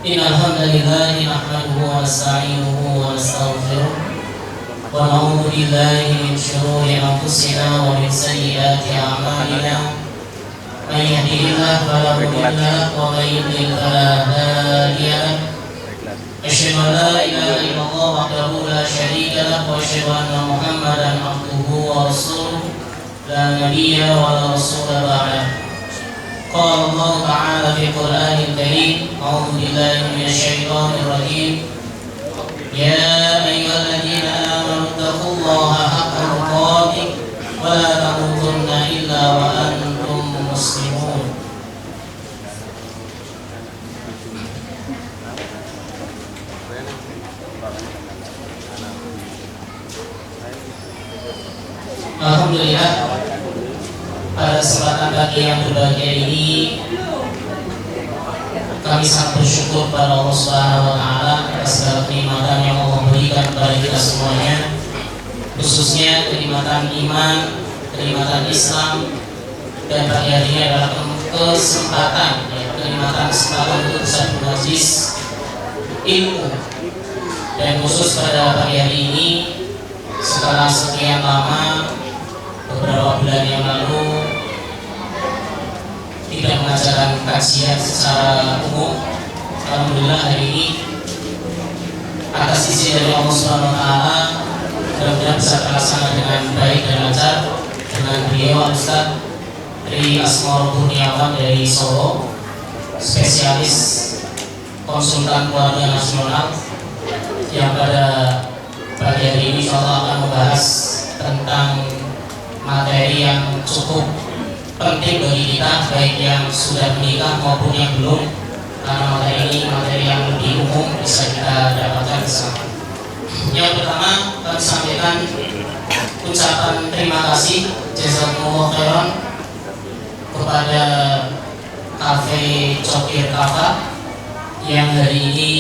إن الحمد لله نحمده ونستعينه ونستغفره ونعوذ بالله من شرور أنفسنا ومن سيئات أعمالنا من يهده الله فلا مضل له ومن يضلل فلا هادي له أشهد أن لا إله إلا الله وحده لا شريك له وأشهد أن محمدا عبده ورسوله لا نبي ولا رسول بعده. قال الله تعالى في القرآن الكريم أعوذ بالله من الشيطان الرجيم يا أيها الذين آمنوا اتقوا الله حق تقاته ولا تموتن إلا وأنتم مسلمون. Alhamdulillah, pada kesempatan pagi yang berbahagia ini kami sangat bersyukur pada Allah Subhanahu wa Ta'ala atas segala kenikmatan yang Allah berikan kepada kita semuanya, khususnya kenikmatan iman, kenikmatan Islam, dan pagi hari ini adalah kesempatan untuk bisa bermajlis ilmu. Dan khusus pada pagi hari ini, setelah sekian lama, beberapa bulan yang lalu tidak mengajarkan kajian secara umum, alhamdulillah hari ini atas izin dari Allah Subhanahu wa Ta'ala mudah-mudahan bisa terlaksana dengan baik dan lancar dengan beliau Ustaz Tri Asmaul Kurniawan dari Solo, spesialis konsultan keluarga nasional, yang pada pagi hari ini insyaallah akan membahas tentang materi yang cukup penting bagi kita, baik yang sudah menikah maupun yang belum, karena materi ini materi yang lebih umum bisa kita dapatkan bersama. Yang pertama, kami sampaikan ucapan terima kasih jazakumullah khairan kepada Cafe Cokir Kafa yang hari ini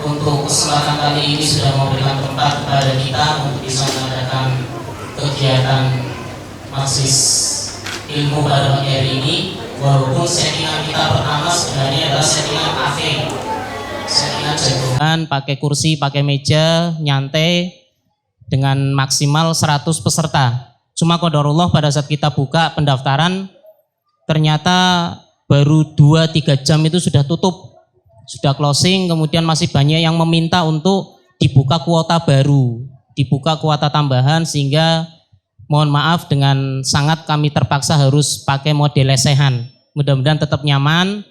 untuk kesempatan kali ini sudah memberikan tempat kepada kita untuk bisa mengadakan kegiatan majelis ilmu pada pagi hari ini. Walaupun settingan kita pertama sebenarnya adalah settingan kafe, settingan jagungan, pakai kursi, pakai meja, nyantai dengan maksimal 100 peserta. Cuma qadarullah pada saat kita buka pendaftaran ternyata baru 2-3 jam itu sudah tutup, sudah closing. Kemudian masih banyak yang meminta untuk dibuka kuota baru, dibuka kuota tambahan, sehingga mohon maaf dengan sangat kami terpaksa harus pakai model lesehan. Mudah-mudahan tetap nyaman,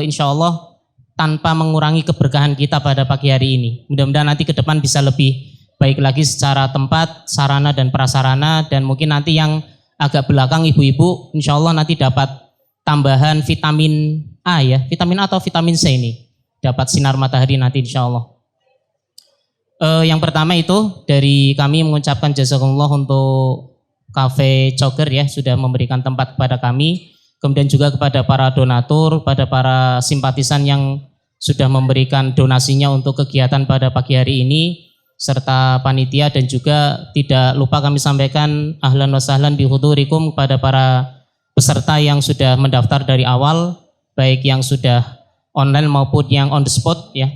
insya Allah tanpa mengurangi keberkahan kita pada pagi hari ini. Mudah-mudahan nanti ke depan bisa lebih baik lagi secara tempat, sarana dan prasarana, dan mungkin nanti yang agak belakang ibu-ibu insya Allah nanti dapat tambahan vitamin A ya, vitamin A atau vitamin C ini, dapat sinar matahari nanti insya Allah. Yang pertama itu dari kami mengucapkan jazakumullah untuk Cafe Cokir ya, sudah memberikan tempat kepada kami. Kemudian juga kepada para donatur, pada para simpatisan yang sudah memberikan donasinya untuk kegiatan pada pagi hari ini, serta panitia. Dan juga tidak lupa kami sampaikan ahlan wa sahlan bihudurikum kepada para peserta yang sudah mendaftar dari awal, baik yang sudah online maupun yang on the spot ya.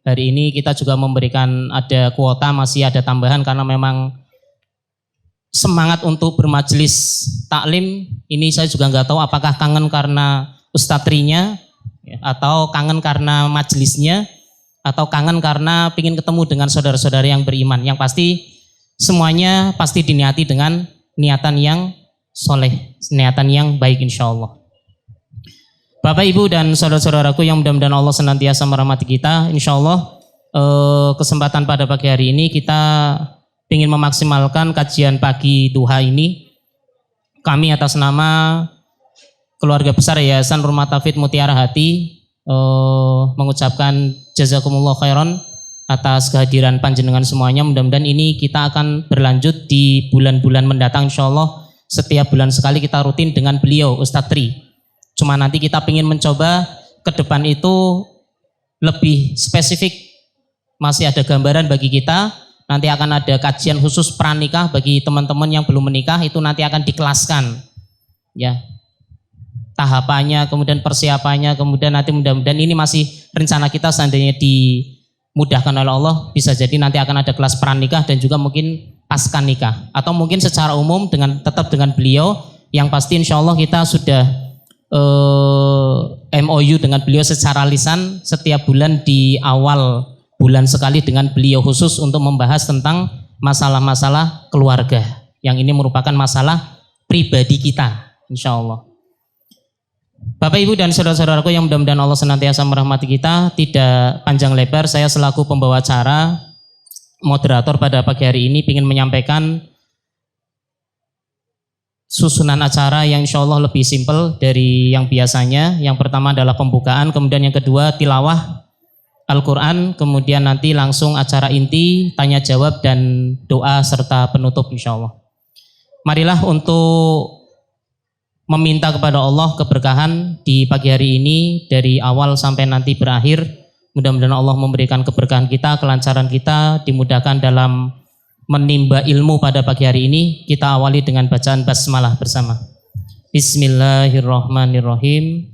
Hari ini kita juga memberikan ada kuota, masih ada tambahan karena memang semangat untuk bermajelis taklim ini. Saya juga nggak tahu apakah kangen karena ustatrinya ya, atau kangen karena majelisnya, atau kangen karena ingin ketemu dengan saudara-saudara yang beriman. Yang pasti semuanya pasti diniati dengan niatan yang soleh, niatan yang baik insya Allah. Bapak, Ibu, dan saudara-saudaraku yang mudah-mudahan Allah senantiasa merahmati kita, insya Allah kesempatan pada pagi hari ini kita ingin memaksimalkan kajian pagi duha ini. Kami atas nama keluarga besar Yayasan Rumah Tauhid Mutiara Hati mengucapkan jazakumullah khairan atas kehadiran panjenengan semuanya. Mudah-mudahan ini kita akan berlanjut di bulan-bulan mendatang insya Allah. Setiap bulan sekali kita rutin dengan beliau Ustadz Tri. Cuma nanti kita ingin mencoba ke depan itu lebih spesifik, masih ada gambaran bagi kita. Nanti akan ada kajian khusus pranikah bagi teman-teman yang belum menikah, itu nanti akan dikelaskan ya. tahapannya, kemudian persiapannya, kemudian nanti mudah-mudahan ini masih rencana kita seandainya dimudahkan oleh Allah, bisa jadi nanti akan ada kelas pranikah dan juga mungkin pasca nikah, atau mungkin secara umum tetap dengan beliau, yang pasti insya Allah kita sudah MOU dengan beliau secara lisan setiap bulan di awal bulan sekali dengan beliau khusus untuk membahas tentang masalah-masalah keluarga, yang ini merupakan masalah pribadi kita insya Allah. Bapak Ibu dan saudara-saudaraku yang mudah-mudahan Allah senantiasa merahmati kita, tidak panjang lebar, saya selaku pembawa acara, moderator pada pagi hari ini ingin menyampaikan susunan acara yang insya Allah lebih simpel dari yang biasanya. Yang pertama adalah pembukaan, kemudian yang kedua tilawah Al-Quran, kemudian nanti langsung acara inti, tanya jawab dan doa serta penutup insya Allah. Marilah untuk meminta kepada Allah keberkahan di pagi hari ini dari awal sampai nanti berakhir. Mudah-mudahan Allah memberikan keberkahan kita, kelancaran kita, dimudahkan dalam menimba ilmu pada pagi hari ini. Kita awali dengan bacaan basmalah bersama. Bismillahirrahmanirrahim.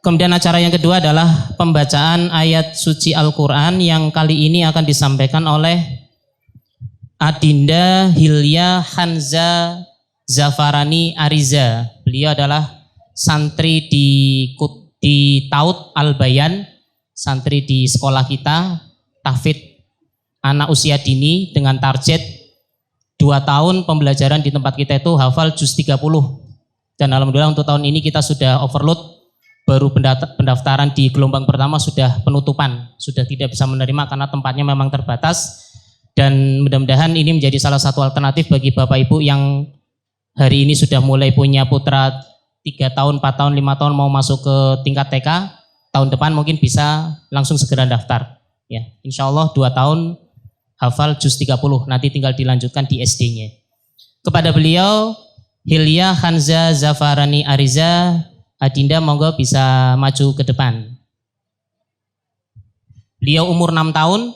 Kemudian acara yang kedua adalah pembacaan ayat suci Al-Quran yang kali ini akan disampaikan oleh Adinda Hilya Hanza Zafarani Ariza. Beliau adalah santri di Taut Al-Bayan, santri di sekolah kita, tahfidz anak usia dini dengan target 2 tahun pembelajaran di tempat kita itu hafal juz 30. Dan alhamdulillah untuk tahun ini kita sudah overload, baru pendaftaran di gelombang pertama sudah penutupan, sudah tidak bisa menerima karena tempatnya memang terbatas. Dan mudah-mudahan ini menjadi salah satu alternatif bagi Bapak Ibu yang hari ini sudah mulai punya putra 3 tahun, 4 tahun, 5 tahun mau masuk ke tingkat TK, tahun depan mungkin bisa langsung segera daftar. Ya, insya Allah 2 tahun hafal juz 30, nanti tinggal dilanjutkan di SD-nya. Kepada beliau, Hilya Hanza Zafarani Ariza, Adinda monggo bisa maju ke depan. Beliau umur 6 tahun,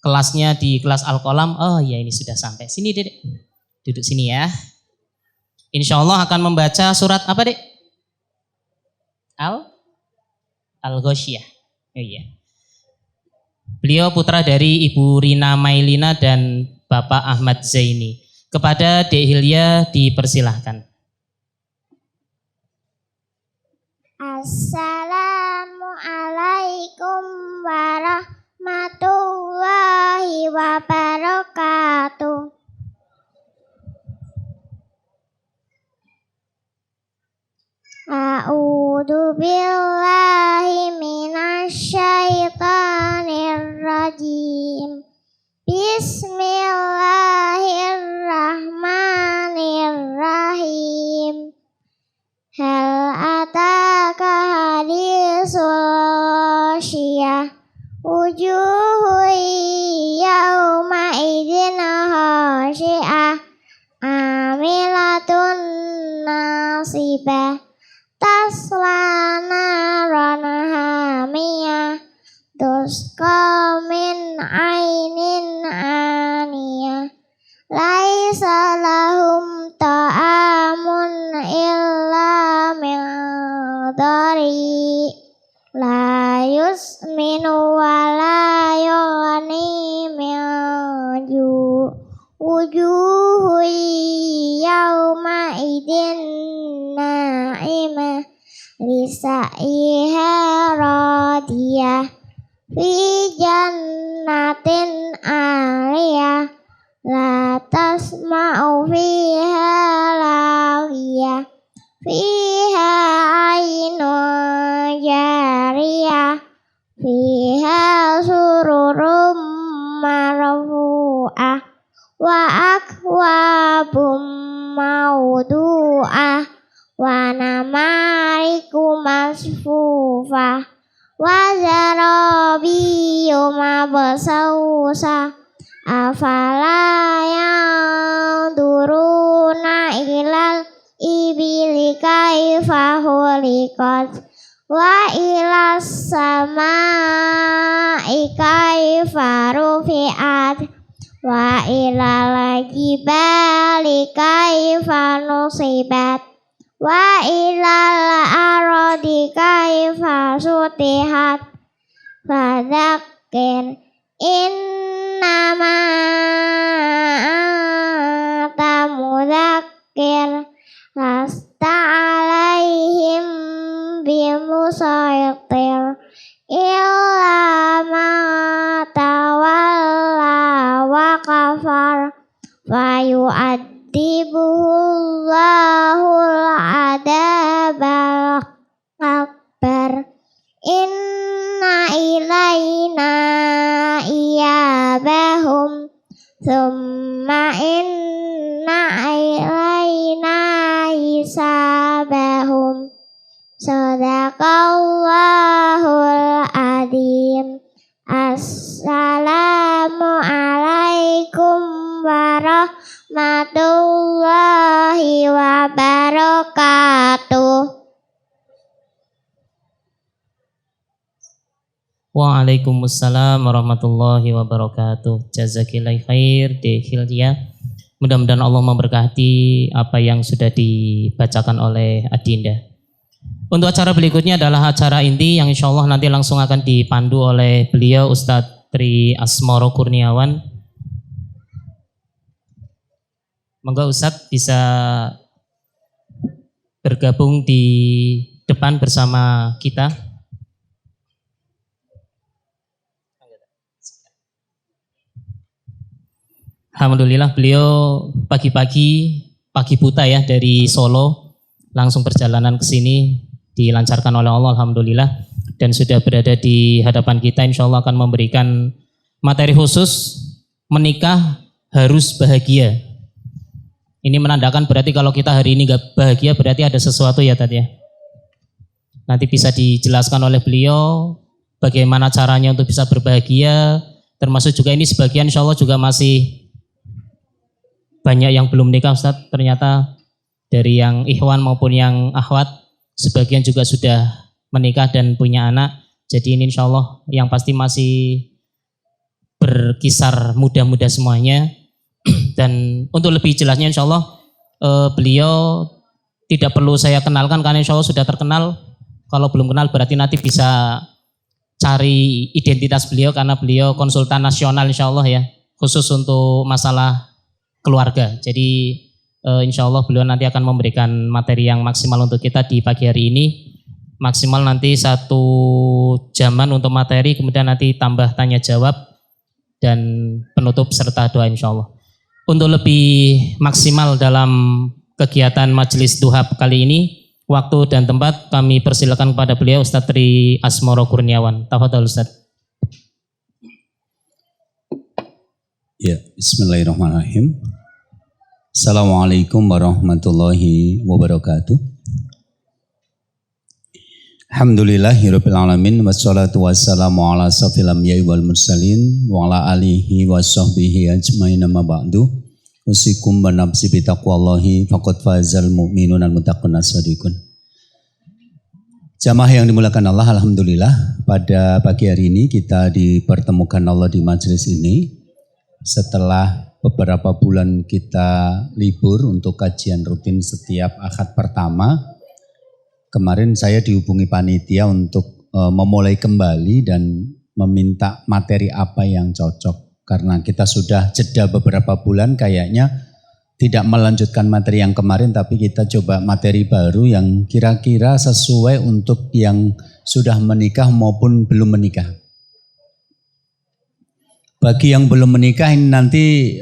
kelasnya di kelas Al-Qalam. Oh ya, ini sudah sampai. Sini Dedek, duduk sini ya. Insya Allah akan membaca surat apa Dek? Al-Ghoshiyah. Oh iya. Beliau putra dari Ibu Rina Mailina dan Bapak Ahmad Zaini. Kepada Dek Hilya dipersilahkan. Assalamualaikum warahmatullahi wabarakatuh. A'udzu billahi minasyaitonir rajim. Bismillahirrahmanirrahim. Hal ataka hadisul ghasyiyah. Wujuhun yawma idzin khashi'ah. Amilatun nasibah. Tasla naran hamiyah. Tusqa min ainin aniyah. Laisa lahum ta'amun illa min dari. La yusminu wa la yughni min ju'. Wujuhu yawma idin na'imah. Lisa'iha radiyah. Fi jannatin aliyah. La tasma'u fiha lagiyah. Fiha aynun jariyah. Fiha sururum marfu'ah. Wa akwabum mawdu'ah. Wa namariku masfufah. Wa zarabiyu mabsawsah. Afala yanzuruna ilal ibili kaifa khuliqat. Wa ilas samai kaifa rufi'at. Wa ilal jibali kaifa nusibat. wa ilal ardi kaifa sutihat fadzakir innama anta mudzakir lasta alaihim bimusaitir illa ma tawalla wa kafar fayu'adzibuhullahul adabal akbar inna ilaina iyabahum thumma inna ilaina hisabahum sadaqallahul adzim. Assalamu alaikum warahmatullahi wabarakatuh. Waalaikumsalam warahmatullahi wabarakatuh. Jazakillah khair Dehilya. Mudah-mudahan Allah memberkati apa yang sudah dibacakan oleh Adinda. Untuk acara berikutnya adalah acara inti yang insya Allah nanti langsung akan dipandu oleh beliau Ustadz Tri Asmoro Kurniawan. Monggo Ustadz bisa bergabung di depan bersama kita. Alhamdulillah beliau pagi buta ya dari Solo langsung perjalanan ke sini dilancarkan oleh Allah alhamdulillah dan sudah berada di hadapan kita insya Allah akan memberikan materi khusus menikah harus bahagia. Ini menandakan berarti kalau kita hari ini gak bahagia berarti ada sesuatu ya Tat ya. Nanti bisa dijelaskan oleh beliau bagaimana caranya untuk bisa berbahagia, termasuk juga ini sebagian insya Allah juga masih banyak yang belum nikah Ustadz, ternyata dari yang ikhwan maupun yang akhwat sebagian juga sudah menikah dan punya anak. Jadi ini insya Allah yang pasti masih berkisar muda-muda semuanya. Dan untuk lebih jelasnya insya Allah beliau tidak perlu saya kenalkan karena insya Allah sudah terkenal. Kalau belum kenal berarti nanti bisa cari identitas beliau karena beliau konsultan nasional insya Allah ya. Khusus untuk masalah keluarga. Jadi insya Allah beliau nanti akan memberikan materi yang maksimal untuk kita di pagi hari ini. Maksimal nanti 1 jaman untuk materi, kemudian nanti tambah tanya jawab dan penutup serta doa insya Allah. Untuk lebih maksimal dalam kegiatan majelis duha kali ini, waktu dan tempat kami persilakan kepada beliau Ustadz Tri Asmoro Kurniawan. Tafadhol Ustadz. Ya, bismillahirrahmanirrahim. Assalamualaikum warahmatullahi wabarakatuh. Alhamdulillahirabbil alamin wassalatu wassalamu ala asyrofil anbiya'i wal mursalin wa ala alihi washabbihi ajmain amma ba'du. Usikum wa nafsi bi taqwallahi faqad fazal mu'minun al muttaqun as-shadiqun. Jamaah yang dimuliakan Allah, alhamdulillah pada pagi hari ini kita dipertemukan Allah di majelis ini. Setelah beberapa bulan kita libur untuk kajian rutin setiap Ahad pertama, kemarin saya dihubungi panitia untuk memulai kembali dan meminta materi apa yang cocok. Karena kita sudah jeda beberapa bulan kayaknya tidak melanjutkan materi yang kemarin, tapi kita coba materi baru yang kira-kira sesuai untuk yang sudah menikah maupun belum menikah. Bagi yang belum menikah ini nanti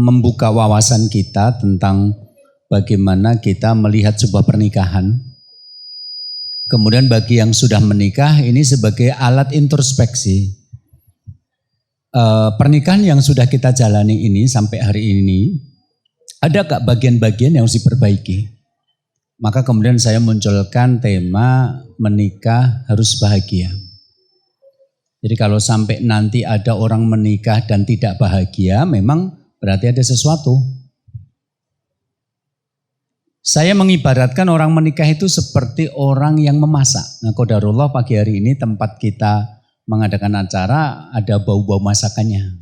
membuka wawasan kita tentang bagaimana kita melihat sebuah pernikahan. Kemudian bagi yang sudah menikah ini sebagai alat introspeksi. Pernikahan yang sudah kita jalani ini sampai hari ini, ada gak bagian-bagian yang harus diperbaiki? Maka kemudian saya munculkan tema menikah harus bahagia. Jadi kalau sampai nanti ada orang menikah dan tidak bahagia, memang berarti ada sesuatu. Saya mengibaratkan orang menikah itu seperti orang yang memasak. Nah, qadarullah pagi hari ini tempat kita mengadakan acara ada bau-bau masakannya.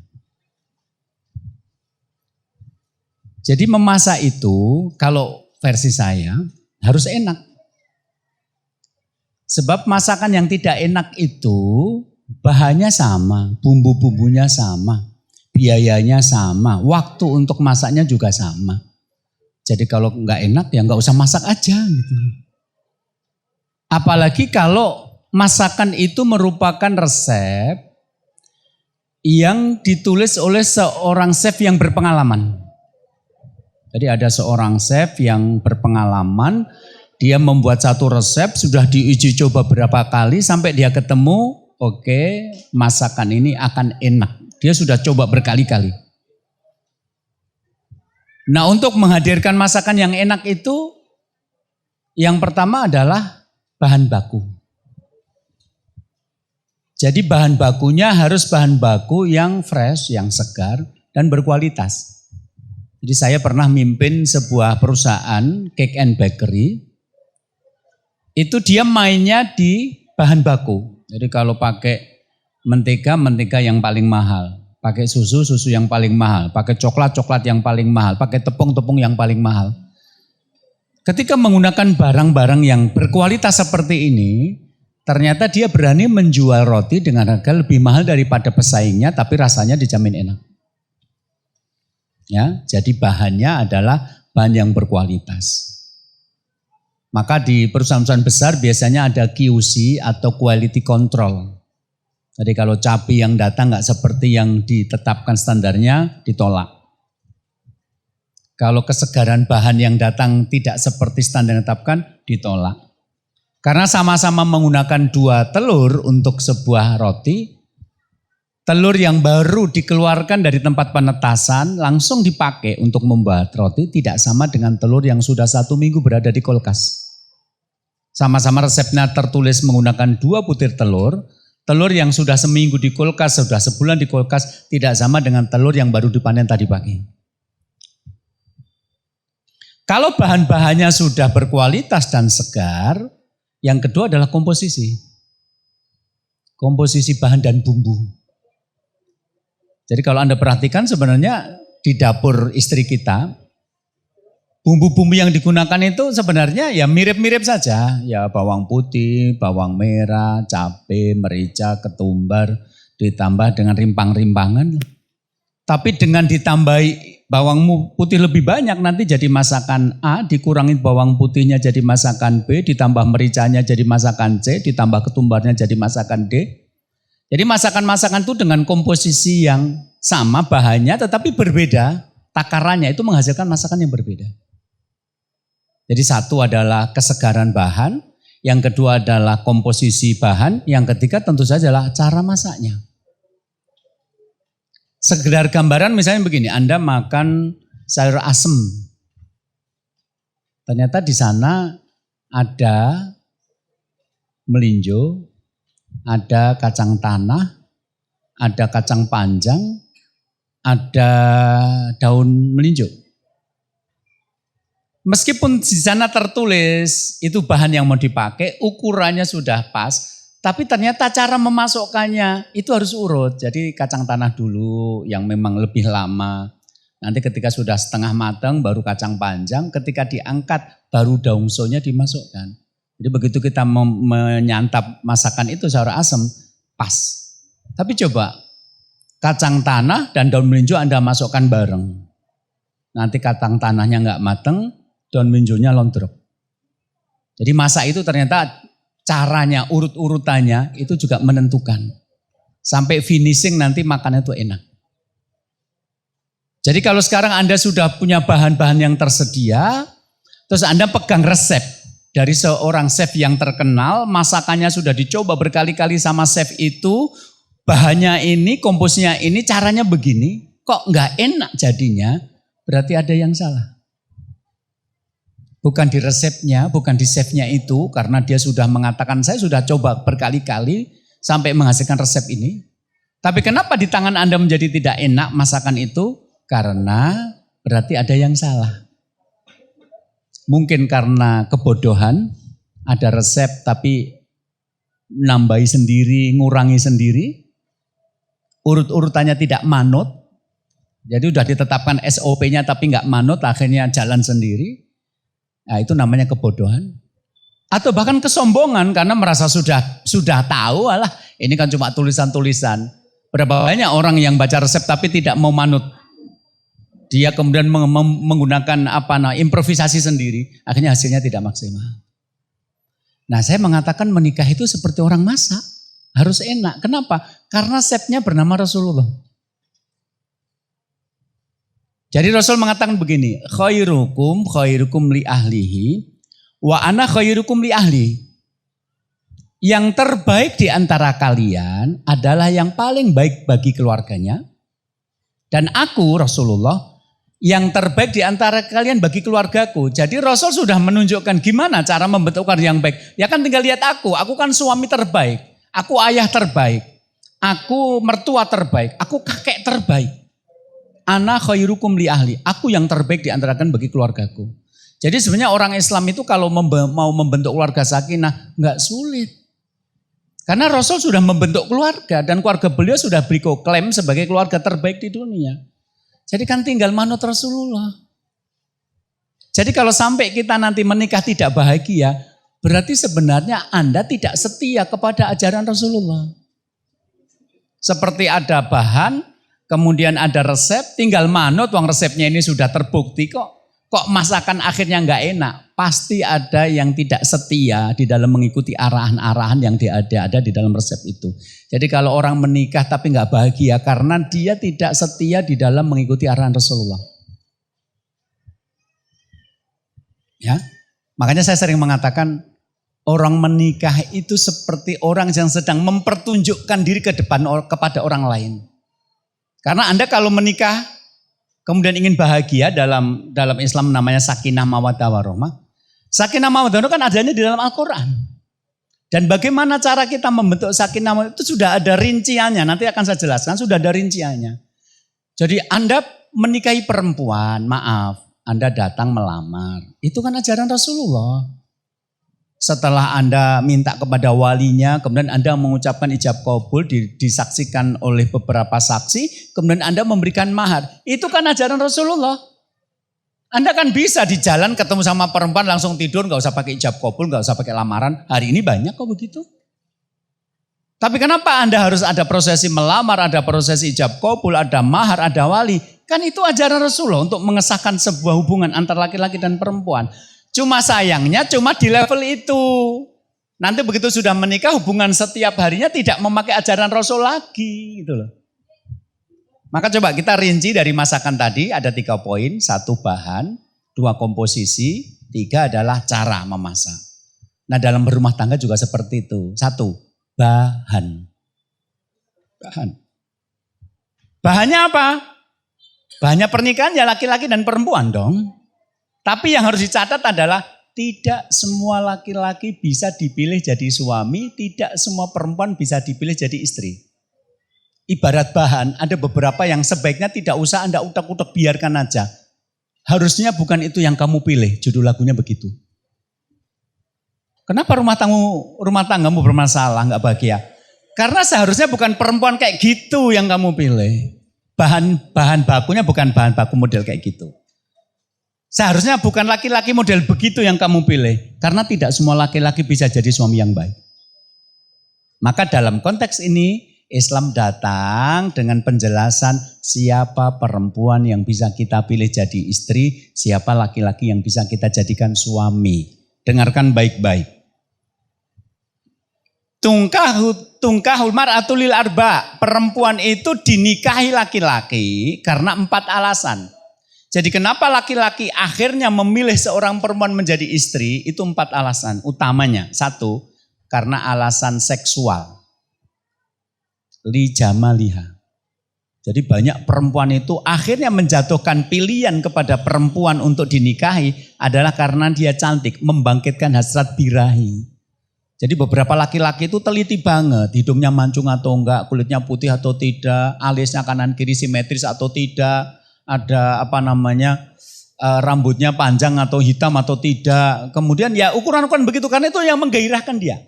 Jadi memasak itu kalau versi saya Harus enak. Sebab masakan yang tidak enak itu bahannya sama, bumbu-bumbunya sama, biayanya sama, waktu untuk masaknya juga sama. Jadi kalau nggak enak ya nggak usah masak aja gitu. Apalagi kalau masakan itu merupakan resep yang ditulis oleh seorang chef yang berpengalaman. Jadi ada seorang chef yang berpengalaman, dia membuat satu resep, sudah diuji coba beberapa kali sampai dia ketemu, oke, masakan ini akan enak. Dia sudah coba berkali-kali. Nah, untuk menghadirkan masakan yang enak itu, yang pertama adalah bahan baku. Jadi bahan bakunya harus bahan baku yang fresh, yang segar, dan berkualitas. Jadi saya pernah mimpin sebuah perusahaan cake and bakery. Itu dia mainnya di bahan baku. Jadi kalau pakai mentega yang paling mahal. Pakai susu yang paling mahal. Pakai coklat yang paling mahal. Pakai tepung yang paling mahal. Ketika menggunakan barang-barang yang berkualitas seperti ini, ternyata dia berani menjual roti dengan harga lebih mahal daripada pesaingnya, tapi rasanya dijamin enak. Ya, jadi bahannya adalah bahan yang berkualitas. Maka di perusahaan-perusahaan besar biasanya ada QC atau quality control. Jadi kalau cabai yang datang nggak seperti yang ditetapkan standarnya, ditolak. Kalau kesegaran bahan yang datang tidak seperti standar yang ditetapkan, ditolak. Karena sama-sama menggunakan 2 telur untuk sebuah roti, telur yang baru dikeluarkan dari tempat penetasan langsung dipakai untuk membuat roti tidak sama dengan telur yang sudah 1 minggu berada di kulkas. Sama-sama resepnya tertulis menggunakan 2 butir telur. Telur yang sudah seminggu di kulkas, sudah sebulan di kulkas tidak sama dengan telur yang baru dipanen tadi pagi. Kalau bahan-bahannya sudah berkualitas dan segar, yang kedua adalah komposisi. Komposisi bahan dan bumbu. Jadi kalau Anda perhatikan sebenarnya di dapur istri kita, bumbu-bumbu yang digunakan itu sebenarnya ya mirip-mirip saja. Ya bawang putih, bawang merah, cabai, merica, ketumbar, ditambah dengan rimpang-rimpangan. Tapi dengan ditambahi bawang putih lebih banyak nanti jadi masakan A, dikurangi bawang putihnya jadi masakan B, ditambah mericanya jadi masakan C, ditambah ketumbarnya jadi masakan D. Jadi masakan-masakan itu dengan komposisi yang sama bahannya tetapi berbeda, takarannya itu menghasilkan masakan yang berbeda. Jadi satu adalah kesegaran bahan, yang kedua adalah komposisi bahan, yang ketiga tentu saja adalah cara masaknya. Sekedar gambaran misalnya begini, Anda makan sayur asem. Ternyata di sana ada melinjo, ada kacang tanah, ada kacang panjang, ada daun melinjo. Meskipun di sana tertulis itu bahan yang mau dipakai, ukurannya sudah pas, tapi ternyata cara memasukkannya itu harus urut. Jadi kacang tanah dulu yang memang lebih lama. Nanti ketika sudah setengah matang baru kacang panjang, ketika diangkat baru daun sonya dimasukkan. Jadi begitu kita menyantap masakan itu sayur asem, pas. Tapi coba kacang tanah dan daun melinjo Anda masukkan bareng. Nanti kacang tanahnya nggak mateng, daun melinjonya lontrok. Jadi masak itu ternyata caranya, urut-urutannya itu juga menentukan. Sampai finishing nanti makannya itu enak. Jadi kalau sekarang Anda sudah punya bahan-bahan yang tersedia, terus Anda pegang resep dari seorang chef yang terkenal, masakannya sudah dicoba berkali-kali sama chef itu, bahannya ini, komposnya ini, caranya begini, kok nggak enak jadinya, berarti ada yang salah. Bukan di resepnya, bukan di chefnya itu, karena dia sudah mengatakan saya sudah coba berkali-kali sampai menghasilkan resep ini. Tapi kenapa di tangan Anda menjadi tidak enak masakan itu? Karena berarti ada yang salah. Mungkin karena kebodohan, ada resep tapi nambahi sendiri, ngurangi sendiri. Urut-urutannya tidak manut. Jadi udah ditetapkan SOP-nya tapi nggak manut, akhirnya jalan sendiri. Nah, itu namanya kebodohan. Atau bahkan kesombongan karena merasa sudah tahu, alah ini kan cuma tulisan-tulisan. Berapa banyak orang yang baca resep tapi tidak mau manut. Dia kemudian menggunakan improvisasi sendiri, akhirnya hasilnya tidak maksimal. Nah, saya mengatakan menikah itu seperti orang masak, harus enak. Kenapa? Karena chefnya bernama Rasulullah. Jadi Rasul mengatakan begini, khairukum li ahlihi wa ana khairukum li ahli. Yang terbaik di antara kalian adalah yang paling baik bagi keluarganya. Dan aku Rasulullah yang terbaik di antara kalian bagi keluargaku. Jadi Rasul sudah menunjukkan gimana cara membentuk keluarga yang baik. Ya kan tinggal lihat aku kan suami terbaik. Aku ayah terbaik. Aku mertua terbaik. Aku kakek terbaik. Ana khairukum li ahli. Aku yang terbaik di antara kalian bagi keluargaku. Jadi sebenarnya orang Islam itu kalau mau membentuk keluarga sakinah nggak sulit. Karena Rasul sudah membentuk keluarga dan keluarga beliau sudah beri klaim sebagai keluarga terbaik di dunia. Jadi kan tinggal manut Rasulullah. Jadi kalau sampai kita nanti menikah tidak bahagia, berarti sebenarnya Anda tidak setia kepada ajaran Rasulullah. Seperti ada bahan, kemudian ada resep, tinggal manut, uang resepnya ini sudah terbukti kok masakan akhirnya nggak enak. Pasti ada yang tidak setia di dalam mengikuti arahan-arahan yang ada di dalam resep itu. Jadi kalau orang menikah tapi nggak bahagia karena dia tidak setia di dalam mengikuti arahan Rasulullah. Ya, makanya saya sering mengatakan orang menikah itu seperti orang yang sedang mempertunjukkan diri ke depan kepada orang lain. Karena Anda kalau menikah kemudian ingin bahagia, dalam Islam namanya sakinah mawaddah warahmah. Sakinah mawaddah kan adanya di dalam Al-Quran. Dan bagaimana cara kita membentuk sakinah mawaddah itu sudah ada rinciannya. Nanti akan saya jelaskan, sudah ada rinciannya. Jadi Anda menikahi perempuan, maaf, Anda datang melamar. Itu kan ajaran Rasulullah. Setelah Anda minta kepada walinya, kemudian Anda mengucapkan ijab kabul, disaksikan oleh beberapa saksi, kemudian Anda memberikan mahar. Itu kan ajaran Rasulullah. Anda kan bisa di jalan ketemu sama perempuan langsung tidur, gak usah pakai ijab kabul, gak usah pakai lamaran. Hari ini banyak kok begitu. Tapi kenapa Anda harus ada prosesi melamar, ada prosesi ijab kabul, ada mahar, ada wali? Kan itu ajaran Rasulullah untuk mengesahkan sebuah hubungan antara laki-laki dan perempuan. Cuma sayangnya cuma di level itu. Nanti begitu sudah menikah hubungan setiap harinya tidak memakai ajaran Rasul lagi gitu loh. Maka coba kita rinci dari masakan tadi ada 3 poin. 1 bahan, 2 komposisi, 3 adalah cara memasak. Nah dalam berumah tangga juga seperti itu. 1, bahan. Bahannya apa? Bahannya pernikahan ya laki-laki dan perempuan dong. Tapi yang harus dicatat adalah tidak semua laki-laki bisa dipilih jadi suami, tidak semua perempuan bisa dipilih jadi istri. Ibarat bahan, ada beberapa yang sebaiknya tidak usah Anda utak-utak, biarkan aja. Harusnya bukan itu yang kamu pilih, judul lagunya begitu. Kenapa rumah tanggamu bermasalah, nggak bahagia? Karena seharusnya bukan perempuan kayak gitu yang kamu pilih. Bahan bakunya bukan bahan baku model kayak gitu. Seharusnya bukan laki-laki model begitu yang kamu pilih. Karena tidak semua laki-laki bisa jadi suami yang baik. Maka dalam konteks ini Islam datang dengan penjelasan siapa perempuan yang bisa kita pilih jadi istri, siapa laki-laki yang bisa kita jadikan suami. Dengarkan baik-baik. Tungkahul mar'atu lil arba. Perempuan itu dinikahi laki-laki karena 4 alasan. Jadi kenapa laki-laki akhirnya memilih seorang perempuan menjadi istri, itu 4 alasan utamanya. 1, karena alasan seksual. Li jamaliha. Jadi banyak perempuan itu akhirnya menjatuhkan pilihan kepada perempuan untuk dinikahi adalah karena dia cantik, membangkitkan hasrat birahi. Jadi beberapa laki-laki itu teliti banget, hidungnya mancung atau enggak, kulitnya putih atau tidak, alisnya kanan kiri simetris atau tidak, ada rambutnya panjang atau hitam atau tidak. Kemudian ya ukuran-ukuran begitu, karena itu yang menggairahkan dia.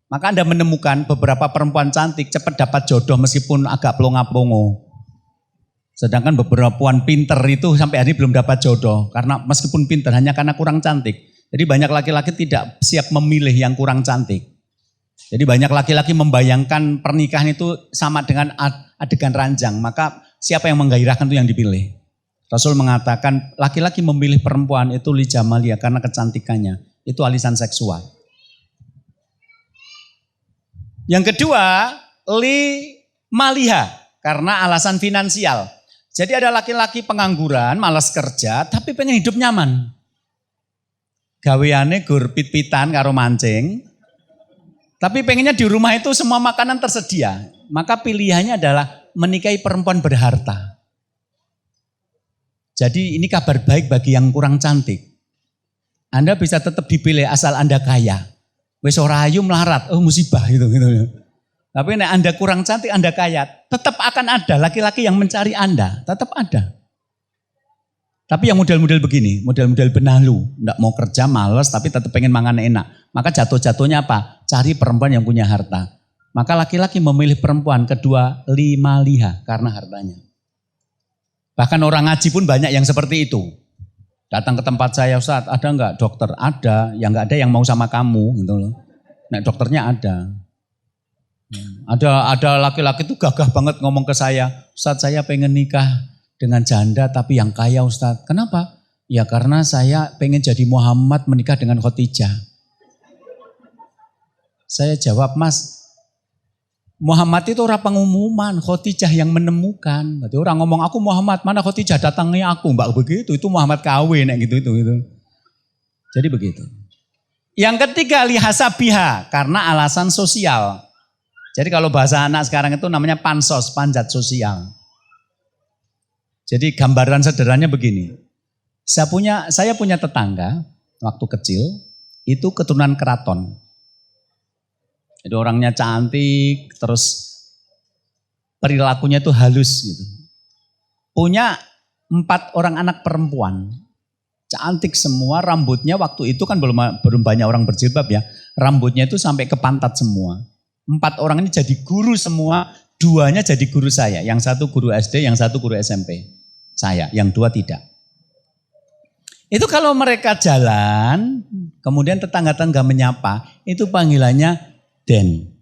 Maka Anda menemukan beberapa perempuan cantik cepat dapat jodoh meskipun agak plonga-plongo. Sedangkan beberapa puan pinter itu sampai hari ini belum dapat jodoh. Karena meskipun pinter hanya karena kurang cantik. Jadi banyak laki-laki tidak siap memilih yang kurang cantik. Jadi banyak laki-laki membayangkan pernikahan itu sama dengan adegan ranjang. Maka siapa yang menggairahkan itu yang dipilih. Rasul mengatakan laki-laki memilih perempuan itu li jamalia karena kecantikannya. Itu alisan seksual. Yang kedua, li maliha karena alasan finansial. Jadi ada laki-laki pengangguran, malas kerja, tapi pengen hidup nyaman. Gaweane gur pit-pitan karo mancing, tapi pengennya di rumah itu semua makanan tersedia. Maka pilihannya adalah menikahi perempuan berharta. Jadi ini kabar baik bagi yang kurang cantik. Anda bisa tetap dipilih asal Anda kaya. Wes ora ayu melarat, musibah gitu. Tapi nek Anda kurang cantik, Anda kaya, tetap akan ada laki-laki yang mencari Anda, tetap ada. Tapi yang model-model begini, model-model benalu, enggak mau kerja, malas, tapi tetap pengen mangan enak. Maka jatuh-jatuhnya apa? Cari perempuan yang punya harta. Maka laki-laki memilih perempuan kedua lima liha karena hartanya. Bahkan orang ngaji pun banyak yang seperti itu. Datang ke tempat saya, Ustaz, ada enggak dokter? Ada, yang enggak ada yang mau sama kamu gitu loh. Nek dokternya ada. Ada laki-laki itu gagah banget ngomong ke saya, Ustaz saya pengen nikah dengan janda tapi yang kaya Ustaz. Kenapa? Ya karena saya pengen jadi Muhammad menikah dengan Khadijah. Saya jawab, Mas, Muhammad itu orang pengumuman, Khadijah yang menemukan. Berarti orang ngomong aku Muhammad, mana Khadijah datangnya aku, mbak begitu, itu Muhammad kawin gitu. Jadi begitu. Yang ketiga lihasabiha karena alasan sosial. Jadi kalau bahasa anak sekarang itu namanya pansos, panjat sosial. Jadi gambaran sederhananya begini. Saya punya tetangga waktu kecil itu keturunan keraton. Jadi orangnya cantik, terus perilakunya itu halus gitu. Punya 4 orang anak perempuan. Cantik semua, rambutnya waktu itu kan belum banyak orang berjilbab ya. Rambutnya itu sampai ke pantat semua. 4 orang ini jadi guru semua, 2-nya jadi guru saya. Yang 1 guru SD, yang 1 guru SMP. Saya, yang 2 tidak. Itu kalau mereka jalan, kemudian tetangga-tetangga menyapa, itu panggilannya Den.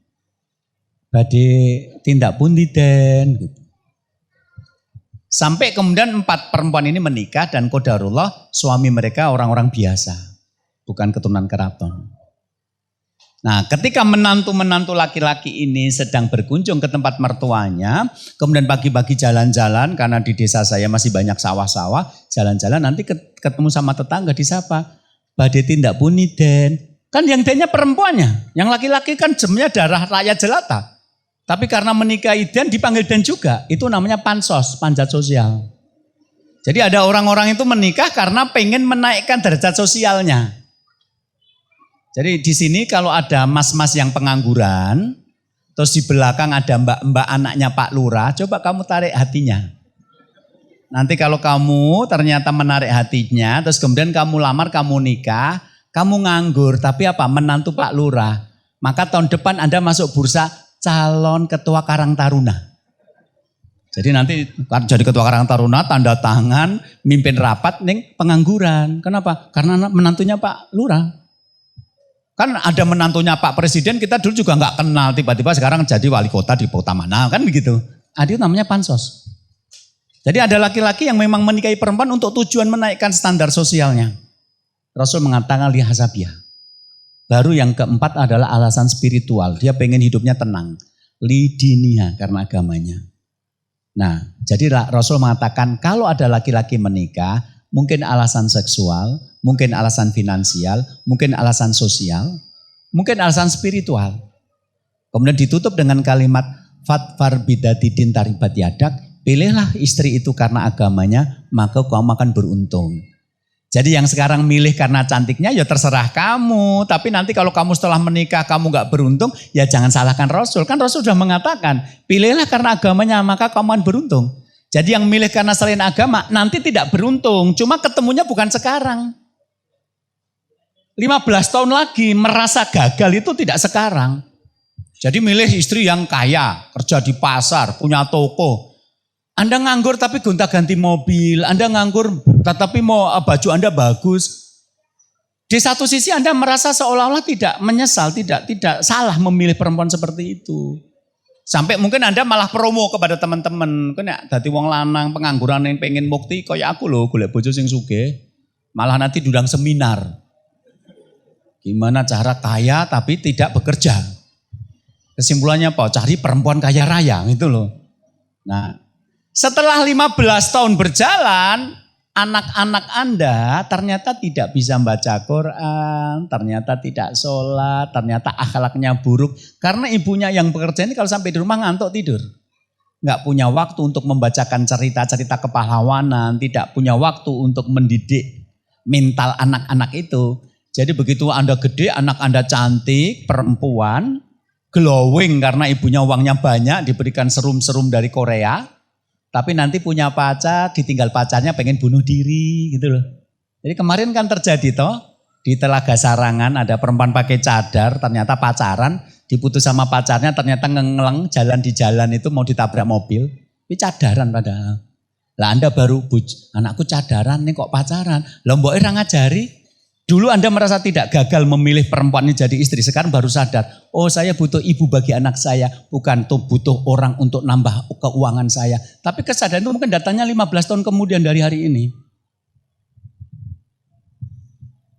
Badhe tindak pundi Den. Gitu. Sampai kemudian 4 perempuan ini menikah dan qadarullah suami mereka orang-orang biasa. Bukan keturunan keraton. Nah, ketika menantu-menantu laki-laki ini sedang berkunjung ke tempat mertuanya, kemudian pagi-pagi jalan-jalan, karena di desa saya masih banyak sawah-sawah, jalan-jalan nanti ketemu sama tetangga disapa, badhe tindak puni Den. Kan yang dennya perempuannya, yang laki-laki kan jemnya darah rakyat jelata. Tapi karena menikahi Den dipanggil Den juga, itu namanya pansos, panjat sosial. Jadi ada orang-orang itu menikah karena pengen menaikkan derajat sosialnya. Jadi di sini kalau ada mas-mas yang pengangguran, terus di belakang ada mbak-mbak anaknya Pak Lurah, coba kamu tarik hatinya. Nanti kalau kamu ternyata menarik hatinya, terus kemudian kamu lamar, kamu nikah, kamu nganggur, tapi apa? Menantu Pak Lurah. Maka tahun depan Anda masuk bursa calon ketua Karang Taruna. Jadi nanti jadi ketua Karang Taruna, tanda tangan, mimpin rapat, ning pengangguran. Kenapa? Karena menantunya Pak Lurah. Kan ada menantunya Pak Presiden, kita dulu juga nggak kenal, tiba-tiba sekarang jadi wali kota di kota mana, kan begitu. Itu namanya pansos. Jadi ada laki-laki yang memang menikahi perempuan untuk tujuan menaikkan standar sosialnya. Rasul mengatakan lihasabiah. Baru yang keempat adalah alasan spiritual, dia pengen hidupnya tenang. Lidiniha karena agamanya. Nah, jadi Rasul mengatakan kalau ada laki-laki menikah, mungkin alasan seksual, mungkin alasan finansial, mungkin alasan sosial, mungkin alasan spiritual. Kemudian ditutup dengan kalimat fatfar bidatidin taribat yadak, pilihlah istri itu karena agamanya, maka kamu akan beruntung. Jadi yang sekarang milih karena cantiknya ya terserah kamu, tapi nanti kalau kamu setelah menikah kamu gak beruntung, ya jangan salahkan Rasul. Kan Rasul sudah mengatakan, pilihlah karena agamanya, maka kamu akan beruntung. Jadi yang milih karena selain agama nanti tidak beruntung, cuma ketemunya bukan sekarang. 15 tahun lagi merasa gagal itu tidak sekarang. Jadi milih istri yang kaya, kerja di pasar, punya toko. Anda nganggur tapi gonta-ganti mobil, Anda nganggur tetapi mau baju Anda bagus. Di satu sisi Anda merasa seolah-olah tidak menyesal, tidak salah memilih perempuan seperti itu. Sampai mungkin Anda malah promo kepada teman-teman, kan ya dadi wong lanang pengangguran yang pengen bukti kaya aku loh golek bojo sing sugih. Malah nanti diundang seminar. Gimana cara kaya tapi tidak bekerja. Kesimpulannya apa? Cari perempuan kaya raya gitu loh. Nah, setelah 15 tahun berjalan, anak-anak Anda ternyata tidak bisa baca Quran, ternyata tidak sholat, ternyata akhlaknya buruk. Karena ibunya yang bekerja ini kalau sampai di rumah ngantuk tidur. Nggak punya waktu untuk membacakan cerita-cerita kepahlawanan, tidak punya waktu untuk mendidik mental anak-anak itu. Jadi begitu Anda gede, anak Anda cantik, perempuan, glowing karena ibunya uangnya banyak, diberikan serum-serum dari Korea. Tapi nanti punya pacar, ditinggal pacarnya pengen bunuh diri gitu loh. Jadi kemarin kan terjadi toh, di Telaga Sarangan ada perempuan pakai cadar, ternyata pacaran, diputus sama pacarnya, ternyata ngeleng jalan di jalan itu mau ditabrak mobil. Ini cadaran padahal. Lah Anda baru, anakku cadaran nih kok pacaran. Lah mbok ora ngajari. Dulu Anda merasa tidak gagal memilih perempuan ini jadi istri, sekarang baru sadar, oh saya butuh ibu bagi anak saya, bukan butuh orang untuk nambah keuangan saya. Tapi kesadaran itu mungkin datangnya 15 tahun kemudian dari hari ini.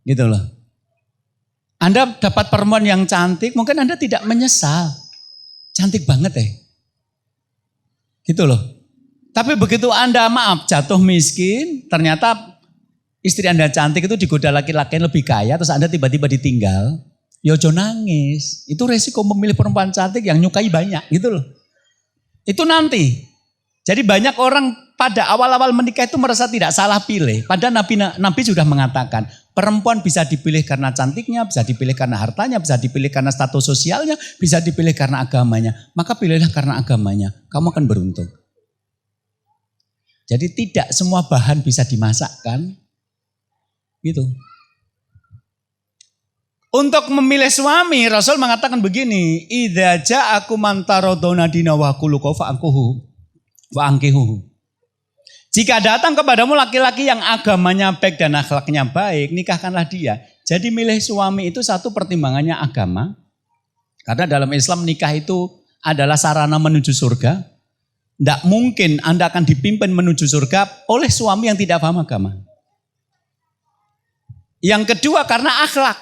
Gitu loh. Anda dapat perempuan yang cantik, mungkin Anda tidak menyesal. Cantik banget Gitu loh. Tapi begitu Anda jatuh miskin, ternyata istri Anda cantik itu digoda laki-laki yang lebih kaya, terus Anda tiba-tiba ditinggal, ya ojo nangis. Itu resiko memilih perempuan cantik yang nyukai banyak gitu loh. Itu nanti. Jadi banyak orang pada awal-awal menikah itu merasa tidak salah pilih. Padahal Nabi sudah mengatakan, perempuan bisa dipilih karena cantiknya, bisa dipilih karena hartanya, bisa dipilih karena status sosialnya, bisa dipilih karena agamanya. Maka pilihlah karena agamanya, kamu akan beruntung. Jadi tidak semua bahan bisa dimasakkan. Gitu. Untuk memilih suami, Rasul mengatakan begini, idza ja'akum man taradawna dinahu wa khuluquhu fa'ankihuhu. Jika datang kepadamu laki-laki yang agamanya baik dan akhlaknya baik, nikahkanlah dia. Jadi milih suami itu satu pertimbangannya agama. Karena dalam Islam nikah itu adalah sarana menuju surga. Tidak mungkin Anda akan dipimpin menuju surga oleh suami yang tidak paham agama. Yang kedua karena akhlak.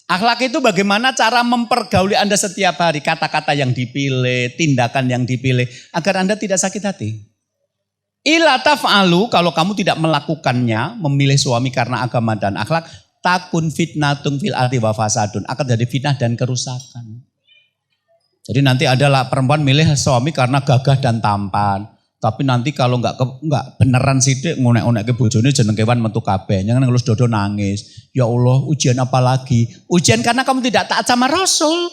Akhlak itu bagaimana cara mempergauli Anda setiap hari. Kata-kata yang dipilih, tindakan yang dipilih. Agar Anda tidak sakit hati. Ila taf'alu, kalau kamu tidak melakukannya, memilih suami karena agama dan akhlak. Takun fitnatun fil ardi wa fasadun. Akan jadi fitnah dan kerusakan. Jadi nanti adalah perempuan milih suami karena gagah dan tampan. Tapi nanti kalau enggak beneran sidik ngonek-ngonek ke bojone jeneng kewan metu kabeh. Jangan ngelus dodo nangis. Ya Allah, ujian apa lagi? Ujian karena kamu tidak taat sama Rasul.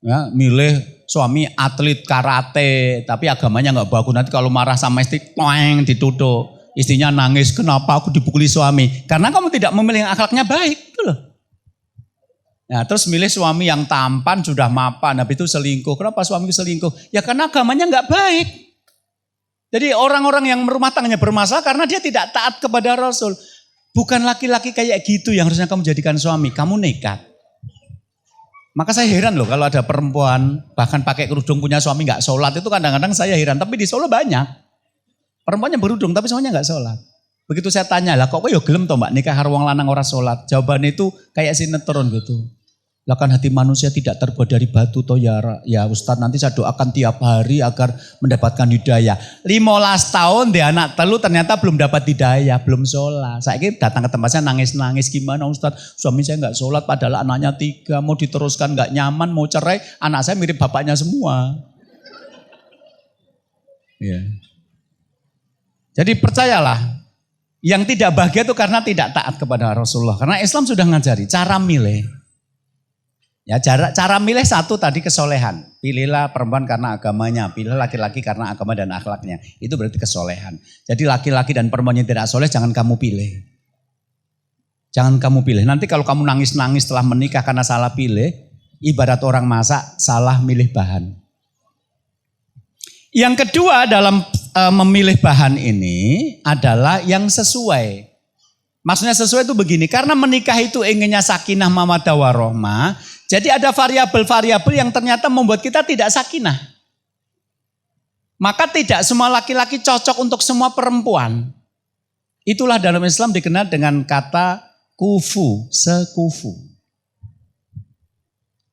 Ya, milih suami atlet karate tapi agamanya enggak bagus. Nanti kalau marah sama istri, toeng dituduh. Istrinya nangis, "Kenapa aku dipukuli suami?" Karena kamu tidak memilih yang akhlaknya baik, gitu loh. Nah, terus milih suami yang tampan, sudah mapan, habis itu selingkuh. Kenapa suami selingkuh? Ya karena agamanya enggak baik. Jadi orang-orang yang rumah tangganya bermasalah karena dia tidak taat kepada Rasul. Bukan laki-laki kayak gitu yang harusnya kamu jadikan suami. Kamu nekat. Maka saya heran loh kalau ada perempuan bahkan pakai kerudung punya suami enggak sholat. Itu kadang-kadang saya heran. Tapi di Solo banyak. Perempuan yang berudung tapi suaminya enggak sholat. Begitu saya tanya lah, kok yo gelem toh mbak nikah karo wong lanang ora sholat? Jawabannya itu kayak sinetron gitu. Lah kan hati manusia tidak terbuat dari batu toh ya Ustadz, nanti saya doakan tiap hari agar mendapatkan hidayah. 15 tahun dia anak telu ternyata belum dapat hidayah, belum sholat. Saya datang ke tempat saya nangis-nangis, gimana Ustadz, suami saya nggak sholat padahal anaknya 3, mau diteruskan nggak nyaman, mau cerai, anak saya mirip bapaknya semua. Ya. Jadi percayalah, yang tidak bahagia itu karena tidak taat kepada Rasulullah. Karena Islam sudah ngajari cara milih. Ya, cara milih satu tadi kesolehan. Pilihlah perempuan karena agamanya, pilih laki-laki karena agama dan akhlaknya. Itu berarti kesolehan. Jadi laki-laki dan perempuan yang tidak soleh jangan kamu pilih. Jangan kamu pilih. Nanti kalau kamu nangis-nangis setelah menikah karena salah pilih, ibarat orang masak salah milih bahan. Yang kedua dalam memilih bahan ini adalah yang sesuai. Maksudnya sesuai itu begini, karena menikah itu inginnya sakinah mawaddah warahmah, jadi ada variabel-variabel yang ternyata membuat kita tidak sakinah. Maka tidak semua laki-laki cocok untuk semua perempuan. Itulah dalam Islam dikenal dengan kata kufu, sekufu.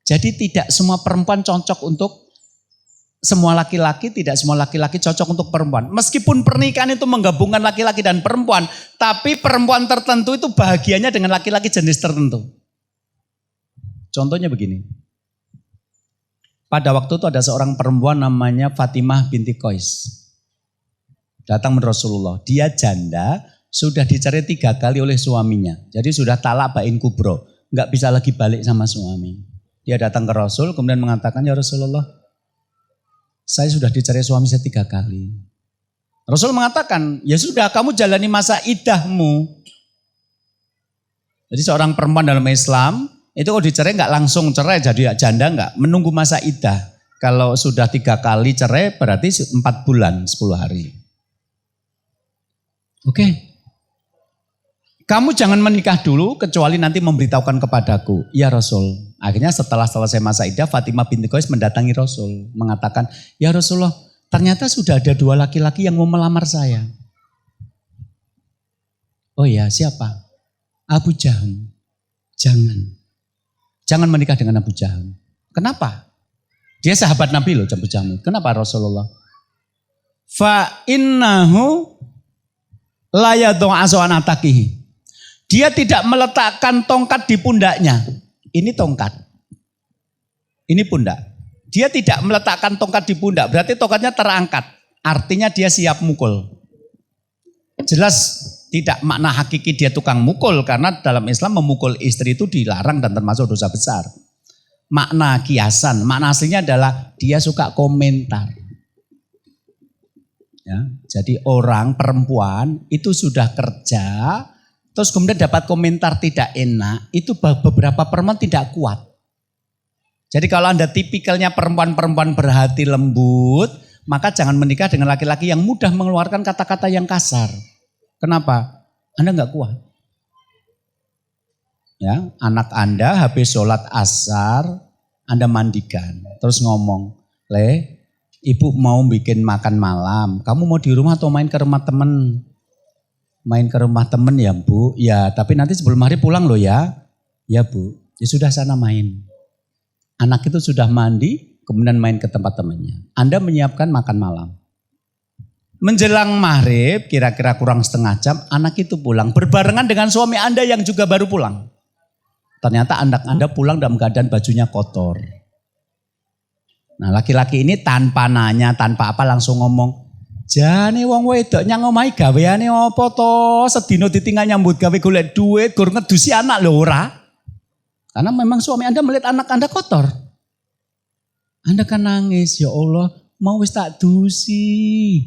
Jadi tidak semua perempuan cocok untuk semua laki-laki, tidak semua laki-laki cocok untuk perempuan. Meskipun pernikahan itu menggabungkan laki-laki dan perempuan, tapi perempuan tertentu itu bahagianya dengan laki-laki jenis tertentu. Contohnya begini. Pada waktu itu ada seorang perempuan namanya Fatimah binti Qais. Datang menurut Rasulullah. Dia janda, sudah dicerai 3 kali oleh suaminya. Jadi sudah talak bain kubro. Enggak bisa lagi balik sama suami. Dia datang ke Rasul, kemudian mengatakan, ya Rasulullah, saya sudah dicerai suami saya 3 kali. Rasul mengatakan, ya sudah kamu jalani masa iddahmu. Jadi seorang perempuan dalam Islam, itu kalau dicerai enggak langsung cerai jadi janda enggak. Menunggu masa iddah. Kalau sudah 3 kali cerai berarti 4 bulan 10 hari. Oke. Kamu jangan menikah dulu kecuali nanti memberitahukan kepadaku. Ya Rasul. Akhirnya setelah selesai masa iddah, Fatimah binti Qais mendatangi Rasul. Mengatakan, ya Rasulullah, ternyata sudah ada 2 laki-laki yang mau melamar saya. Oh ya, siapa? Abu Jaham. Jangan menikah dengan Abu Jaham. Kenapa? Dia sahabat Nabi loh, Abu Jaham. Kenapa Rasulullah? Fa innahu la yad'u atakihi. Dia tidak meletakkan tongkat di pundaknya. Ini tongkat. Ini pundak. Dia tidak meletakkan tongkat di pundak. Berarti tongkatnya terangkat. Artinya dia siap mukul. Jelas tidak makna hakiki dia tukang mukul. Karena dalam Islam memukul istri itu dilarang dan termasuk dosa besar. Makna kiasan. Makna aslinya adalah dia suka komentar. Ya, jadi orang perempuan itu sudah kerja. Terus kemudian dapat komentar tidak enak, itu beberapa perempuan tidak kuat. Jadi kalau Anda tipikalnya perempuan-perempuan berhati lembut, maka jangan menikah dengan laki-laki yang mudah mengeluarkan kata-kata yang kasar. Kenapa? Anda enggak kuat. Ya, anak Anda habis sholat asar, Anda mandikan. Terus ngomong, ibu mau bikin makan malam, kamu mau di rumah atau main ke rumah temen? Main ke rumah temen ya Bu, ya tapi nanti sebelum hari pulang loh ya. Ya Bu, ya sudah sana main. Anak itu sudah mandi, kemudian main ke tempat temannya. Anda menyiapkan makan malam. Menjelang maghrib, kira-kira kurang setengah jam, anak itu pulang. Berbarengan dengan suami Anda yang juga baru pulang. Ternyata anak Anda pulang dalam keadaan bajunya kotor. Nah laki-laki ini tanpa nanya, tanpa apa langsung ngomong, jane wong wedok nyang omahe gaweane apa to? Sedina ditinggal nyambut gawe golek duit, gur ngedusi anak lho ora. Karena memang suami Anda melihat anak Anda kotor. Anda kan nangis, ya Allah, mau wis tak dusi.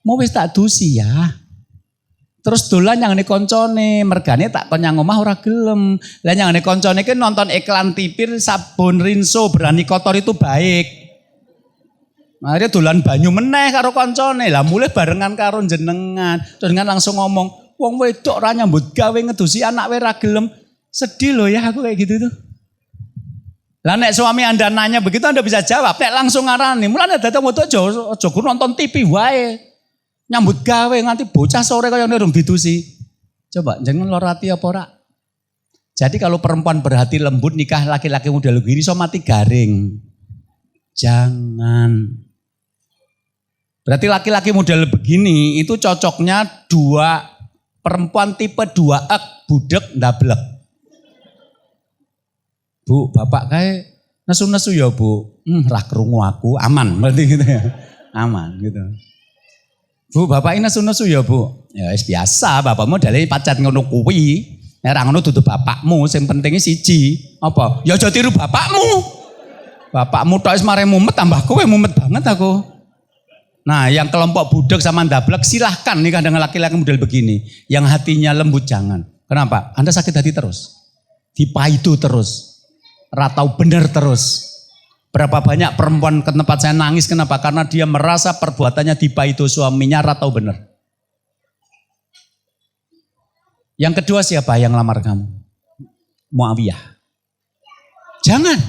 Mau wis tak dusi ya. Terus dolan nyang ngene koncone, mergane tak kon nyang omah ora gelem. Lah nyang ngene koncone ki nonton iklan tipir sabun rinso berani kotor itu baik. Akhirnya dolan banyu meneh karo koncone. Lah mulai barengan karo jenengan. Terus dengan langsung ngomong, wong wedok ora nyambut gawe ngedusi anak wae ra gelem. Sedih loh ya aku kayak gitu tuh. Lah nek suami Anda nanya begitu Anda bisa jawab, nek langsung ngarani. Mulane datang wedok aja nonton TV wae. Nyambut gawe nganti bocah sore kaya ndurung didusi. Coba jenengan lor hati apa ora? Jadi kalau perempuan berhati lembut nikah laki-laki model gini iso mati garing. Jangan. Berarti laki-laki model begini itu cocoknya 2 perempuan tipe 2X budek ndablek. Bu, bapak kayak nesu-nesu ya Bu. Ra krungu aku, aman berarti gitu ya. Aman gitu. Bu, bapak ini nesu-nesu ya Bu. Ya biasa, bapakmu dari pacat ngono kuwi. Nek ra ngono dudu bapakmu, sing penting siji. Apa? Ya aja tiru bapakmu. Bapakmu tok wis mare mumet tambah kowe mumet banget aku. Nah, yang kelompok budek sama ndablek silahkan nikah dengan laki-laki model begini. Yang hatinya lembut jangan. Kenapa? Anda sakit hati terus. Dipaidu terus. Ratau bener terus. Berapa banyak perempuan ke tempat saya nangis, kenapa? Karena dia merasa perbuatannya dipaido suaminya, ratau benar. Yang kedua siapa yang lamar kamu? Muawiyah. Jangan.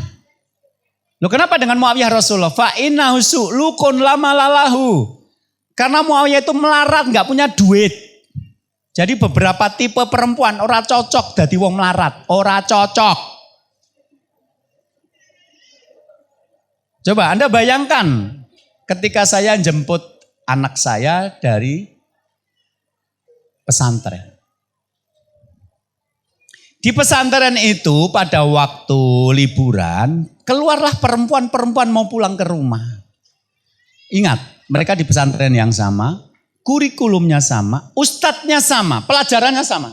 Loh kenapa dengan Muawiyah Rasulullah? Fa'innahu su'lukun lama lalahu. Karena Muawiyah itu melarat, gak punya duit. Jadi beberapa tipe perempuan ora cocok dadi wong melarat. Ora cocok. Coba Anda bayangkan ketika saya jemput anak saya dari pesantren. Di pesantren itu pada waktu liburan, keluarlah perempuan-perempuan mau pulang ke rumah. Ingat, mereka di pesantren yang sama, kurikulumnya sama, ustadznya sama, pelajarannya sama.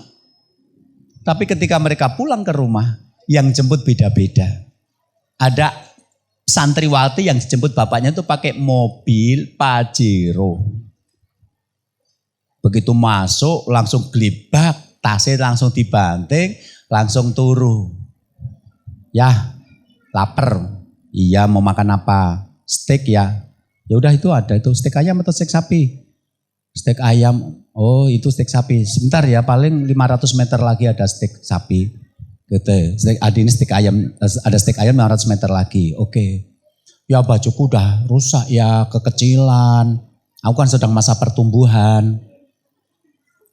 Tapi ketika mereka pulang ke rumah, yang jemput beda-beda. Ada santriwati yang dijemput bapaknya itu pakai mobil Pajero. Begitu masuk langsung gelibak, tasnya langsung dibanting, langsung turu. Ya, lapar. Iya, mau makan apa? Steak ya. Ya udah itu ada itu steak ayam atau steak sapi? Steak ayam. Oh, itu steak sapi. Sebentar ya, paling 500 meter lagi ada steak sapi. Gitu. Ini steak ayam, ada steak ayam 500 meter lagi. Oke. Ya bajuku udah rusak ya, kekecilan. Aku kan sedang masa pertumbuhan.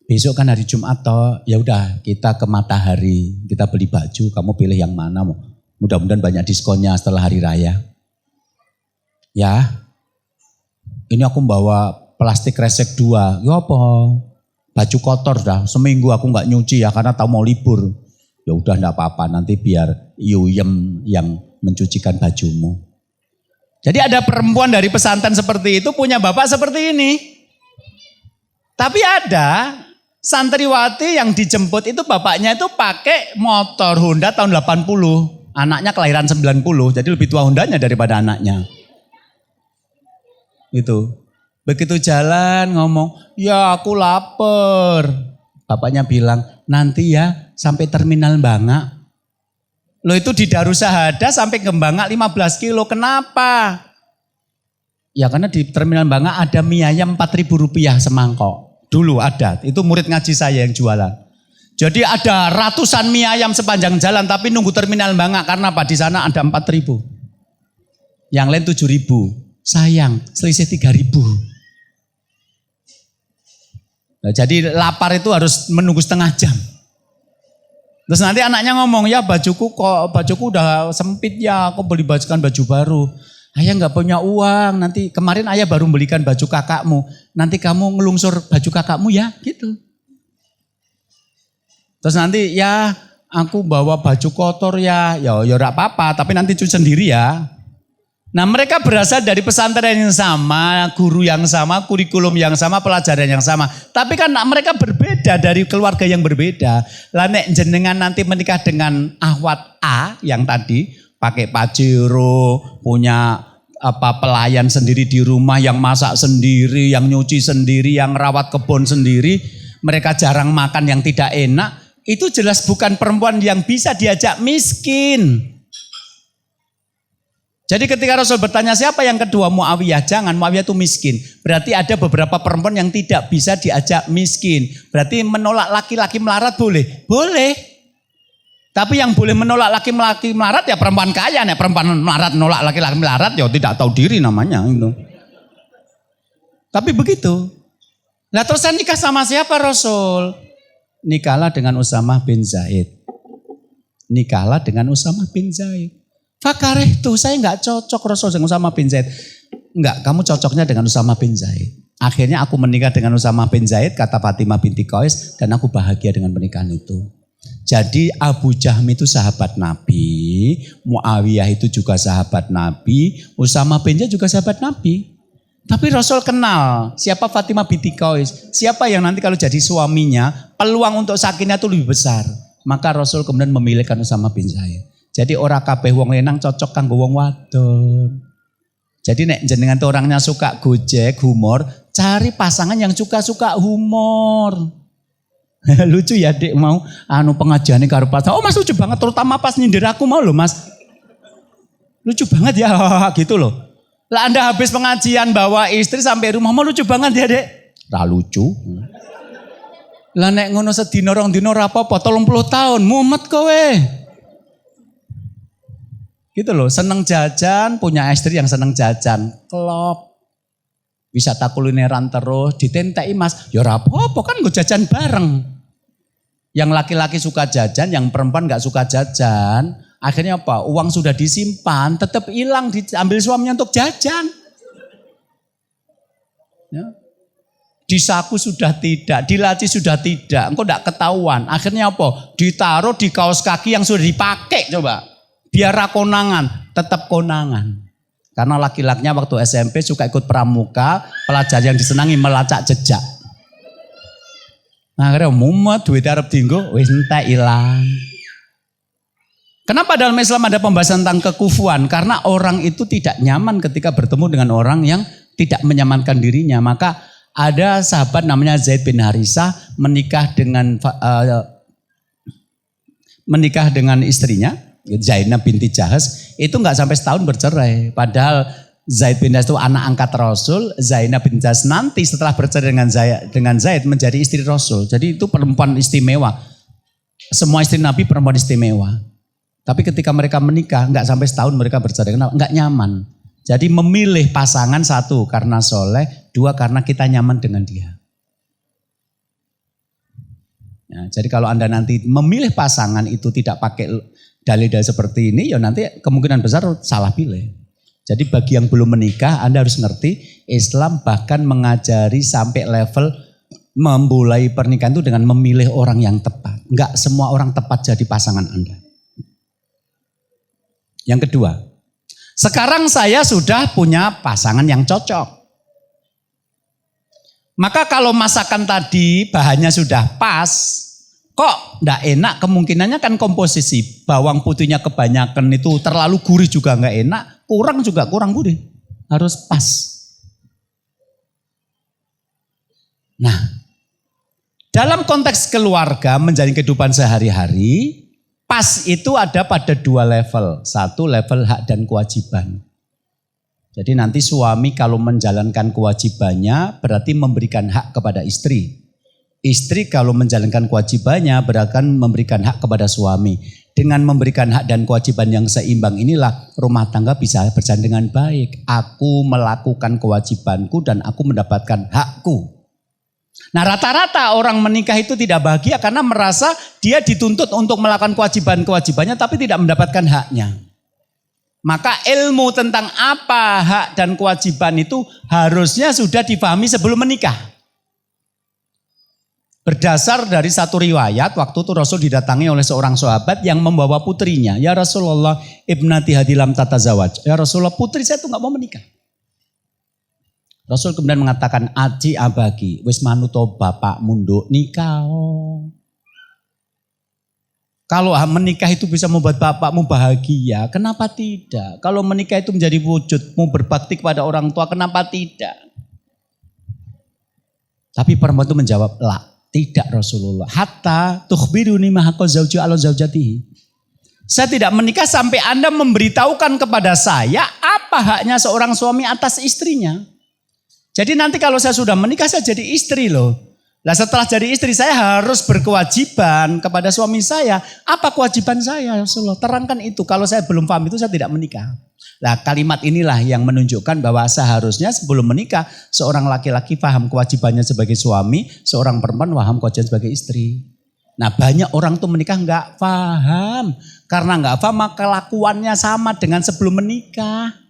Besok kan hari Jumat toh, ya udah kita ke Matahari, kita beli baju, kamu pilih yang mana. Mudah-mudahan banyak diskonnya setelah hari raya. Ya, ini aku bawa plastik resek 2. Ya apa? Baju kotor dah, seminggu aku nggak nyuci ya karena tahu mau libur. Ya udah enggak apa-apa, nanti biar Yuyem yang mencucikan bajumu. Jadi ada perempuan dari pesantren seperti itu punya bapak seperti ini. Tapi ada santriwati yang dijemput itu bapaknya itu pakai motor Honda tahun 80. Anaknya kelahiran 90, jadi lebih tua Hondanya daripada anaknya. Gitu. Begitu jalan ngomong, ya aku lapar. Bapaknya bilang, nanti ya sampai terminal Bangak. Loh itu di Darussahadah sampai ke Bangak 15 kilo, kenapa? Ya karena di terminal Bangak ada mie ayam 4.000 rupiah semangkok. Dulu ada, itu murid ngaji saya yang jualan. Jadi ada ratusan mie ayam sepanjang jalan tapi nunggu terminal Bangak karena apa? Di sana ada 4.000. Yang lain 7.000. Sayang, selisih 3.000. Nah, jadi lapar itu harus menunggu setengah jam. Terus nanti anaknya ngomong, ya bajuku udah sempit ya, aku beli baju baru. Ayah nggak punya uang, nanti kemarin ayah baru belikan baju kakakmu, nanti kamu ngelungsur baju kakakmu ya, gitu. Terus nanti ya aku bawa baju kotor ya enggak apa-apa, tapi nanti cuci sendiri ya. Nah mereka berasal dari pesantren yang sama, guru yang sama, kurikulum yang sama, pelajaran yang sama. Tapi kan mereka berbeda dari keluarga yang berbeda. Lah nek jenengan nanti menikah dengan ahwat A yang tadi pakai Pajero, punya pelayan sendiri di rumah, yang masak sendiri, yang nyuci sendiri, yang rawat kebun sendiri. Mereka jarang makan yang tidak enak. Itu jelas bukan perempuan yang bisa diajak miskin. Jadi ketika Rasul bertanya siapa yang kedua, Muawiyah, jangan, Muawiyah itu miskin. Berarti ada beberapa perempuan yang tidak bisa diajak miskin. Berarti menolak laki-laki melarat boleh? Boleh. Tapi yang boleh menolak laki-laki melarat ya perempuan kaya. Nih perempuan melarat menolak laki-laki melarat ya tidak tahu diri namanya itu. Tapi begitu. Nah terus saya nikah sama siapa Rasul? Nikahlah dengan Usamah bin Zaid. Nikahlah dengan Usamah bin Zaid. Fakareh tuh saya nggak cocok Rasul dengan Usamah bin Zaid. Enggak, kamu cocoknya dengan Usamah bin Zaid. Akhirnya aku menikah dengan Usamah bin Zaid, kata Fatimah binti Qais, dan aku bahagia dengan pernikahan itu. Jadi Abu Jahm itu sahabat Nabi, Muawiyah itu juga sahabat Nabi, Usamah bin Zaid juga sahabat Nabi. Tapi Rasul kenal siapa Fatimah binti Qais, siapa yang nanti kalau jadi suaminya peluang untuk sakinah itu lebih besar. Maka Rasul kemudian memilihkan Usamah bin Zaid. Jadi ora kabeh wong lenang cocok kanggo wong wadon. Jadi nek jenengan tuh orangnya suka gojek, humor, cari pasangan yang suka humor. Lucu ya Dek mau pengajiannya karo pasangan. Oh Mas lucu banget terutama pas nyindir aku mau loh Mas. Lucu banget ya gitu loh. Lah Anda habis pengajian bawa istri sampai rumah mau lucu banget ya dek. Ra lucu. Lah nek ngono sedina rong dina ora apa-apa 30 tahun mumet kowe. Gitu loh, seneng jajan, punya istri yang seneng jajan. Klop. Wisata kulineran terus, ditenteki Mas. Ya ora apa-apa kan gue jajan bareng. Yang laki-laki suka jajan, yang perempuan gak suka jajan. Akhirnya apa? Uang sudah disimpan, tetap hilang, diambil suaminya untuk jajan. Ya. Di saku sudah tidak, di laci sudah tidak, engkau tidak ketahuan. Akhirnya apa? Ditaruh di kaos kaki yang sudah dipakai coba. Biar konangan, tetap konangan. Karena laki-lakinya waktu SMP suka ikut pramuka, pelajar yang disenangi melacak jejak. Nah, akhirnya mumet, duit Arab tinggal, wis entek hilang. Kenapa dalam Islam ada pembahasan tentang kekufuan? Karena orang itu tidak nyaman ketika bertemu dengan orang yang tidak menyamankan dirinya. Maka ada sahabat namanya Zaid bin Harisah menikah dengan istrinya. Zainab binti Jahas itu nggak sampai setahun bercerai. Padahal Zaid bin Harisah itu anak angkat Rasul. Zainab binti Jahas nanti setelah bercerai dengan Zaid menjadi istri Rasul. Jadi itu perempuan istimewa. Semua istri Nabi perempuan istimewa. Tapi ketika mereka menikah nggak sampai setahun mereka bercerai. Kenapa? Nggak nyaman. Jadi memilih pasangan satu karena soleh, dua karena kita nyaman dengan dia. Ya, jadi kalau Anda nanti memilih pasangan itu tidak pakai dalil-dalil seperti ini, ya nanti kemungkinan besar salah pilih. Jadi bagi yang belum menikah, Anda harus ngerti Islam bahkan mengajari sampai level memulai pernikahan itu dengan memilih orang yang tepat. Enggak semua orang tepat jadi pasangan Anda. Yang kedua, sekarang saya sudah punya pasangan yang cocok. Maka kalau masakan tadi bahannya sudah pas, kok enggak enak, kemungkinannya kan komposisi. Bawang putihnya kebanyakan itu terlalu gurih juga enggak enak, kurang juga kurang gurih. Harus pas. Nah, dalam konteks keluarga menjalin kehidupan sehari-hari, pas itu ada pada dua level. Satu level hak dan kewajiban. Jadi nanti suami kalau menjalankan kewajibannya berarti memberikan hak kepada istri. Istri kalau menjalankan kewajibannya berarti memberikan hak kepada suami. Dengan memberikan hak dan kewajiban yang seimbang inilah rumah tangga bisa berjalan dengan baik. Aku melakukan kewajibanku dan aku mendapatkan hakku. Nah rata-rata orang menikah itu tidak bahagia karena merasa dia dituntut untuk melakukan kewajiban-kewajibannya tapi tidak mendapatkan haknya. Maka ilmu tentang apa hak dan kewajiban itu harusnya sudah dipahami sebelum menikah. Berdasar dari satu riwayat, waktu itu Rasul didatangi oleh seorang sahabat yang membawa putrinya. Ya Rasulullah, ibnati hadilam tatazawaj. Ya Rasulullah, putri saya itu gak mau menikah. Rasul kemudian mengatakan, aji abagi, wis manuto bapak munduk nikah. Kalau menikah itu bisa membuat bapakmu bahagia, kenapa tidak? Kalau menikah itu menjadi wujudmu berbakti kepada orang tua, kenapa tidak? Tapi perempuan itu menjawab, la, tidak Rasulullah. Hatta tukhbiruni mahaqqa zauji ala zaujatihi. Saya tidak menikah sampai Anda memberitahukan kepada saya apa haknya seorang suami atas istrinya. Jadi nanti kalau saya sudah menikah saya jadi istri loh. Nah setelah jadi istri saya harus berkewajiban kepada suami saya. Apa kewajiban saya Rasulullah? Terangkan itu. Kalau saya belum paham itu saya tidak menikah. Nah kalimat inilah yang menunjukkan bahwa seharusnya sebelum menikah seorang laki-laki paham kewajibannya sebagai suami, seorang perempuan paham kewajiban sebagai istri. Nah banyak orang tuh menikah nggak paham. Karena nggak paham maka kelakuannya sama dengan sebelum menikah.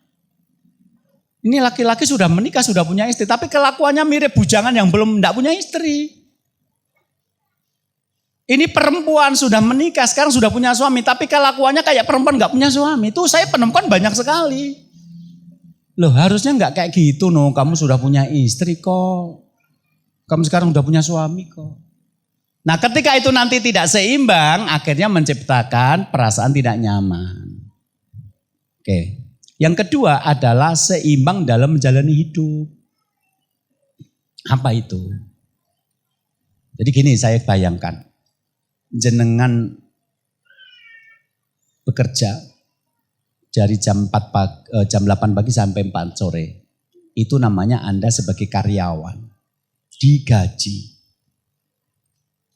Ini laki-laki sudah menikah, sudah punya istri. Tapi kelakuannya mirip bujangan yang belum tidak punya istri. Ini perempuan sudah menikah, sekarang sudah punya suami. Tapi kelakuannya kayak perempuan nggak punya suami. Itu saya penemukan banyak sekali. Loh harusnya nggak kayak gitu no. Kamu sudah punya istri kok. Kamu sekarang sudah punya suami kok. Nah ketika itu nanti tidak seimbang, akhirnya menciptakan perasaan tidak nyaman. Oke. Yang kedua adalah seimbang dalam menjalani hidup. Apa itu? Jadi gini saya bayangkan. Jenengan bekerja dari jam 8 pagi sampai 4 sore. Itu namanya Anda sebagai karyawan. Digaji.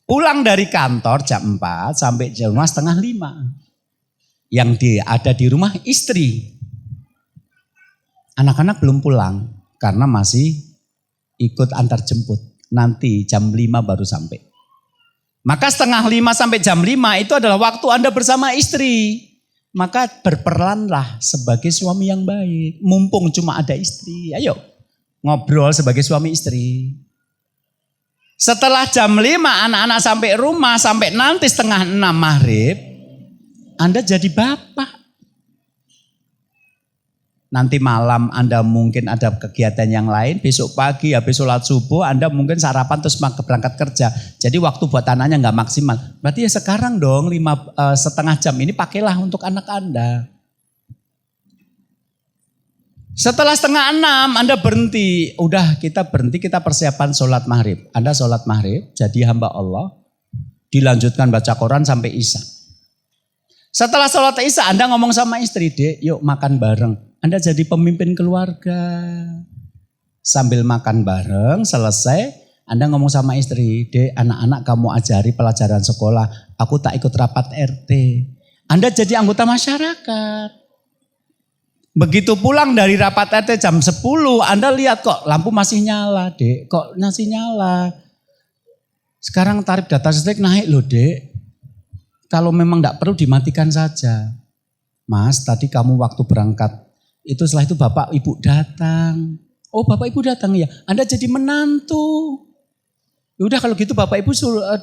Pulang dari kantor jam 4 sampai jam 4:30. Yang ada di rumah istri. Anak-anak belum pulang karena masih ikut antar jemput. Nanti jam 5 baru sampai. Maka 4:30 sampai jam 5 itu adalah waktu Anda bersama istri. Maka berperanlah sebagai suami yang baik. Mumpung cuma ada istri. Ayo ngobrol sebagai suami istri. Setelah jam 5 anak-anak sampai rumah. Sampai nanti 5:30 maghrib. Anda jadi bapak. Nanti malam Anda mungkin ada kegiatan yang lain. Besok pagi habis sholat subuh Anda mungkin sarapan terus berangkat kerja. Jadi waktu buat anaknya nggak maksimal. Berarti ya sekarang dong 5,5 jam ini pakailah untuk anak Anda. Setelah 5:30 Anda berhenti. Udah kita berhenti, kita persiapan sholat maghrib. Anda sholat maghrib jadi hamba Allah. Dilanjutkan baca Quran sampai Isya. Setelah sholat Isya Anda ngomong sama istri, Dek yuk makan bareng. Anda jadi pemimpin keluarga. Sambil makan bareng selesai Anda ngomong sama istri, Dek anak-anak kamu ajari pelajaran sekolah. Aku tak ikut rapat RT. Anda jadi anggota masyarakat. Begitu pulang dari rapat RT jam 10 Anda lihat kok lampu masih nyala, Dek. Kok masih nyala? Sekarang tarif data listrik naik loh, Dek. Kalau memang tidak perlu dimatikan saja. Mas tadi kamu waktu berangkat. Itu setelah itu bapak ibu datang. Oh bapak ibu datang ya. Anda jadi menantu. Udah kalau gitu bapak ibu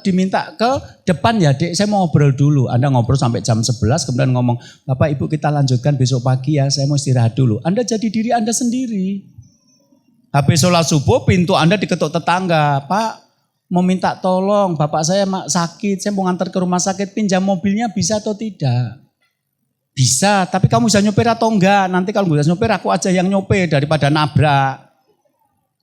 diminta ke depan ya, Dek. Saya mau ngobrol dulu. Anda ngobrol sampai jam 11 kemudian ngomong, Bapak ibu kita lanjutkan besok pagi ya. Saya mau istirahat dulu. Anda jadi diri Anda sendiri. Habis sholat subuh pintu Anda diketuk tetangga. Pak mau minta tolong. Bapak saya sakit. Saya mau ngantar ke rumah sakit. Pinjam mobilnya bisa atau tidak? Bisa, tapi kamu bisa nyopir atau enggak? Nanti kalau bisa nyopir aku aja yang nyopir daripada nabrak.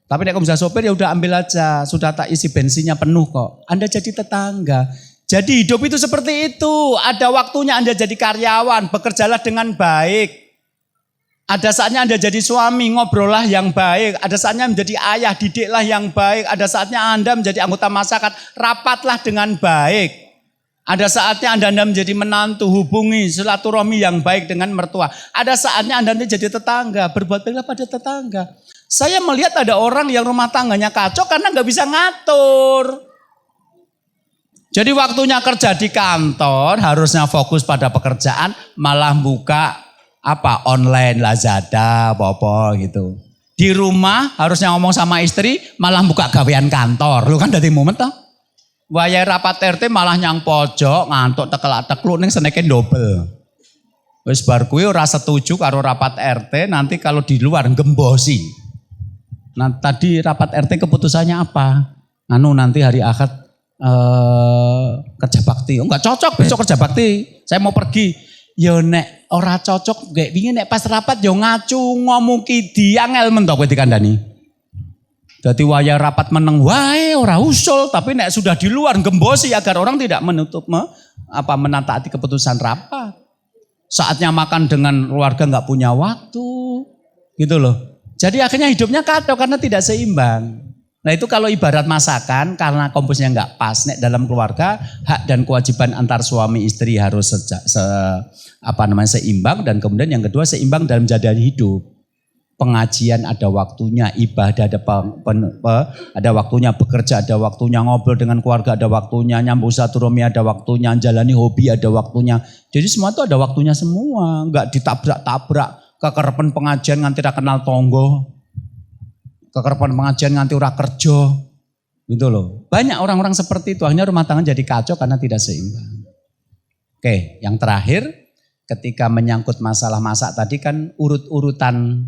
Tapi kalau kamu bisa sopir ya udah ambil aja. Sudah tak isi bensinnya penuh kok. Anda jadi tetangga. Jadi hidup itu seperti itu. Ada waktunya Anda jadi karyawan. Bekerjalah dengan baik. Ada saatnya Anda jadi suami. Ngobrollah yang baik. Ada saatnya menjadi ayah. Didiklah yang baik. Ada saatnya Anda menjadi anggota masyarakat. Rapatlah dengan baik. Ada saatnya Anda menjadi menantu, hubungi silaturahmi yang baik dengan mertua. Ada saatnya Anda jadi tetangga, berbuat baiklah pada tetangga. Saya melihat ada orang yang rumah tangganya kacau karena nggak bisa ngatur. Jadi waktunya kerja di kantor, harusnya fokus pada pekerjaan, malah buka online Lazada, apa-apa gitu. Di rumah harusnya ngomong sama istri, malah buka gawean kantor. Lu kan dari momen toh? Wayai rapat RT malah nyang pojok ngantuk tekelak-tekluk ning seneke double. Wis bar kuwi ora setuju karo rapat RT, nanti kalau di luar gembosi. Nah tadi rapat RT keputusannya apa? Nanti hari Ahad kerja bakti. Oh, enggak cocok besok kerja bakti. Saya mau pergi. Ya nek ora cocok kayak wingi nek pas rapat ya ngacu ngomong ki diangel men to kowe dikandani. Jadi wayah rapat meneng wae ora usul, tapi nek sudah di luar gembosi agar orang tidak menataati keputusan rapat. Saatnya makan dengan keluarga nggak punya waktu, gitu loh. Jadi akhirnya hidupnya kacau karena tidak seimbang. Nah itu kalau ibarat masakan karena komposnya nggak pas, nek dalam keluarga hak dan kewajiban antar suami istri harus seimbang dan kemudian yang kedua seimbang dalam menjalani hidup. Pengajian ada waktunya, ibadah ada waktunya, bekerja ada waktunya, ngobrol dengan keluarga ada waktunya, nyambung silaturahmi ada waktunya, jalani hobi ada waktunya. Jadi semua itu ada waktunya semua, enggak ditabrak-tabrak, kekerepen pengajian nganti ra kenal tonggo, kekerepen pengajian nganti ora kerja. Gitu loh. Banyak orang-orang seperti itu, akhirnya rumah tangga jadi kacau karena tidak seimbang. Oke, yang terakhir ketika menyangkut masalah masak tadi kan urut-urutan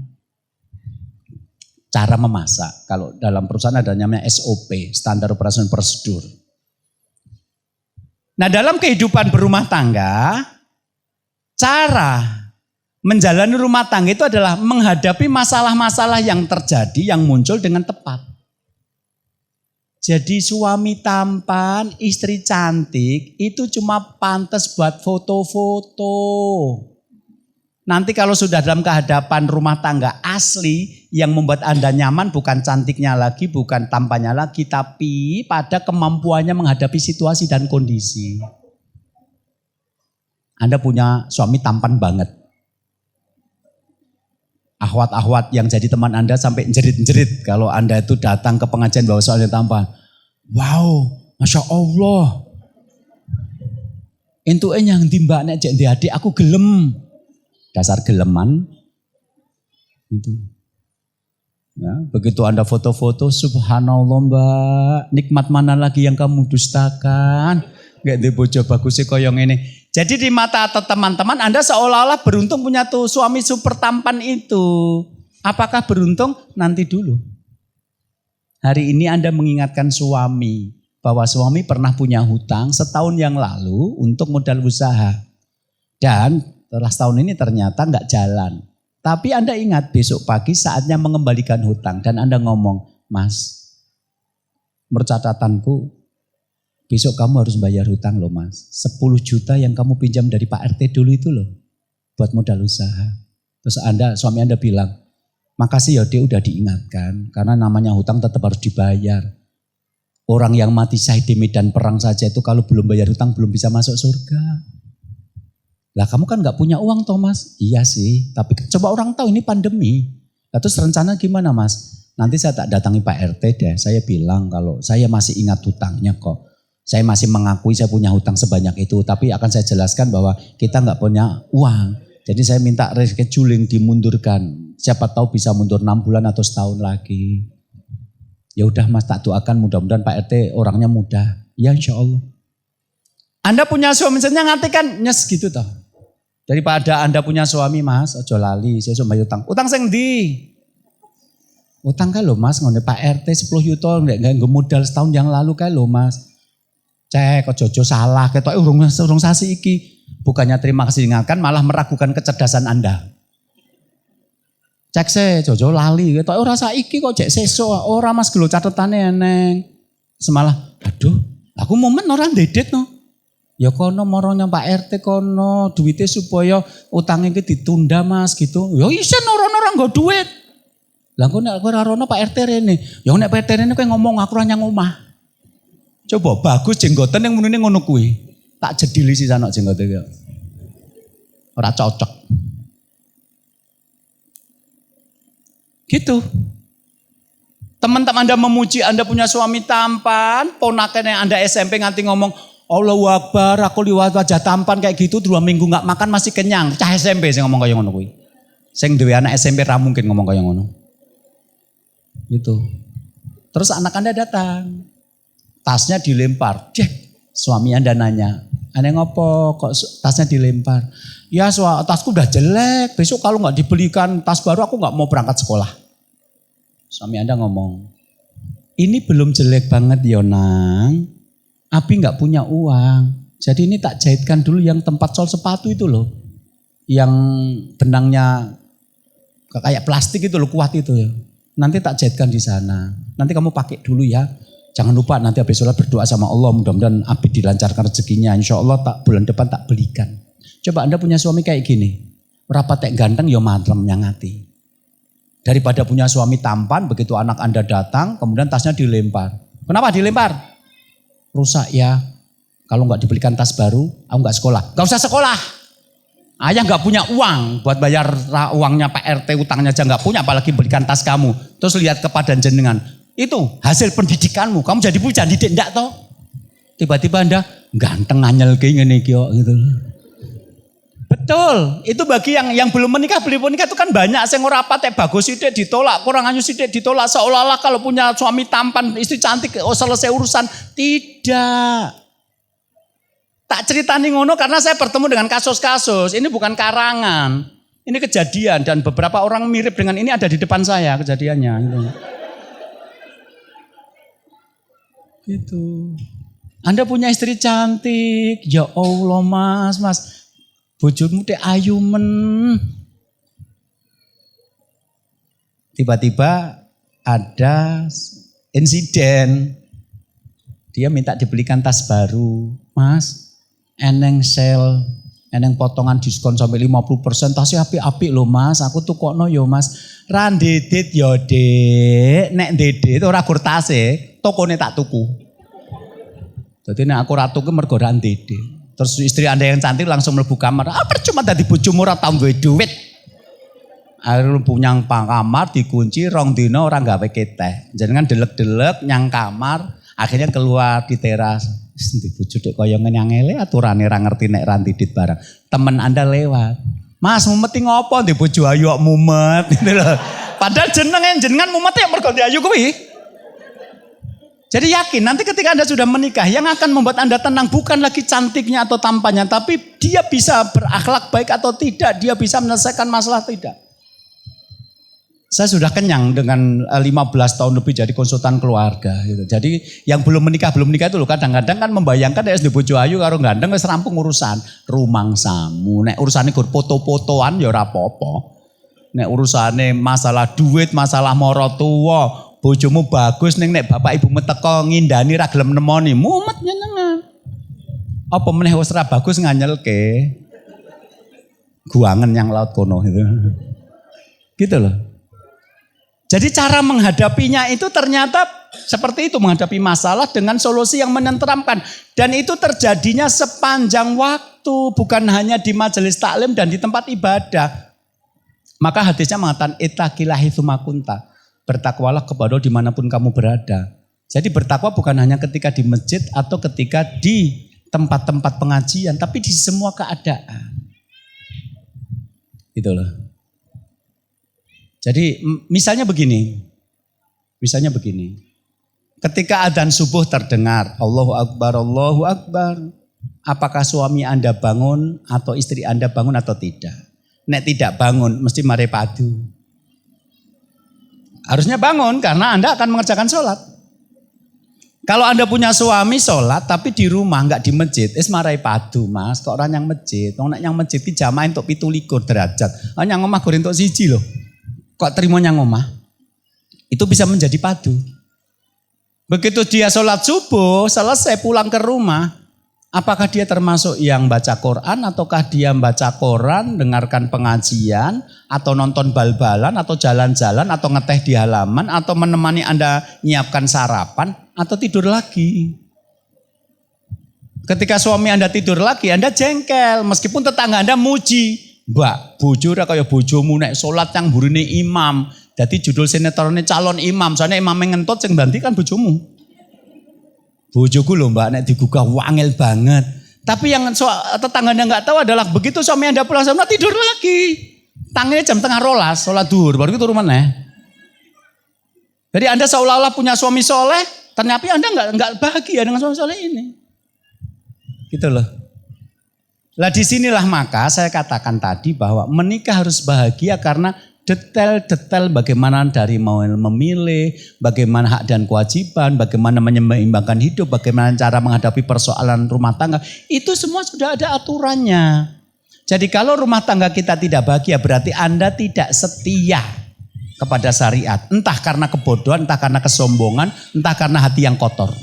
cara memasak. Kalau dalam perusahaan ada namanya SOP, Standar Operation Procedure. Nah dalam kehidupan berumah tangga, cara menjalani rumah tangga itu adalah menghadapi masalah-masalah yang terjadi, yang muncul dengan tepat. Jadi suami tampan, istri cantik, itu cuma pantas buat foto-foto. Nanti kalau sudah dalam kehadapan rumah tangga asli, yang membuat Anda nyaman bukan cantiknya lagi, bukan tampangnya lagi, tapi pada kemampuannya menghadapi situasi dan kondisi. Anda punya suami tampan banget. Ahwat-ahwat yang jadi teman Anda sampai jerit-jerit kalau Anda itu datang ke pengajian bawa suami tampan. Wow, Masya Allah. Entuke yang ndi mbak nek jek adik aku gelem. Dasar geleman itu. Ya, begitu Anda foto-foto, subhanallah mbak, nikmat mana lagi yang kamu dustakan? Gak ada bojo bagusnya koyong ini. Jadi di mata teman-teman Anda seolah-olah beruntung punya tuh suami super tampan itu. Apakah beruntung? Nanti dulu. Hari ini Anda mengingatkan suami bahwa suami pernah punya hutang setahun yang lalu untuk modal usaha. Dan setelah setahun ini ternyata nggak jalan. Tapi Anda ingat besok pagi saatnya mengembalikan hutang. Dan Anda ngomong, Mas, menurut catatanku besok kamu harus bayar hutang loh Mas. 10 juta yang kamu pinjam dari Pak RT dulu itu loh. Buat modal usaha. Terus suami Anda bilang, makasih ya dia udah diingatkan. Karena namanya hutang tetap harus dibayar. Orang yang mati syahid di medan perang saja itu kalau belum bayar hutang belum bisa masuk surga. Lah kamu kan gak punya uang Thomas. Iya sih, tapi coba orang tahu ini pandemi. Lah terus rencana gimana Mas? Nanti saya tak datangi Pak RT deh. Saya bilang kalau saya masih ingat hutangnya kok. Saya masih mengakui saya punya hutang sebanyak itu. Tapi akan saya jelaskan bahwa kita gak punya uang. Jadi saya minta rescheduling dimundurkan. Siapa tahu bisa mundur 6 bulan atau setahun lagi. Ya udah Mas tak doakan mudah-mudahan Pak RT orangnya mudah. Ya insya Allah. Anda punya suami misalnya ngerti kan nyes gitu toh. Daripada Anda punya suami Mas, ojo lali, saya sumbah utang. Utang sing ndi? Utang kan lho Mas, ngene Pak RT 10 juta nggak modal setahun yang lalu kan lho Mas. Cek ojo salah, ketoke urung sasi iki. Bukannya terima kasih diingatkan, malah meragukan kecerdasan Anda. Cek jojo lali, ketoke ora saiki kok cek sesuk, ora Mas gelo catetane eneng. Semalah, aduh, aku momen orang dedet no. Ya kono moronya Pak RT kono duitnya supaya utangnya ditunda Mas gitu. Ya isen orang-orang gak duit. Lah kok nek ora rono Pak RT rene. Ya nek Pak RT rene kowe ngomong aku ora nyang omah. Coba bagus jenggoten yang menune ngono kuwi. Tak jedili sih sanok jenggote kok. Ora cocok. Gitu. Teman-teman Anda memuji Anda punya suami tampan, ponakan yang Anda SMP nganti ngomong Allahu Akbar, aku liwat wajah tampan kayak gitu 2 minggu gak makan masih kenyang. Cah SMP sing ngomong kaya ngono kuwi. Sing duwe anak SMP ra mungkin ngomong kaya ngono. Gitu. Terus anak Anda datang. Tasnya dilempar. Cek, suami Anda nanya, "Ane ngopo kok tasnya dilempar?" "Ya, tasku udah jelek. Besok kalau gak dibelikan tas baru aku gak mau berangkat sekolah." Suami Anda ngomong, "Ini belum jelek banget Yonang. Abi nggak punya uang, jadi ini tak jahitkan dulu yang tempat sol sepatu itu loh, yang benangnya kayak plastik itu loh kuat itu ya. Nanti tak jahitkan di sana. Nanti kamu pakai dulu ya. Jangan lupa nanti habis sholat berdoa sama Allah mudah-mudahan Abi dilancarkan rezekinya. Insya Allah bulan depan tak belikan. Coba Anda punya suami kayak gini, rapat tek ganteng ya mantrem nyangati. Daripada punya suami tampan begitu anak Anda datang kemudian tasnya dilempar. Kenapa dilempar? Rusak ya, kalau nggak dibelikan tas baru, aku nggak sekolah. Nggak usah sekolah. Ayah nggak punya uang buat bayar uangnya Pak RT, utangnya aja nggak punya, apalagi belikan tas kamu. Terus lihat kepada jenengan, itu hasil pendidikanmu. Kamu jadi puja didik enggak toh? Tiba-tiba Anda ganteng anyel kayak gini gitu. Betul, itu bagi yang belum menikah itu kan banyak sing ora patek bagus sithik ditolak, kurang ayu sithik ditolak seolah-olah kalau punya suami tampan, istri cantik selesai urusan. Tidak. Tak ceritani ngono karena saya bertemu dengan kasus-kasus. Ini bukan karangan. Ini kejadian dan beberapa orang mirip dengan ini ada di depan saya kejadiannya gitu. Anda punya istri cantik, ya Allah mas. Bojomu teh ayu men. Tiba-tiba ada insiden. Dia minta dibelikan tas baru. Mas, eneng sel Eneng potongan diskon sampai 50%, tasnya apik-apik loh Mas, aku tukokno yo Mas. Ra ndedit yo Dik, nek ndedit ora gur tase, tokone tak tuku. Jadi nek aku ra tuku mergo ra ndedit. Terus istri Anda yang cantik langsung mlebu kamar. Percuma dadi bojomu ora tau duwe duit. Akhirnya mlebu nyang kamar dikunci rong dina ora gawe keteh. Jenengan delek-delek nyang kamar, akhirnya keluar di teras. Wis ndi bojo dek kaya ngene angele aturane ra ngerti nek ra ndidit barang. Temen Anda lewat. Mas mumeti ngopo ndek bojo ayu kok mumet gitu lho. Padahal jenengan mumet ya mergo ayu kuwi. Jadi yakin nanti ketika Anda sudah menikah yang akan membuat Anda tenang bukan lagi cantiknya atau tampannya, tapi dia bisa berakhlak baik atau tidak, dia bisa menyelesaikan masalah tidak. Saya sudah kenyang dengan 15 tahun lebih jadi konsultan keluarga. Gitu. Jadi yang belum menikah itu loh kadang-kadang kan membayangkan ya di bojo ayu karo gandeng wis rampung urusan rumangsamu. Nek urusane gur foto-fotoan ya ora apa-apa. Nek urusane masalah duit, masalah mara tuwa, bojomu bagus ning nek bapak ibu meteko ngindani ra gelem nemoni, mumet nyenengan. Apa meneh wis ra bagus nganyelke. Guangen yang laut kono gitu. Gitu loh. Jadi cara menghadapinya itu ternyata seperti itu, menghadapi masalah dengan solusi yang menenteramkan. Dan itu terjadinya sepanjang waktu, bukan hanya di majelis taklim dan di tempat ibadah. Maka hadisnya mengatakan ittaqillahi tsumma kunta. Bertakwalah kepada dimanapun kamu berada. Jadi bertakwa bukan hanya ketika di masjid atau ketika di tempat-tempat pengajian, tapi di semua keadaan. Gitu loh. Jadi misalnya begini. Ketika adzan subuh terdengar, Allahu Akbar, Allahu Akbar. Apakah suami Anda bangun atau istri Anda bangun atau tidak? Nek tidak bangun, mesti mare padu. Harusnya bangun karena Anda akan mengerjakan sholat. Kalau Anda punya suami sholat tapi di rumah enggak di masjid, marai padu Mas, kok orang yang masjid. Nek yang masjid ki jamaah entuk 17 derajat. Yang omah goreng entuk 1 loh. Kok terima yang omah? Itu bisa menjadi padu. Begitu dia sholat subuh, selesai pulang ke rumah, apakah dia termasuk yang baca Quran ataukah dia baca koran, dengarkan pengajian, atau nonton bal-balan, atau jalan-jalan, atau ngeteh di halaman, atau menemani Anda nyiapkan sarapan, atau tidur lagi. Ketika suami Anda tidur lagi, Anda jengkel, meskipun tetangga Anda muji. Mbak, bojo ora kaya bojomu nek salat yang burine imam. Dadi judul sinetronnya calon imam, soalnya imamnya ngentut sing ganti kan bojomu. Bojoku lho Mbak, nek digugah wangel banget. Tapi yang tetangga Anda enggak tahu adalah begitu suami Anda pulang sana tidur lagi. Tangannya jam 11:30 sholat duhur, baru itu rumah nih. Jadi Anda seolah-olah punya suami soleh, ternyata Anda enggak bahagia dengan suami soleh ini. Gitu loh. Lah disinilah maka saya katakan tadi bahwa menikah harus bahagia karena detail-detail bagaimana dari mau memilih, bagaimana hak dan kewajiban, bagaimana menyeimbangkan hidup, bagaimana cara menghadapi persoalan rumah tangga, itu semua sudah ada aturannya. Jadi kalau rumah tangga kita tidak bahagia berarti Anda tidak setia kepada syariat. Entah karena kebodohan, entah karena kesombongan, entah karena hati yang kotor.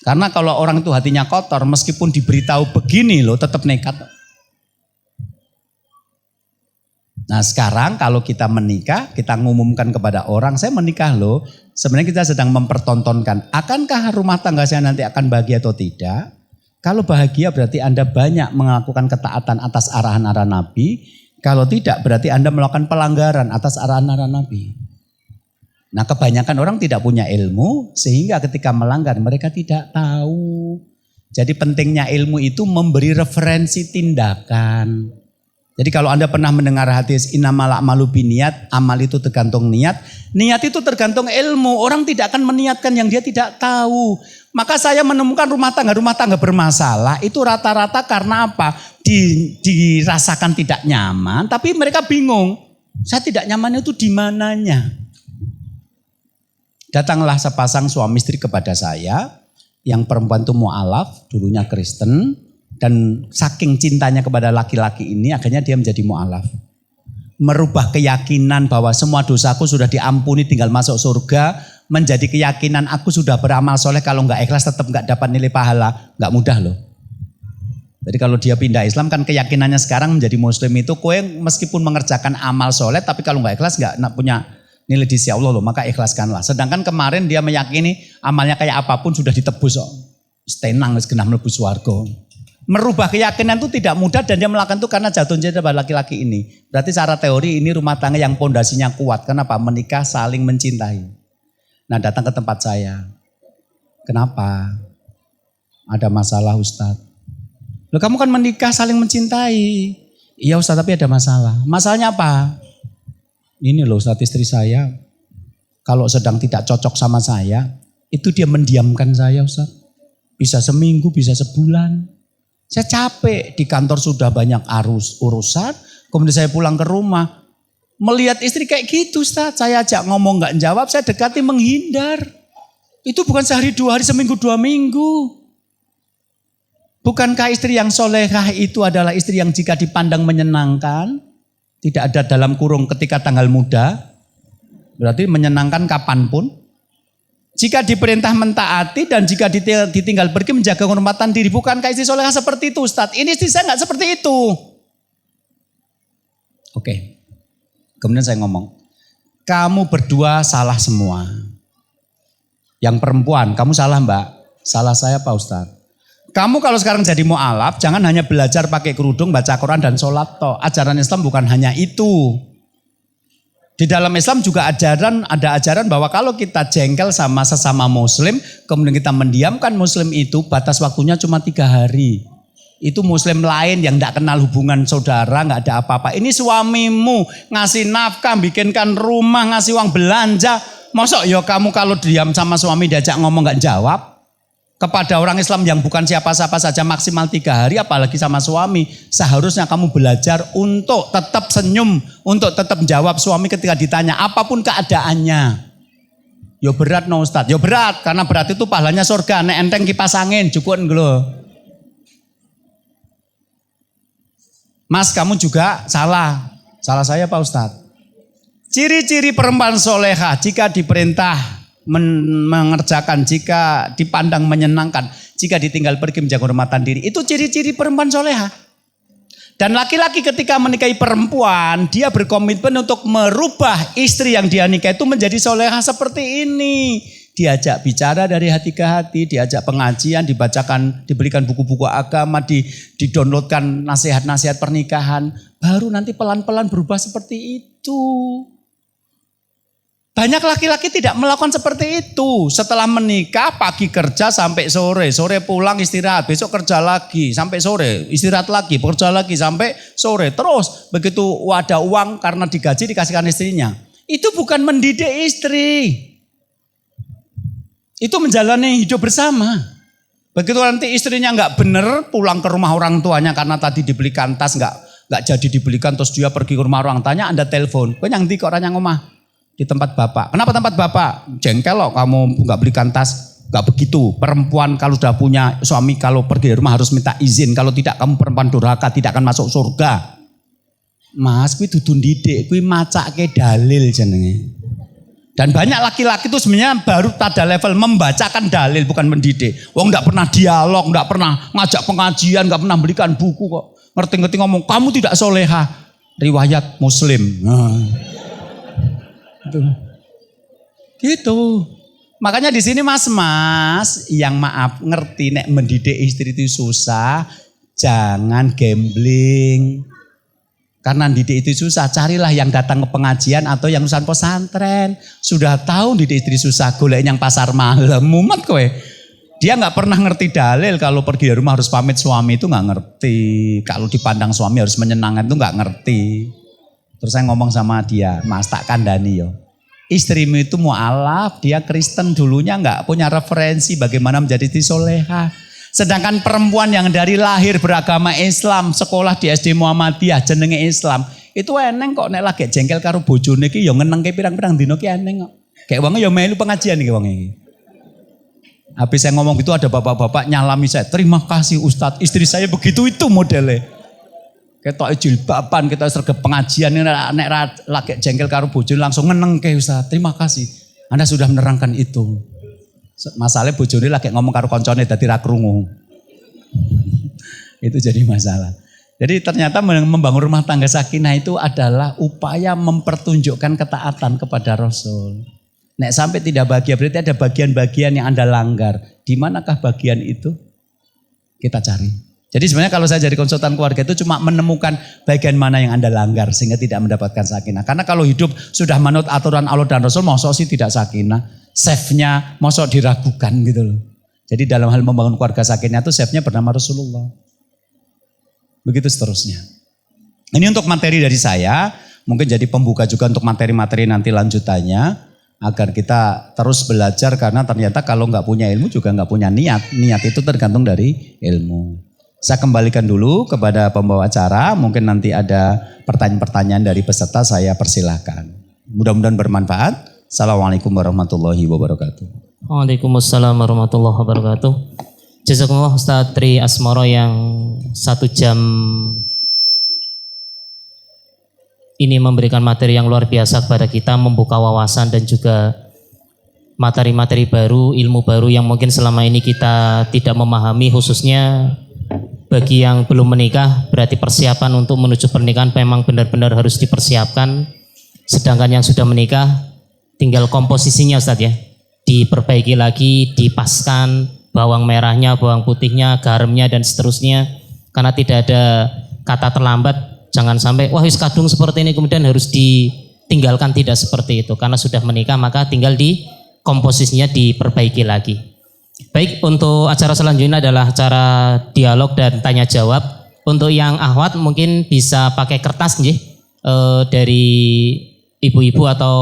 Karena kalau orang itu hatinya kotor, meskipun diberitahu begini loh, tetap nekat. Nah sekarang kalau kita menikah, kita ngumumkan kepada orang, saya menikah loh. Sebenarnya kita sedang mempertontonkan, akankah rumah tangga saya nanti akan bahagia atau tidak? Kalau bahagia berarti Anda banyak melakukan ketaatan atas arahan-arahan Nabi. Kalau tidak berarti Anda melakukan pelanggaran atas arahan-arahan Nabi. Nah kebanyakan orang tidak punya ilmu sehingga ketika melanggar mereka tidak tahu. Jadi pentingnya ilmu itu memberi referensi tindakan. Jadi kalau Anda pernah mendengar hadis innamal a'malu binniyat, amal itu tergantung niat. Niat itu tergantung ilmu. Orang tidak akan meniatkan yang dia tidak tahu. Maka saya menemukan rumah tangga bermasalah itu rata-rata karena apa? Dirasakan tidak nyaman tapi mereka bingung. Saya tidak nyaman itu di mananya? Datanglah sepasang suami istri kepada saya, yang perempuan itu mu'alaf, dulunya Kristen, dan saking cintanya kepada laki-laki ini akhirnya dia menjadi mu'alaf. Merubah keyakinan bahwa semua dosaku sudah diampuni tinggal masuk surga, menjadi keyakinan aku sudah beramal soleh kalau enggak ikhlas tetap enggak dapat nilai pahala, enggak mudah loh. Jadi kalau dia pindah Islam kan keyakinannya sekarang menjadi muslim itu kowe meskipun mengerjakan amal soleh tapi kalau nggak ikhlas nggak punya nilai di sisi Allah loh, maka ikhlaskanlah. Sedangkan kemarin dia meyakini amalnya kayak apapun sudah ditebus kok. Tenang wis genah mlebu swarga. Merubah keyakinan itu tidak mudah dan dia melakukan itu karena jatuh cinta pada laki-laki ini. Berarti secara teori ini rumah tangga yang pondasinya kuat. Kenapa? Menikah saling mencintai. Nah datang ke tempat saya. Kenapa? Ada masalah Ustadz. Loh kamu kan menikah saling mencintai. Iya Ustaz tapi ada masalah. Masalahnya apa? Ini loh Ustaz istri saya. Kalau sedang tidak cocok sama saya. Itu dia mendiamkan saya Ustaz. Bisa seminggu, bisa sebulan. Saya capek. Di kantor sudah banyak urusan. Kemudian saya pulang ke rumah. Melihat istri kayak gitu Ustaz. Saya ajak ngomong gak jawab. Saya dekati menghindar. Itu bukan sehari 2 hari, seminggu 2 minggu. Bukankah istri yang solehah itu adalah istri yang jika dipandang menyenangkan, tidak ada dalam kurung ketika tanggal muda, berarti menyenangkan kapanpun. Jika diperintah mentaati dan jika ditinggal pergi menjaga kehormatan diri. Bukankah istri solehah seperti itu Ustadz? Ini istri saya nggak seperti itu. Oke, kemudian saya ngomong, kamu berdua salah semua. Yang perempuan, kamu salah Mbak, salah saya Pak Ustadz. Kamu kalau sekarang jadi mu'alaf, jangan hanya belajar pakai kerudung, baca Quran dan sholat toh. Ajaran Islam bukan hanya itu. Di dalam Islam juga ada ajaran bahwa kalau kita jengkel sama sesama muslim, kemudian kita mendiamkan muslim itu, batas waktunya cuma 3 hari. Itu muslim lain yang tidak kenal hubungan saudara, nggak ada apa-apa. Ini suamimu ngasih nafkah, bikinkan rumah, ngasih uang belanja. Masa ya kamu kalau diam sama suami diajak ngomong nggak jawab? Kepada orang Islam yang bukan siapa-siapa saja maksimal 3 hari, apalagi sama suami. Seharusnya kamu belajar untuk tetap senyum, untuk tetap jawab suami ketika ditanya apapun keadaannya. Yo berat no Ustadz, yo berat karena berat itu pahalanya surga. Nek enteng kipas angin, cukup lho. Mas kamu juga salah saya Pak Ustadz. Ciri-ciri perempuan solehah jika diperintah mengerjakan, jika dipandang menyenangkan, jika ditinggal pergi menjaga kehormatan diri. Itu ciri-ciri perempuan soleha. Dan laki-laki ketika menikahi perempuan, dia berkomitmen untuk merubah istri yang dia nikah itu menjadi soleha seperti ini. Diajak bicara dari hati ke hati, diajak pengajian, dibacakan, diberikan buku-buku agama, didownloadkan nasihat-nasihat pernikahan. Baru nanti pelan-pelan berubah seperti itu. Banyak laki-laki tidak melakukan seperti itu. Setelah menikah pagi kerja sampai sore. Sore pulang istirahat. Besok kerja lagi sampai sore. Istirahat lagi, bekerja lagi sampai sore. Terus begitu ada uang karena digaji dikasihkan istrinya. Itu bukan mendidik istri. Itu menjalani hidup bersama. Begitu nanti istrinya nggak bener pulang ke rumah orang tuanya karena tadi dibelikan tas nggak jadi dibelikan. Terus dia pergi ke rumah orang tanya Anda telepon. Kok yang di kok orang yang ngomah? Di tempat bapak. Kenapa tempat bapak? Jengkel loh kamu nggak belikan tas. Nggak begitu. Perempuan kalau sudah punya suami kalau pergi dari rumah harus minta izin. Kalau tidak kamu perempuan durhaka tidak akan masuk surga. Mas, kui dudu didik, kui macake dalil jenenge. Dan banyak laki-laki itu sebenarnya baru pada level membacakan dalil bukan mendidik. Wong nggak pernah dialog, nggak pernah ngajak pengajian, nggak pernah belikan buku kok. Ngerti-ngerti ngomong kamu tidak soleha. Riwayat Muslim. Gitu. Makanya di sini mas-mas yang maaf ngerti nek mendidik istri itu susah, jangan gambling. Karena didik itu susah, carilah yang datang ke pengajian atau yang lulusan pesantren. Sudah tahu didik istri susah, golek yang pasar malam, mumet kowe. Dia nggak pernah ngerti dalil kalau pergi dari rumah harus pamit suami itu nggak ngerti. Kalau dipandang suami harus menyenangkan itu nggak ngerti. Terus saya ngomong sama dia, Mas tak kandani yo. Istrimu itu mu'alaf, dia Kristen dulunya nggak punya referensi bagaimana menjadi istri soleha. Sedangkan perempuan yang dari lahir beragama Islam, sekolah di SD Muhammadiyah jenenge Islam, itu eneng kok nek lagi jengkel karo bojone iki ya ngenengke pirang-pirang dina ki eneng kok. Kayak wong ya melu pengajian iki wong iki. Habis saya ngomong gitu ada bapak-bapak nyalami saya, "Terima kasih Ustadz, istri saya begitu itu modelnya." Ketok jilbaban kita sergap pengajian nek lagi jengkel karo bojone langsung ngenengke Ustaz. Terima kasih. Anda sudah menerangkan itu. Masalahnya bojone lagi ngomong karo koncone dadi ra krungu. Itu jadi masalah. Jadi ternyata membangun rumah tangga sakinah itu adalah upaya mempertunjukkan ketaatan kepada Rasul. Nek sampai tidak bahagia berarti ada bagian-bagian yang Anda langgar. Di manakah bagian itu? Kita cari. Jadi sebenarnya kalau saya jadi konsultan keluarga itu cuma menemukan bagian mana yang Anda langgar sehingga tidak mendapatkan sakinah. Karena kalau hidup sudah manut aturan Allah dan Rasul, mosok sih tidak sakinah. Safenya mosok diragukan gitu loh. Jadi dalam hal membangun keluarga sakinah itu safenya bernama Rasulullah. Begitu seterusnya. Ini untuk materi dari saya, mungkin jadi pembuka juga untuk materi-materi nanti lanjutannya. Agar kita terus belajar karena ternyata kalau nggak punya ilmu juga nggak punya niat. Niat itu tergantung dari ilmu. Saya kembalikan dulu kepada pembawa acara, mungkin nanti ada pertanyaan-pertanyaan dari peserta saya persilahkan. Mudah-mudahan bermanfaat. Assalamualaikum warahmatullahi wabarakatuh. Waalaikumsalam warahmatullahi wabarakatuh. Jazakumullah Ustaz Tri Asmoro yang 1 jam ini memberikan materi yang luar biasa kepada kita, membuka wawasan dan juga materi-materi baru, ilmu baru yang mungkin selama ini kita tidak memahami, khususnya bagi yang belum menikah, berarti persiapan untuk menuju pernikahan memang benar-benar harus dipersiapkan. Sedangkan yang sudah menikah, tinggal komposisinya Ustaz ya, diperbaiki lagi, dipaskan, bawang merahnya, bawang putihnya, garamnya dan seterusnya. Karena tidak ada kata terlambat, jangan sampai wah wis kadung seperti ini kemudian harus ditinggalkan, tidak seperti itu. Karena sudah menikah maka tinggal di komposisinya diperbaiki lagi. Baik, untuk acara selanjutnya adalah acara dialog dan tanya jawab. Untuk yang akhwat mungkin bisa pakai kertas nih, dari ibu-ibu atau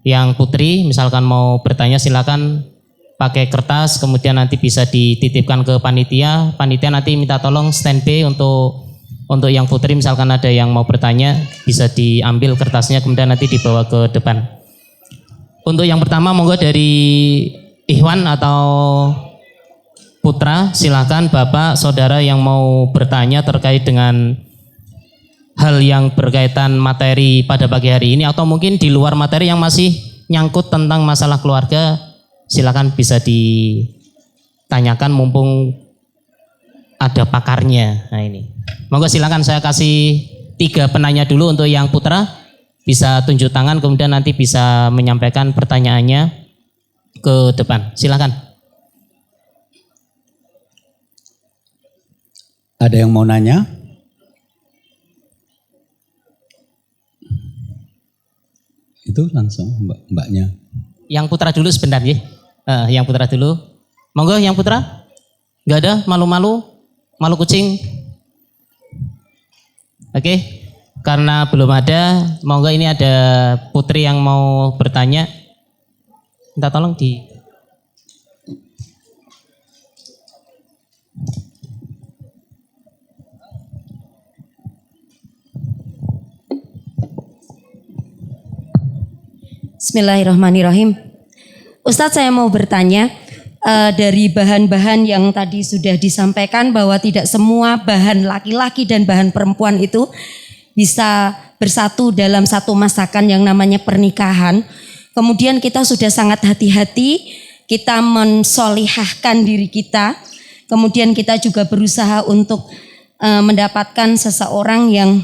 yang putri misalkan mau bertanya silakan pakai kertas, kemudian nanti bisa dititipkan ke panitia. Panitia nanti minta tolong standby untuk yang putri misalkan ada yang mau bertanya bisa diambil kertasnya kemudian nanti dibawa ke depan. Untuk yang pertama monggo dari Ikhwan atau Putra, silakan Bapak, Saudara yang mau bertanya terkait dengan hal yang berkaitan materi pada pagi hari ini atau mungkin di luar materi yang masih nyangkut tentang masalah keluarga, silakan bisa ditanyakan mumpung ada pakarnya. Nah ini, monggo silakan saya kasih 3 penanya dulu. Untuk yang Putra bisa tunjuk tangan kemudian nanti bisa menyampaikan pertanyaannya ke depan. Silakan. Ada yang mau nanya? Itu langsung mbaknya. Yang Putra dulu sebentar ya. Yang Putra dulu. Monggo yang Putra. Enggak ada, malu-malu, malu kucing. Oke. Karena belum ada, monggo ini ada Putri yang mau bertanya. Minta tolong di Bismillahirrahmanirrahim. Ustadz, saya mau bertanya, dari bahan-bahan yang tadi sudah disampaikan bahwa tidak semua bahan laki-laki dan bahan perempuan itu bisa bersatu dalam satu masakan yang namanya pernikahan. Kemudian kita sudah sangat hati-hati, kita mensolihahkan diri kita. Kemudian kita juga berusaha untuk mendapatkan seseorang yang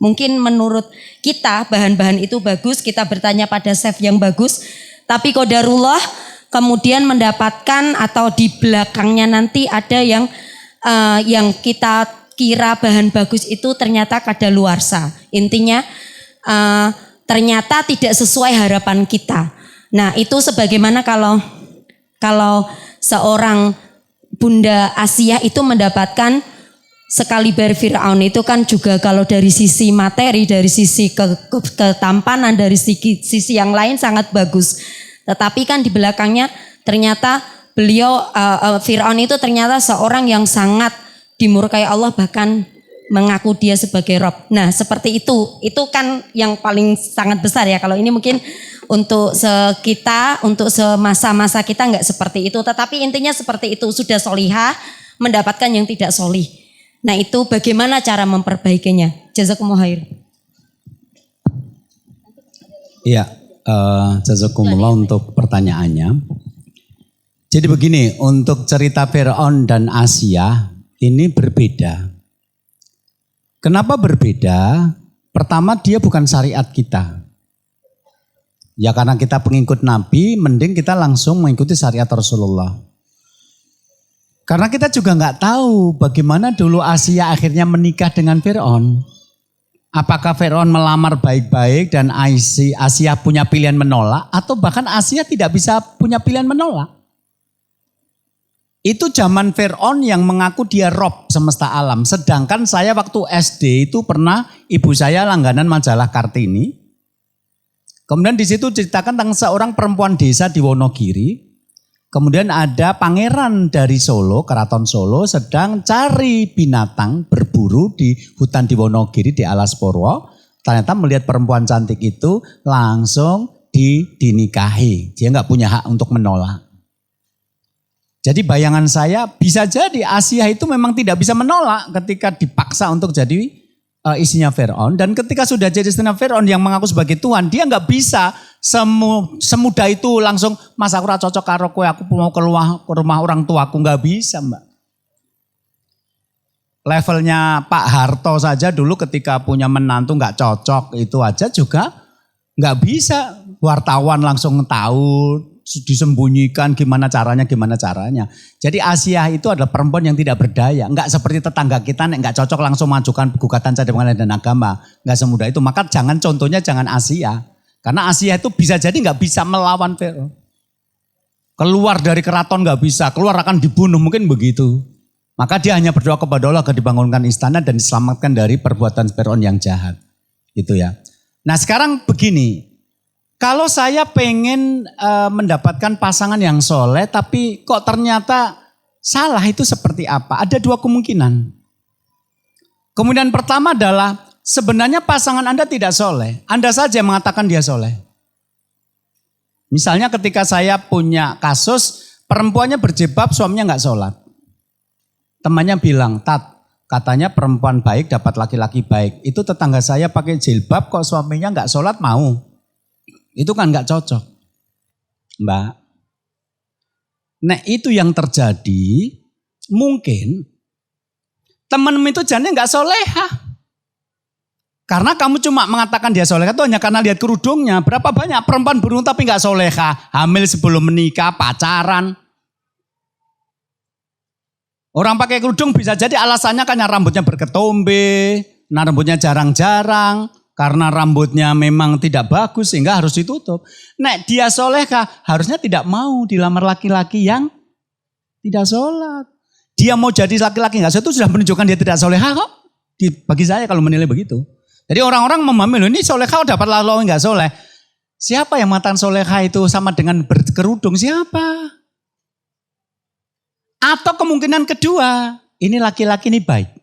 mungkin menurut kita bahan-bahan itu bagus. Kita bertanya pada chef yang bagus. Tapi qadarullah kemudian mendapatkan atau di belakangnya nanti ada yang kita kira bahan bagus itu ternyata kadaluarsa. Intinya ternyata tidak sesuai harapan kita. Nah itu sebagaimana kalau seorang Bunda Asia itu mendapatkan sekaliber Fir'aun itu kan juga kalau dari sisi materi, dari sisi ketampanan, dari sisi yang lain sangat bagus. Tetapi kan di belakangnya ternyata beliau Fir'aun itu ternyata seorang yang sangat dimurkai Allah, bahkan mengaku dia sebagai Rob. Nah seperti itu kan yang paling sangat besar ya. Kalau ini mungkin untuk kita, untuk semasa-masa kita nggak seperti itu. Tetapi intinya seperti itu, sudah solihah mendapatkan yang tidak solih. Nah itu bagaimana cara memperbaikinya? Jazakumullah khair. Iya, jazakumullah untuk pertanyaannya. Jadi begini, untuk cerita Fir'aun dan Asia ini berbeda. Kenapa berbeda? Pertama, dia bukan syariat kita. Ya karena kita pengikut Nabi, mending kita langsung mengikuti syariat Rasulullah. Karena kita juga nggak tahu bagaimana dulu Asia akhirnya menikah dengan Fir'aun. Apakah Fir'aun melamar baik-baik dan Asia punya pilihan menolak, atau bahkan Asia tidak bisa punya pilihan menolak. Itu zaman Fir'aun yang mengaku dia Rob semesta alam. Sedangkan saya waktu SD itu pernah, ibu saya langganan majalah Kartini. Kemudian di situ ceritakan tentang seorang perempuan desa di Wonogiri. Kemudian ada pangeran dari Solo, keraton Solo, sedang cari binatang berburu di hutan di Wonogiri di Alas Purwo. Ternyata melihat perempuan cantik itu langsung dinikahi. Dia nggak punya hak untuk menolak. Jadi bayangan saya bisa jadi Asia itu memang tidak bisa menolak ketika dipaksa untuk jadi istrinya Fir'aun. Dan ketika sudah jadi istrinya Fir'aun yang mengaku sebagai Tuhan, dia nggak bisa semudah itu langsung, mas aku cocok karo kowe, aku mau ke rumah orang tua aku, nggak bisa mbak. Levelnya Pak Harto saja dulu ketika punya menantu nggak cocok itu aja juga nggak bisa. Wartawan langsung tahu, disembunyikan gimana caranya. Jadi Asia itu adalah perempuan yang tidak berdaya. Enggak seperti tetangga kita, enggak cocok langsung mengajukan gugatan cadangan dan agama. Enggak semudah itu. Maka contohnya jangan Asia. Karena Asia itu bisa jadi enggak bisa melawan Fir'aun. Keluar dari keraton enggak bisa, keluar akan dibunuh, mungkin begitu. Maka dia hanya berdoa kepada Allah agar dibangunkan istana dan diselamatkan dari perbuatan Fir'aun yang jahat. Gitu ya. Nah sekarang begini. Kalau saya pengen mendapatkan pasangan yang soleh, tapi kok ternyata salah, itu seperti apa? Ada dua kemungkinan. Kemungkinan pertama adalah sebenarnya pasangan Anda tidak soleh. Anda saja mengatakan dia soleh. Misalnya ketika saya punya kasus, perempuannya berjilbab, suaminya nggak sholat. Temannya bilang, Tat, katanya perempuan baik dapat laki-laki baik. Itu tetangga saya pakai jilbab, kok suaminya nggak sholat mau. Itu kan nggak cocok, Mbak. Nah itu yang terjadi, mungkin temanmu itu jadinya nggak soleha. Karena kamu cuma mengatakan dia soleha itu hanya karena lihat kerudungnya. Berapa banyak perempuan beruntung tapi nggak soleha, hamil sebelum menikah, pacaran. Orang pakai kerudung bisa jadi alasannya karena rambutnya berketombe, nah rambutnya jarang-jarang. Karena rambutnya memang tidak bagus sehingga harus ditutup. Nek dia solehkah? Harusnya tidak mau dilamar laki-laki yang tidak sholat. Dia mau jadi laki-laki nggak sholat itu sudah menunjukkan dia tidak solehah kok. Bagi saya kalau menilai begitu. Jadi orang-orang memahami ini solehah dapat lalu nggak soleh. Siapa yang mengatakan solehah itu sama dengan berkerudung? Siapa? Atau kemungkinan kedua, ini laki-laki ini baik.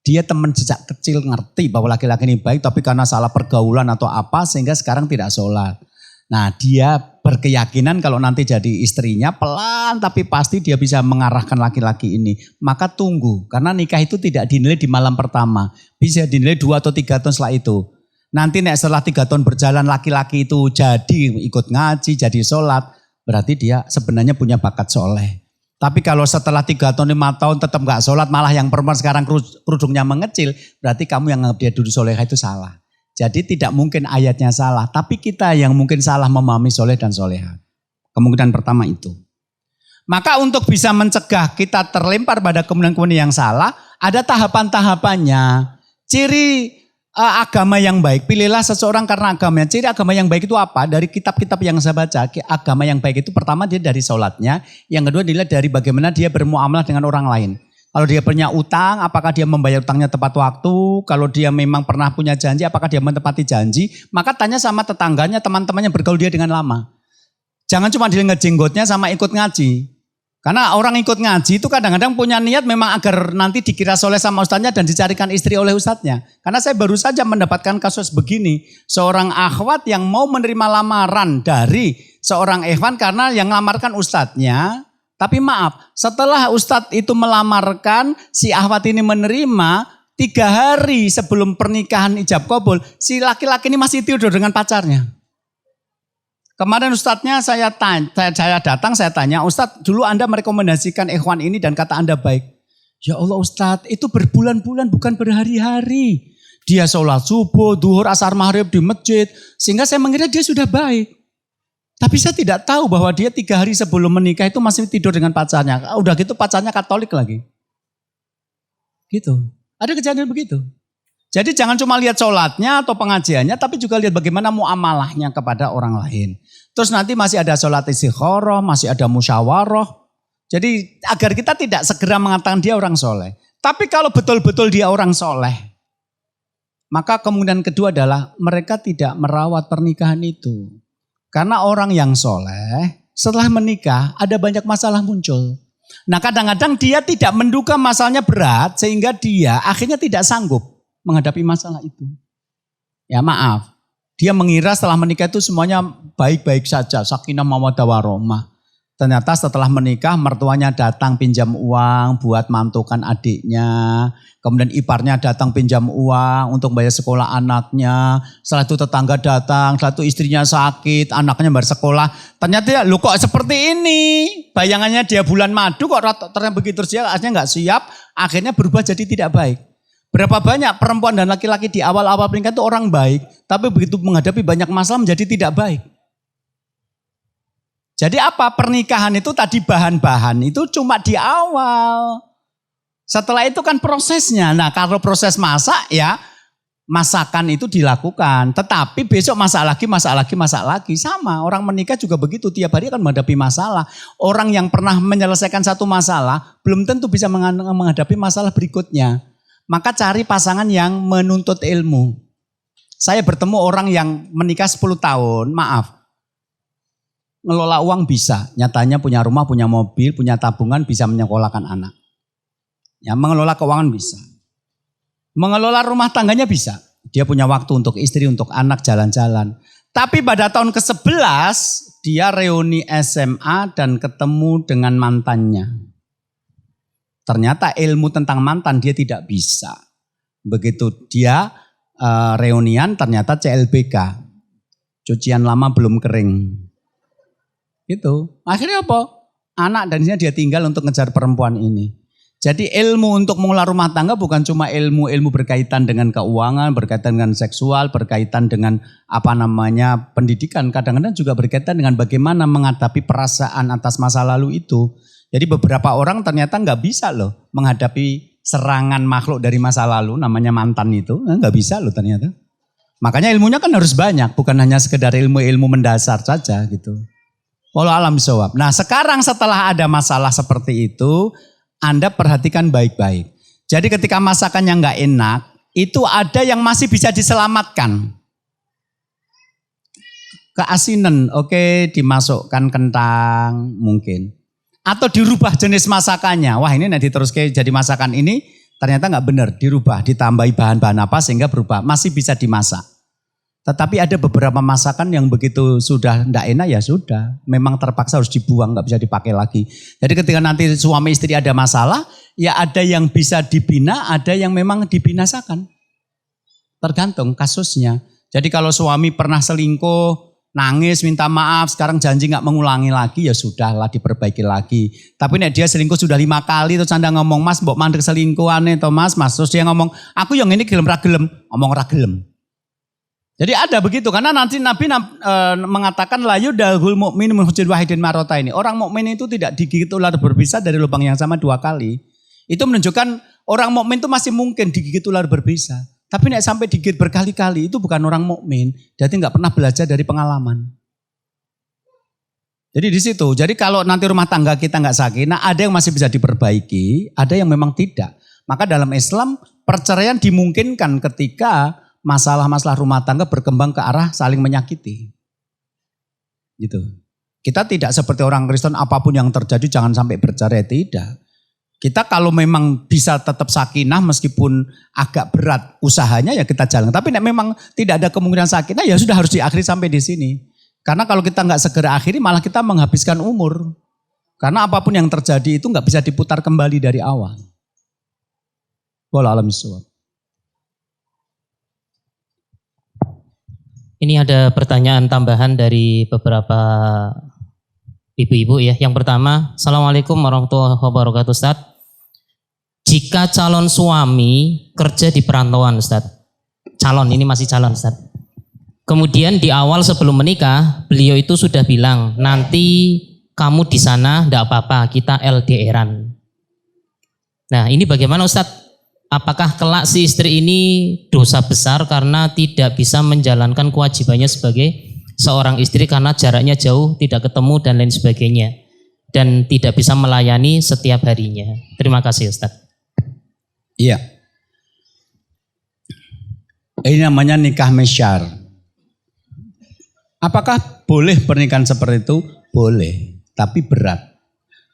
Dia teman sejak kecil ngerti bahwa laki-laki ini baik, tapi karena salah pergaulan atau apa sehingga sekarang tidak sholat. Nah dia berkeyakinan kalau nanti jadi istrinya pelan tapi pasti dia bisa mengarahkan laki-laki ini. Maka tunggu, karena nikah itu tidak dinilai di malam pertama. Bisa dinilai 2 atau 3 tahun setelah itu. Nanti setelah 3 tahun berjalan laki-laki itu jadi ikut ngaji, jadi sholat. Berarti dia sebenarnya punya bakat soleh. Tapi kalau setelah 3 tahun 5 tahun tetap gak sholat, malah yang perempuan sekarang kerudungnya mengecil, berarti kamu yang nganggap dia dulu soleha itu salah. Jadi tidak mungkin ayatnya salah, tapi kita yang mungkin salah memahami soleh dan soleha. Kemungkinan pertama itu. Maka untuk bisa mencegah kita terlempar pada kemungkinan yang salah, ada tahapan-tahapannya. Ciri agama yang baik, pilihlah seseorang karena agamanya. Ciri agama yang baik itu apa? Dari kitab-kitab yang saya baca, agama yang baik itu pertama dia dari sholatnya, yang kedua dilihat dari bagaimana dia bermuamalah dengan orang lain. Kalau dia punya utang, apakah dia membayar utangnya tepat waktu? Kalau dia memang pernah punya janji, apakah dia menepati janji? Maka tanya sama tetangganya, teman-temannya bergaul dia dengan lama. Jangan cuma dilihat jenggotnya sama ikut ngaji. Karena orang ikut ngaji itu kadang-kadang punya niat memang agar nanti dikira soleh sama ustadznya dan dicarikan istri oleh ustadznya. Karena saya baru saja mendapatkan kasus begini. Seorang akhwat yang mau menerima lamaran dari seorang ikhwan karena yang melamarkan ustadznya. Tapi maaf, setelah ustadz itu melamarkan, si akhwat ini menerima, 3 hari sebelum pernikahan ijab kabul, si laki-laki ini masih tidur dengan pacarnya. Kemarin ustadznya saya datang, saya tanya, Ustadz dulu Anda merekomendasikan ikhwan ini dan kata Anda baik. Ya Allah Ustadz, itu berbulan-bulan bukan berhari-hari. Dia sholat subuh, duhur, asar, maghrib di masjid. Sehingga saya mengira dia sudah baik. Tapi saya tidak tahu bahwa dia 3 hari sebelum menikah itu masih tidur dengan pacarnya. Udah gitu pacarnya Katolik lagi. Gitu. Ada kejadian begitu. Jadi jangan cuma lihat sholatnya atau pengajiannya, tapi juga lihat bagaimana muamalahnya kepada orang lain. Terus nanti masih ada sholat istikharah, masih ada musyawarah. Jadi agar kita tidak segera mengatakan dia orang soleh. Tapi kalau betul-betul dia orang soleh, maka kemungkinan kedua adalah mereka tidak merawat pernikahan itu. Karena orang yang soleh setelah menikah ada banyak masalah muncul. Nah kadang-kadang dia tidak menduga masalahnya berat sehingga dia akhirnya tidak sanggup menghadapi masalah itu. Ya maaf, dia mengira setelah menikah itu semuanya baik-baik saja, sakinah mawaddah warahmah. Ternyata setelah menikah mertuanya datang pinjam uang buat mantukan adiknya. Kemudian iparnya datang pinjam uang untuk bayar sekolah anaknya. Setelah itu tetangga datang, setelah itu istrinya sakit, anaknya bayar sekolah. Ternyata lu kok seperti ini. Bayangannya dia bulan madu kok ternyata begitu terus dia akhirnya nggak siap. Akhirnya berubah jadi tidak baik. Berapa banyak perempuan dan laki-laki di awal-awal pernikahan itu orang baik. Tapi begitu menghadapi banyak masalah menjadi tidak baik. Jadi apa? Pernikahan itu tadi bahan-bahan itu cuma di awal. Setelah itu kan prosesnya. Nah kalau proses masak ya masakan itu dilakukan. Tetapi besok masak lagi. Sama orang menikah juga begitu. Tiap hari akan menghadapi masalah. Orang yang pernah menyelesaikan satu masalah belum tentu bisa menghadapi masalah berikutnya. Maka cari pasangan yang menuntut ilmu. Saya bertemu orang yang menikah 10 tahun, maaf. Ngelola uang bisa, nyatanya punya rumah, punya mobil, punya tabungan, bisa menyekolahkan anak. Ya, mengelola keuangan bisa. Mengelola rumah tangganya bisa. Dia punya waktu untuk istri, untuk anak, jalan-jalan. Tapi pada tahun ke-11, dia reuni SMA dan ketemu dengan mantannya. Ternyata ilmu tentang mantan dia tidak bisa. Begitu dia reunian ternyata CLBK. Cucian lama belum kering. Gitu. Akhirnya apa? Anak dan istrinya dia tinggal untuk ngejar perempuan ini. Jadi ilmu untuk mengelola rumah tangga bukan cuma ilmu berkaitan dengan keuangan, berkaitan dengan seksual, berkaitan dengan pendidikan. Kadang-kadang juga berkaitan dengan bagaimana menghadapi perasaan atas masa lalu itu. Jadi beberapa orang ternyata nggak bisa loh menghadapi serangan makhluk dari masa lalu, namanya mantan itu, nggak bisa loh ternyata. Makanya ilmunya kan harus banyak, bukan hanya sekedar ilmu-ilmu mendasar saja gitu. Wallahu a'lam bishawab. Nah sekarang setelah ada masalah seperti itu, Anda perhatikan baik-baik. Jadi ketika masakannya nggak enak, itu ada yang masih bisa diselamatkan. Keasinan, oke, dimasukkan kentang mungkin. Atau dirubah jenis masakannya. Wah ini nanti terus jadi masakan ini ternyata nggak benar, dirubah, ditambahi bahan-bahan apa sehingga berubah. Masih bisa dimasak. Tetapi ada beberapa masakan yang begitu sudah tidak enak ya sudah. Memang terpaksa harus dibuang, nggak bisa dipakai lagi. Jadi ketika nanti suami istri ada masalah, ya ada yang bisa dibina, ada yang memang dibinasakan. Tergantung kasusnya. Jadi kalau suami pernah selingkuh, nangis, minta maaf, sekarang janji nggak mengulangi lagi, ya sudahlah diperbaiki lagi. Tapi nek dia selingkuh sudah 5 kali, terus Anda ngomong, Mas mbok mandek selingkuhannya, Mas, terus dia ngomong, aku yang ini gelem ra gelem, ngomong ra gelem. Jadi ada begitu karena nanti Nabi mengatakan la yudahul mukmin min hujrin wahidin marrataini. Orang mukmin itu tidak digigit ular berbisa dari lubang yang sama 2 kali. Itu menunjukkan orang mukmin itu masih mungkin digigit ular berbisa. Tapi nek sampai digigit berkali-kali itu bukan orang mukmin. Jadi nggak pernah belajar dari pengalaman. Jadi di situ. Jadi kalau nanti rumah tangga kita nggak sakinah, ada yang masih bisa diperbaiki, ada yang memang tidak. Maka dalam Islam perceraian dimungkinkan ketika masalah-masalah rumah tangga berkembang ke arah saling menyakiti. Gitu. Kita tidak seperti orang Kristen apapun yang terjadi jangan sampai bercerai, tidak. Kita kalau memang bisa tetap sakinah meskipun agak berat usahanya ya kita jalan. Tapi memang tidak ada kemungkinan sakinah ya sudah harus diakhiri sampai di sini. Karena kalau kita nggak segera akhiri malah kita menghabiskan umur. Karena apapun yang terjadi itu nggak bisa diputar kembali dari awal. Wallahu a'lam bishawab. Ini ada pertanyaan tambahan dari beberapa ibu-ibu ya. Yang pertama, Assalamualaikum warahmatullahi wabarakatuh Ustaz. jika calon suami kerja di perantauan Ustadz, calon, ini masih calon Ustadz. Kemudian di awal sebelum menikah, beliau itu sudah bilang, nanti kamu di sana enggak apa-apa, kita LDR-an. Nah ini bagaimana Ustadz? Apakah kelak si istri ini dosa besar karena tidak bisa menjalankan kewajibannya sebagai seorang istri karena jaraknya jauh, tidak ketemu dan lain sebagainya, dan tidak bisa melayani setiap harinya? Terima kasih Ustadz. Iya. Ini namanya nikah mesyar. Apakah boleh pernikahan seperti itu? Boleh, tapi berat.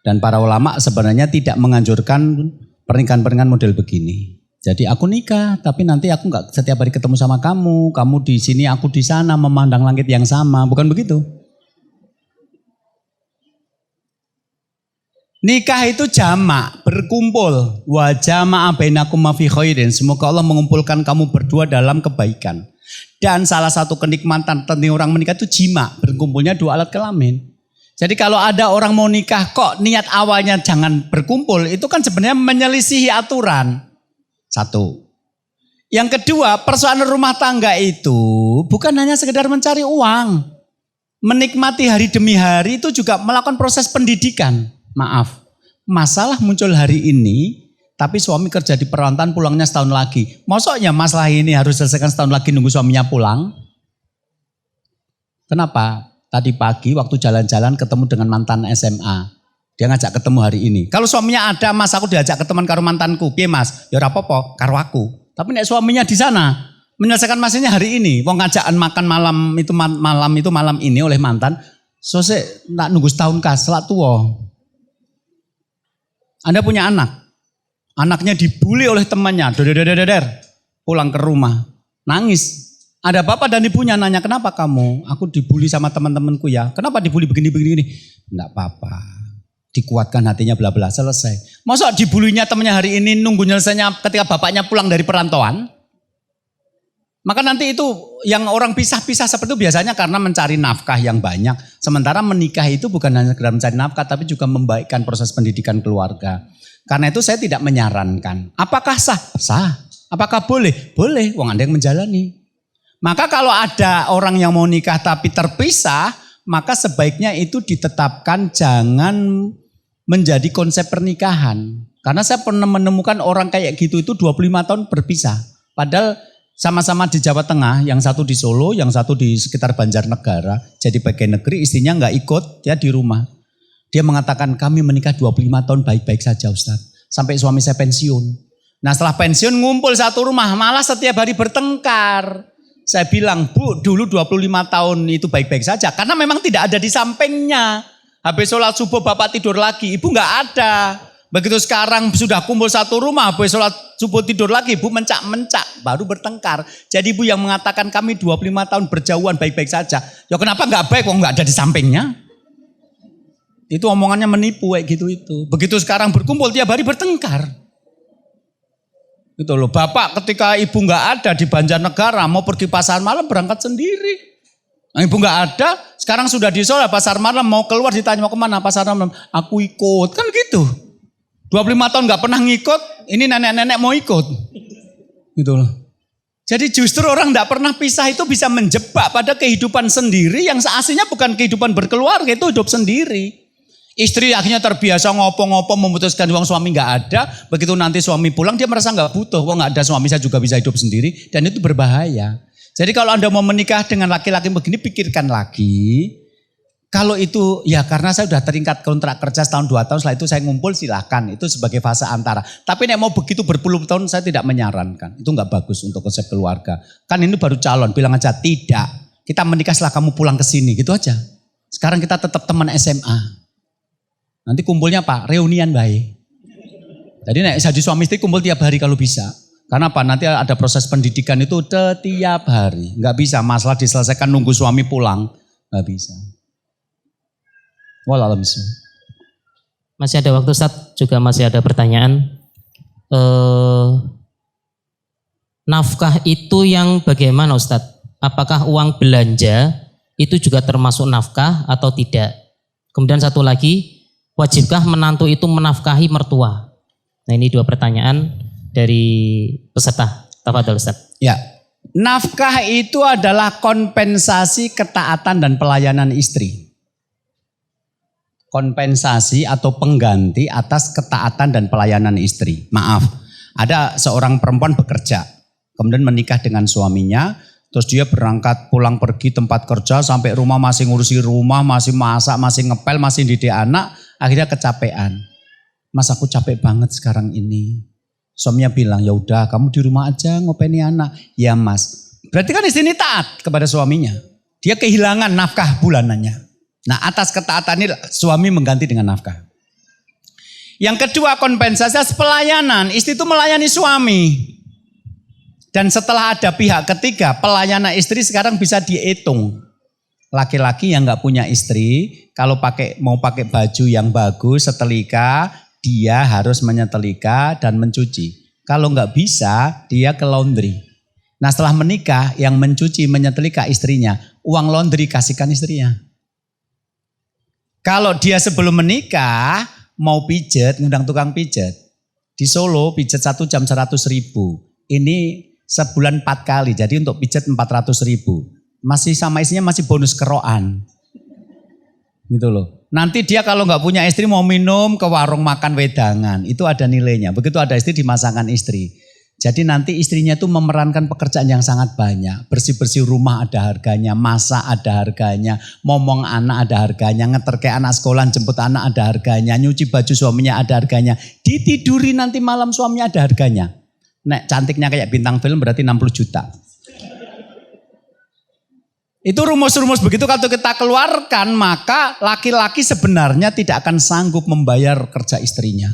Dan para ulama sebenarnya tidak menganjurkan pernikahan-pernikahan model begini. Jadi aku nikah, tapi nanti aku nggak setiap hari ketemu sama kamu. Kamu di sini, aku di sana, memandang langit yang sama. Bukan begitu. Nikah itu jamak, berkumpul. Wa jama'a bainakum fi khairin. Semoga Allah mengumpulkan kamu berdua dalam kebaikan. Dan salah satu kenikmatan penting orang menikah itu jima, berkumpulnya dua alat kelamin. Jadi kalau ada orang mau nikah kok niat awalnya jangan berkumpul, itu kan sebenarnya menyelisihi aturan. Satu. Yang kedua, persoalan rumah tangga itu bukan hanya sekedar mencari uang. Menikmati hari demi hari itu juga melakukan proses pendidikan. Maaf, masalah muncul hari ini, tapi suami kerja di perantauan pulangnya setahun lagi. Maksudnya masalah ini harus selesaikan setahun lagi nunggu suaminya pulang? Kenapa? Tadi pagi waktu jalan-jalan ketemu dengan mantan SMA. Dia ngajak ketemu hari ini. Kalau suaminya ada, Mas aku diajak ketemuan karo mantanku. Piye Mas? Ya ora apa-apa, karo aku. Tapi nek suaminya di sana, menyelesaikan masalahnya hari ini. Wong ngajakan makan malam ini oleh mantan. Sose nak nunggu setahun kas, selak tua. Anda punya anak. Anaknya dibully oleh temannya. Pulang ke rumah. Nangis. Ada bapak dan ibunya nanya, kenapa kamu? Aku dibully sama teman-temanku ya. Kenapa dibully begini-begini? Enggak apa-apa. Dikuatkan hatinya bla bla, selesai. Masa dibulinya temannya hari ini nunggu nyelesainya ketika bapaknya pulang dari perantauan? Maka nanti itu yang orang pisah-pisah seperti itu biasanya karena mencari nafkah yang banyak. Sementara menikah itu bukan hanya sekedar mencari nafkah tapi juga membaikkan proses pendidikan keluarga. Karena itu saya tidak menyarankan. Apakah sah? Sah. Apakah boleh? Boleh. Wong Anda yang menjalani. Maka kalau ada orang yang mau nikah tapi terpisah, maka sebaiknya itu ditetapkan jangan menjadi konsep pernikahan. Karena saya pernah menemukan orang kayak gitu itu 25 tahun berpisah. Padahal sama-sama di Jawa Tengah, yang satu di Solo, yang satu di sekitar Banjarnegara. Jadi bagian negeri istrinya nggak ikut, dia di rumah. Dia mengatakan kami menikah 25 tahun baik-baik saja Ustaz. Sampai suami saya pensiun. Nah setelah pensiun ngumpul satu rumah, malah setiap hari bertengkar. Saya bilang, Bu, dulu 25 tahun itu baik-baik saja. Karena memang tidak ada di sampingnya. Habis sholat subuh bapak tidur lagi, ibu nggak ada. Begitu sekarang sudah kumpul satu rumah, habis sholat subuh tidur lagi, ibu mencak-mencak, baru bertengkar. Jadi ibu yang mengatakan kami 25 tahun berjauhan baik-baik saja. Ya kenapa nggak baik, kok nggak ada di sampingnya? Itu omongannya menipu kayak gitu itu. Begitu sekarang berkumpul tiap hari bertengkar. Gitu loh, bapak ketika ibu nggak ada di Banjarnegara mau pergi pasar malam berangkat sendiri. Nah, ibu nggak ada, sekarang sudah di Solo pasar malam mau keluar ditanya mau kemana pasar malam, aku ikut kan gitu. 25 tahun nggak pernah ngikut, ini nenek-nenek mau ikut, gitu loh. Jadi justru orang nggak pernah pisah itu bisa menjebak pada kehidupan sendiri yang aslinya bukan kehidupan berkeluarga, itu hidup sendiri. Istri akhirnya terbiasa ngopo-ngopo memutuskan uang suami nggak ada. Begitu nanti suami pulang dia merasa nggak butuh. Wah nggak ada suami saya juga bisa hidup sendiri. Dan itu berbahaya. Jadi kalau Anda mau menikah dengan laki-laki begini pikirkan lagi. Kalau itu ya karena saya sudah terikat kontrak kerja setahun 2 tahun. Setelah itu saya ngumpul silahkan. Itu sebagai fase antara. Tapi nek mau begitu berpuluh tahun saya tidak menyarankan. Itu nggak bagus untuk konsep keluarga. Kan ini baru calon. Bilang aja tidak. Kita menikah setelah kamu pulang ke sini. Gitu aja. Sekarang kita tetap teman SMA. Nanti kumpulnya Pak, reunian baik. Jadi jadi suami istri kumpul tiap hari kalau bisa. Karena apa? Nanti ada proses pendidikan itu tiap hari. Nggak bisa masalah diselesaikan nunggu suami pulang. Nggak bisa. Wallahualam. Masih ada waktu Ustaz, juga masih ada pertanyaan. Nafkah itu yang bagaimana Ustaz? Apakah uang belanja itu juga termasuk nafkah atau tidak? Kemudian satu lagi, wajibkah menantu itu menafkahi mertua? Nah ini 2 pertanyaan dari peserta. Tafadhol Ustaz. Ya, nafkah itu adalah kompensasi ketaatan dan pelayanan istri. Kompensasi atau pengganti atas ketaatan dan pelayanan istri. Maaf, ada seorang perempuan bekerja, kemudian menikah dengan suaminya, terus dia berangkat pulang pergi tempat kerja, sampai rumah masih ngurusi rumah, masih masak, masih ngepel, masih didik anak, akhirnya kecapean. Mas, aku capek banget sekarang ini. Suaminya bilang, ya udah kamu di rumah aja ngopeni anak. Ya Mas, berarti kan istri ini taat kepada suaminya. Dia kehilangan nafkah bulanannya. Nah, atas ketaatan ini suami mengganti dengan nafkah. Yang kedua, kompensasi atas pelayanan. Istri itu melayani suami. Dan setelah ada pihak ketiga, pelayanan istri sekarang bisa dihitung. Laki-laki yang nggak punya istri, kalau mau pakai baju yang bagus, setelika, dia harus menyetelika dan mencuci. Kalau nggak bisa, dia ke laundry. Nah, setelah menikah, yang mencuci, menyetelika istrinya, uang laundry kasihkan istrinya. Kalau dia sebelum menikah, mau pijet, ngundang tukang pijet. Di Solo, pijet 1 jam 100.000. Ini sebulan 4 kali, jadi untuk pijet 400.000. Masih sama istrinya masih bonus keroan. Gitu loh. Nanti dia kalau nggak punya istri mau minum ke warung makan wedangan, itu ada nilainya. Begitu ada istri dimasakan istri. Jadi nanti istrinya itu memerankan pekerjaan yang sangat banyak. Bersih-bersih rumah ada harganya, masak ada harganya, ngomong anak ada harganya, ngeterke anak sekolah, jemput anak ada harganya, nyuci baju suaminya ada harganya, ditiduri nanti malam suaminya ada harganya. Nek cantiknya kayak bintang film berarti 60 juta. Itu rumus-rumus begitu kalau kita keluarkan, maka laki-laki sebenarnya tidak akan sanggup membayar kerja istrinya.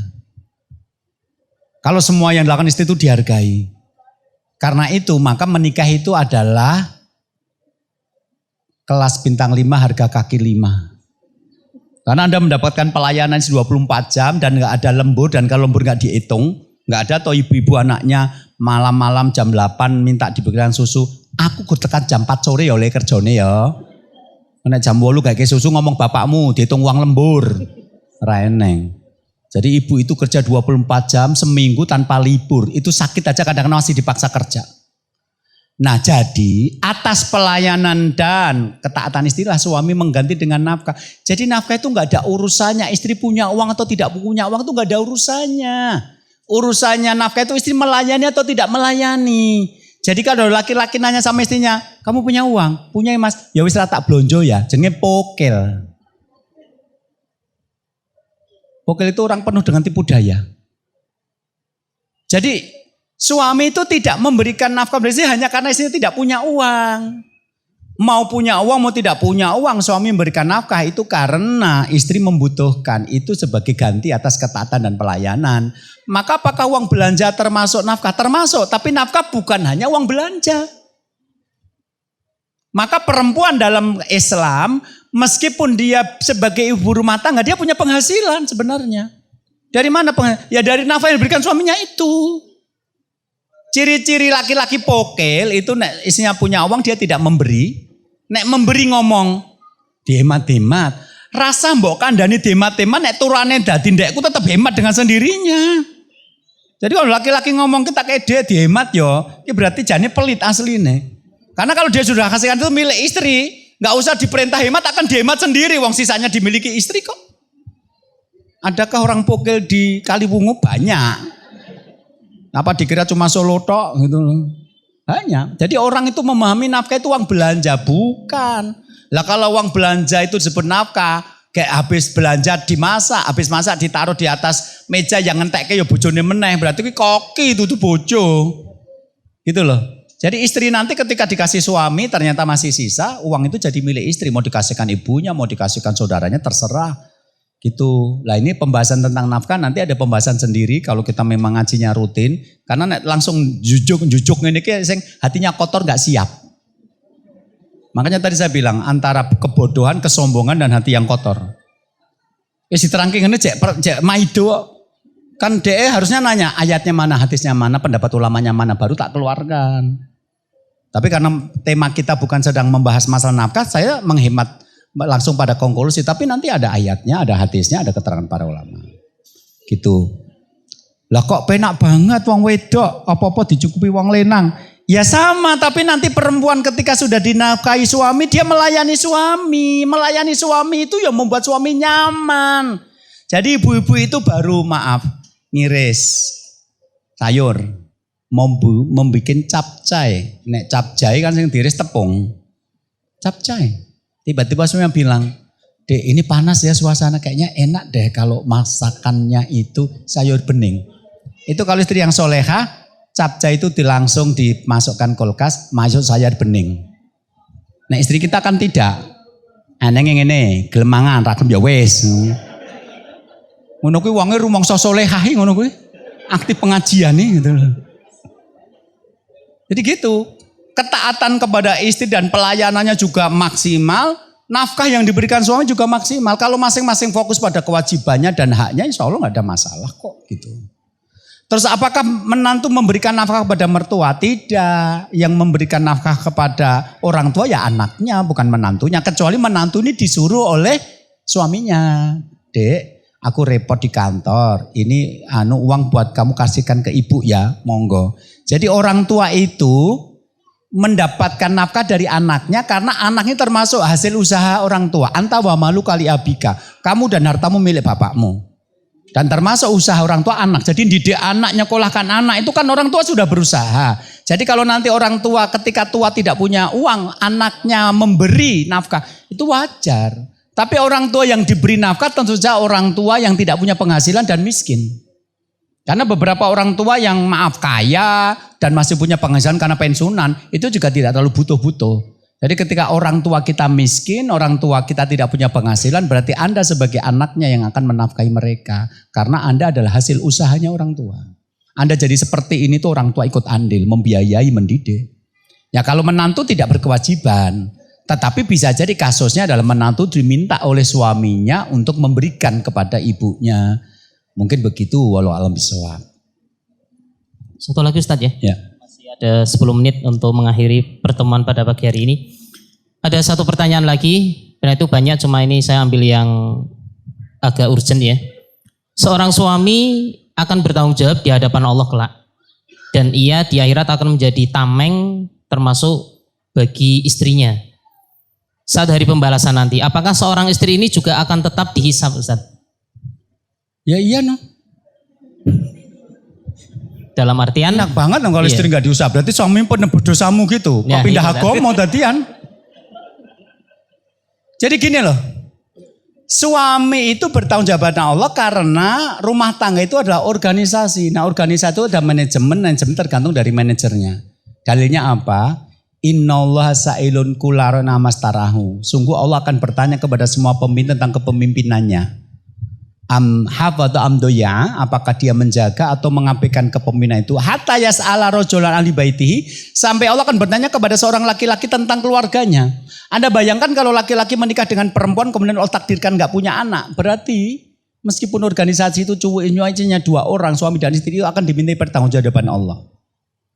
Kalau semua yang dilakukan istri itu dihargai. Karena itu maka menikah itu adalah kelas bintang 5 harga kaki 5. Karena Anda mendapatkan pelayanan 24 jam dan nggak ada lembur, dan kalau lembur nggak dihitung, nggak ada atau ibu-ibu anaknya malam-malam jam 8 minta diberikan susu. Aku tekan jam 4 sore ya oleh kerjone ya. Nek jam 8 gak susu ngomong bapakmu dihitung uang lembur. Raeneng. Jadi ibu itu kerja 24 jam seminggu tanpa libur. Itu sakit aja kadang-kadang masih dipaksa kerja. Nah jadi atas pelayanan dan ketaatan istri lah suami mengganti dengan nafkah. Jadi nafkah itu gak ada urusannya. Istri punya uang atau tidak punya uang itu gak ada urusannya. Urusannya nafkah itu istri melayani atau tidak melayani. Jadi kalau laki-laki nanya sama istrinya, kamu punya uang? Punya Mas. Ya wis lah tak blonjo ya, jenenge pokel. Pokel itu orang penuh dengan tipu daya. Jadi suami itu tidak memberikan nafkah istri hanya karena istrinya tidak punya uang. Mau punya uang, mau tidak punya uang, suami memberikan nafkah itu karena istri membutuhkan. Itu sebagai ganti atas ketaatan dan pelayanan. Maka apakah uang belanja termasuk nafkah? Termasuk, tapi nafkah bukan hanya uang belanja. Maka perempuan dalam Islam, meskipun dia sebagai ibu rumah tangga, dia punya penghasilan sebenarnya. Dari mana penghasilan? Ya dari nafkah yang diberikan suaminya itu. Ciri-ciri laki-laki pokel itu nek istrinya punya uang dia tidak memberi. Nek memberi ngomong dihemat-hemat. Rasa mbok kandhani dihemat-hemat nek turane dadi ndekku tetap hemat dengan sendirinya. Jadi kalau laki-laki ngomong kita kayak dia dihemat yo, itu berarti jane pelit asline. Karena kalau dia sudah kasihkan itu milik istri, nggak usah diperintah hemat akan dihemat sendiri. Wong sisanya dimiliki istri kok. Adakah orang pokel di Kaliwungu? Banyak. Apa dikira cuma Solo tok gitu loh. Banyak. Jadi orang itu memahami nafkah itu uang belanja, bukan. Lah kalau uang belanja itu disebut nafkah, kayak habis belanja dimasak, habis masak ditaruh di atas meja yang ngentekke ya bojone meneh, berarti ki koki itu tuh bojo. Gitu loh. Jadi istri nanti ketika dikasih suami ternyata masih sisa, uang itu jadi milik istri, mau dikasihkan ibunya, mau dikasihkan saudaranya terserah. Gitu. Lah ini pembahasan tentang nafkah nanti ada pembahasan sendiri kalau kita memang ngajinya rutin. Karena langsung jujuk ini sing hatinya kotor gak siap. Makanya tadi saya bilang antara kebodohan, kesombongan dan hati yang kotor. Ya diterangke ngene cek maido. Kan DE harusnya nanya ayatnya mana, hadisnya mana, pendapat ulamanya mana baru tak keluarkan. Tapi karena tema kita bukan sedang membahas masalah nafkah, saya menghemat langsung pada konklusi, tapi nanti ada ayatnya, ada hadisnya, ada keterangan para ulama. Gitu. Lah kok penak banget wong wedok, apa-apa dicukupi wong lenang. Ya sama, tapi nanti perempuan ketika sudah dinafkahi suami, dia melayani suami. Melayani suami itu yang membuat suami nyaman. Jadi ibu-ibu itu baru ngiris sayur. Membikin capcay. Nek capcay kan yang diiris tepung. Capcay. Tiba-tiba suami bilang, Dek ini panas ya suasana, kayaknya enak deh kalau masakannya itu sayur bening. Itu kalau istri yang soleha, capcay itu langsung dimasukkan kulkas, masuk sayur bening. Nah istri kita kan tidak. Neng yang ini, gelemangan, ragam ya wes. Ngono kuwi wonge rumangsa solehahi ngono kuwi. Aktif pengajian nih gitu. Jadi gitu. Ketaatan kepada istri dan pelayanannya juga maksimal. Nafkah yang diberikan suami juga maksimal. Kalau masing-masing fokus pada kewajibannya dan haknya, insya Allah nggak ada masalah kok gitu. Terus apakah menantu memberikan nafkah kepada mertua? Tidak. Yang memberikan nafkah kepada orang tua ya anaknya, bukan menantunya. Kecuali menantu ini disuruh oleh suaminya. Dek, aku repot di kantor. Ini uang buat kamu kasihkan ke ibu ya, monggo. Jadi orang tua itu mendapatkan nafkah dari anaknya karena anaknya termasuk hasil usaha orang tua. Anta wa malu kali abika. Kamu dan hartamu milik bapakmu. Dan termasuk usaha orang tua anak. Jadi didik anak, nyekolahkan anak itu kan orang tua sudah berusaha. Jadi kalau nanti orang tua ketika tua tidak punya uang, anaknya memberi nafkah, itu wajar. Tapi orang tua yang diberi nafkah tentu saja orang tua yang tidak punya penghasilan dan miskin. Karena beberapa orang tua yang kaya dan masih punya penghasilan karena pensiunan, itu juga tidak terlalu butuh-butuh. Jadi ketika orang tua kita miskin, orang tua kita tidak punya penghasilan, berarti Anda sebagai anaknya yang akan menafkahi mereka. Karena Anda adalah hasil usahanya orang tua. Anda jadi seperti ini tuh orang tua ikut andil, membiayai, mendidik. Ya kalau menantu tidak berkewajiban. Tetapi bisa jadi kasusnya adalah menantu diminta oleh suaminya untuk memberikan kepada ibunya. Mungkin begitu walau alam bisawab. Satu lagi Ustadz ya. Ya. Ada 10 menit untuk mengakhiri pertemuan pada pagi hari ini. Ada satu pertanyaan lagi, karena itu banyak, cuma ini saya ambil yang agak urgent ya. Seorang suami akan bertanggung jawab di hadapan Allah kelak. Dan ia di akhirat akan menjadi tameng termasuk bagi istrinya. Saat hari pembalasan nanti, apakah seorang istri ini juga akan tetap dihisab Ustaz? Ya iya no. Dalam artian enak banget kalau istri nggak diusap, berarti suami penebus dosamu gitu. Kok pindah agama tadian? Jadi gini loh, suami itu bertanggung jawab pada Allah karena rumah tangga itu adalah organisasi. Nah organisasi itu ada manajemen tergantung dari manajernya. Dalilnya apa? Innallaha sa'ilun kularana mastarahu. Sungguh Allah akan bertanya kepada semua pemimpin tentang kepemimpinannya. Hafadha amdoya, apakah dia menjaga atau mengabaikan kepemimpinan itu. Hatta yas'ala rajulan ahli baitihi, sampai Allah akan bertanya kepada seorang laki-laki tentang keluarganya. Anda bayangkan kalau laki-laki menikah dengan perempuan kemudian Allah takdirkan gak punya anak. Berarti meskipun organisasi itu cuwinya 2 orang, suami dan istri itu akan dimintai pertanggungjawaban Allah.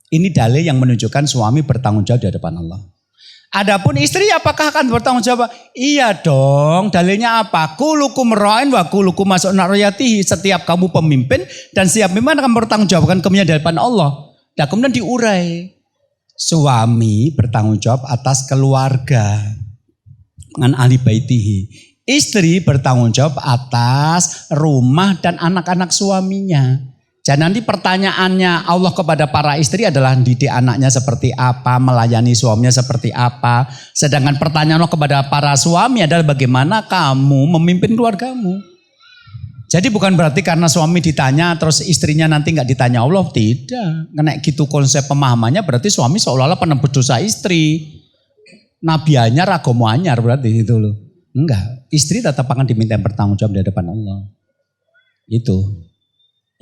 Ini dalil yang menunjukkan suami bertanggung jawab di hadapan Allah. Adapun istri apakah akan bertanggung jawab? Iya dong, dalilnya apa? Kulukum ra'in wa kulukum mas'ulun an ra'iyatihi. Setiap kamu pemimpin dan setiap pemimpin akan bertanggung jawabkan kemudian di hadapan Allah. Dan kemudian diurai. Suami bertanggung jawab atas keluarga dengan ahli baitihi. Istri bertanggung jawab atas rumah dan anak-anak suaminya. Jadi nanti pertanyaannya Allah kepada para istri adalah didik anaknya seperti apa, melayani suaminya seperti apa. Sedangkan pertanyaan Allah kepada para suami adalah bagaimana kamu memimpin keluargamu. Jadi bukan berarti karena suami ditanya terus istrinya nanti nggak ditanya Allah, tidak. Karena gitu konsep pemahamannya berarti suami seolah-olah penebus dosa istri. Nabi anyar, agama anyar berarti itu loh. Enggak, istri tetap akan diminta bertanggung jawab di hadapan Allah. Itu.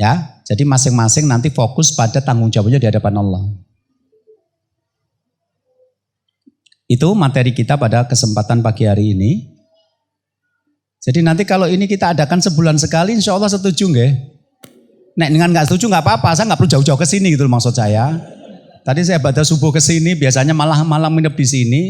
Ya, jadi masing-masing nanti fokus pada tanggung jawabnya di hadapan Allah. Itu materi kita pada kesempatan pagi hari ini. Jadi nanti kalau ini kita adakan sebulan sekali, insya Allah setuju nggak? Nek dengan nggak setuju nggak apa-apa, saya nggak perlu jauh-jauh ke sini gitu maksud saya. Tadi saya baca subuh ke sini, biasanya malam nginep di sini.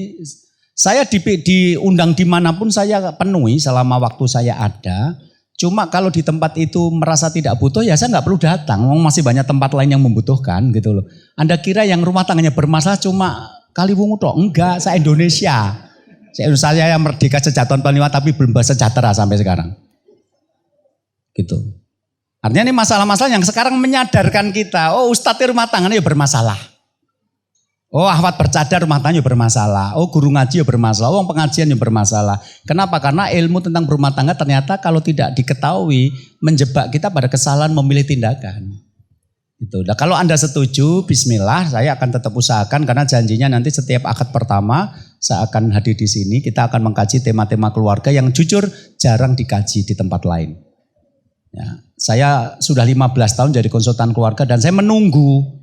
Saya diundang dimanapun saya penuhi selama waktu saya ada. Cuma kalau di tempat itu merasa tidak butuh ya saya nggak perlu datang. Masih banyak tempat lain yang membutuhkan gitu loh. Anda kira yang rumah tangganya bermasalah cuma Kaliwungu toh? Enggak, saya Indonesia. Saya yang merdeka sejak tahun 45 tapi belum sejahtera sampai sekarang. Gitu. Artinya ini masalah-masalah yang sekarang menyadarkan kita, oh ustadz rumah tangganya ya bermasalah. Oh ahwat bercadar rumah tangga ya bermasalah. Oh guru ngaji ya bermasalah. Oh pengajian ya bermasalah. Kenapa? Karena ilmu tentang berumah tangga ternyata kalau tidak diketahui menjebak kita pada kesalahan memilih tindakan. Gitu. Nah, kalau Anda setuju, bismillah, saya akan tetap usahakan karena janjinya nanti setiap akad pertama saya akan hadir di sini. Kita akan mengkaji tema-tema keluarga yang jujur jarang dikaji di tempat lain. Ya, saya sudah 15 tahun jadi konsultan keluarga dan saya menunggu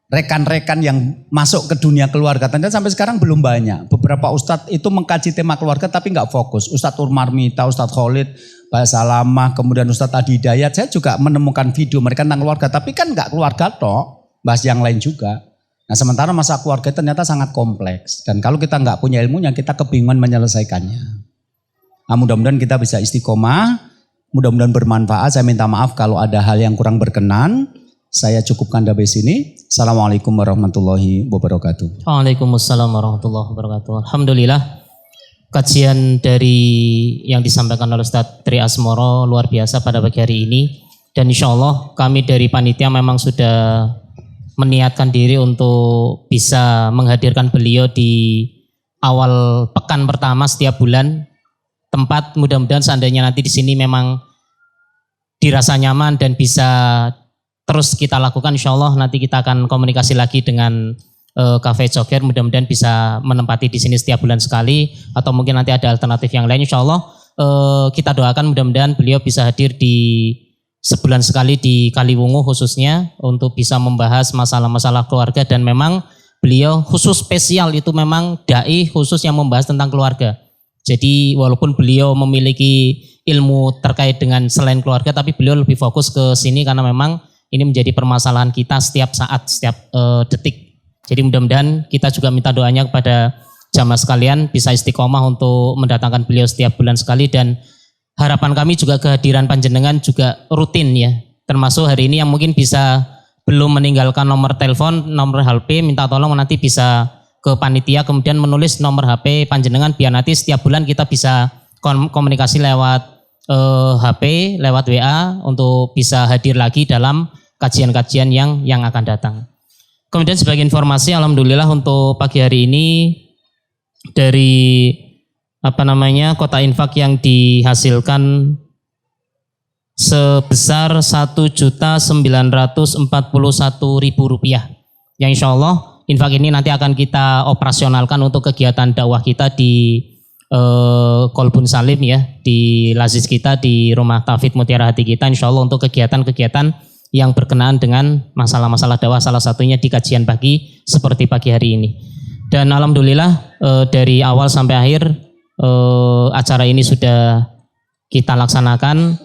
rekan-rekan yang masuk ke dunia keluarga. Ternyata sampai sekarang belum banyak. Beberapa ustadz itu mengkaji tema keluarga tapi nggak fokus. Ustadz Umar Mita, Ustadz Khalid, Pak Salamah, kemudian Ustadz Adi Hidayat. Saya juga menemukan video mereka tentang keluarga. Tapi kan nggak keluarga toh, bahas yang lain juga. Nah sementara masalah keluarga ternyata sangat kompleks. Dan kalau kita nggak punya ilmunya, kita kebingungan menyelesaikannya. Nah, mudah-mudahan kita bisa istiqomah. Mudah-mudahan bermanfaat. Saya minta maaf kalau ada hal yang kurang berkenan. Saya cukupkan sampai sini. Assalamualaikum warahmatullahi wabarakatuh. Waalaikumsalam warahmatullahi wabarakatuh. Alhamdulillah kajian dari yang disampaikan oleh Ustadz Tri Asmoro luar biasa pada pagi hari ini. Dan insya Allah kami dari panitia memang sudah meniatkan diri untuk bisa menghadirkan beliau di awal pekan pertama setiap bulan. Tempat mudah-mudahan seandainya nanti di sini memang dirasa nyaman dan bisa terus kita lakukan, insya Allah nanti kita akan komunikasi lagi dengan Cafe Joker, mudah-mudahan bisa menempati di sini setiap bulan sekali, atau mungkin nanti ada alternatif yang lain, insya Allah kita doakan mudah-mudahan beliau bisa hadir di sebulan sekali di Kaliwungu khususnya, untuk bisa membahas masalah-masalah keluarga, dan memang beliau khusus spesial itu memang dai khusus yang membahas tentang keluarga. Jadi walaupun beliau memiliki ilmu terkait dengan selain keluarga, tapi beliau lebih fokus ke sini karena memang ini menjadi permasalahan kita setiap saat, setiap detik. Jadi mudah-mudahan kita juga minta doanya kepada jamaah sekalian bisa istiqomah untuk mendatangkan beliau setiap bulan sekali, dan harapan kami juga kehadiran panjenengan juga rutin ya. Termasuk hari ini yang mungkin bisa belum meninggalkan nomor telepon, nomor HP, minta tolong nanti bisa ke panitia kemudian menulis nomor HP panjenengan biar nanti setiap bulan kita bisa komunikasi lewat HP, lewat WA untuk bisa hadir lagi dalam kajian-kajian yang akan datang. Kemudian sebagai informasi, alhamdulillah untuk pagi hari ini dari kota infak yang dihasilkan sebesar Rp1.941.000 yang insya Allah infak ini nanti akan kita operasionalkan untuk kegiatan dakwah kita di Kolbun Salim ya, di Lazis kita, di Rumah Tauhid Mutiara Hati kita, insya Allah untuk kegiatan-kegiatan yang berkenaan dengan masalah-masalah dakwah, salah satunya di kajian pagi seperti pagi hari ini. Dan alhamdulillah dari awal sampai akhir acara ini sudah kita laksanakan.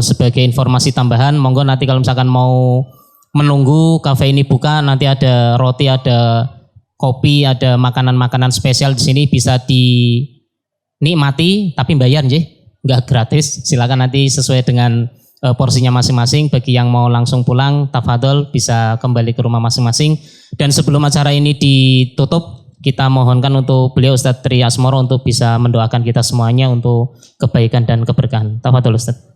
Sebagai informasi tambahan, monggo nanti kalau misalkan mau menunggu kafe ini buka, nanti ada roti, ada kopi, ada makanan-makanan spesial di sini bisa dinikmati, tapi bayar nggih, nggak gratis. Silakan nanti sesuai dengan porsinya masing-masing. Bagi yang mau langsung pulang, tafadhol bisa kembali ke rumah masing-masing. Dan sebelum acara ini ditutup, kita mohonkan untuk beliau Ustadz Tri Asmoro untuk bisa mendoakan kita semuanya untuk kebaikan dan keberkahan. Tafadhol Ustadz.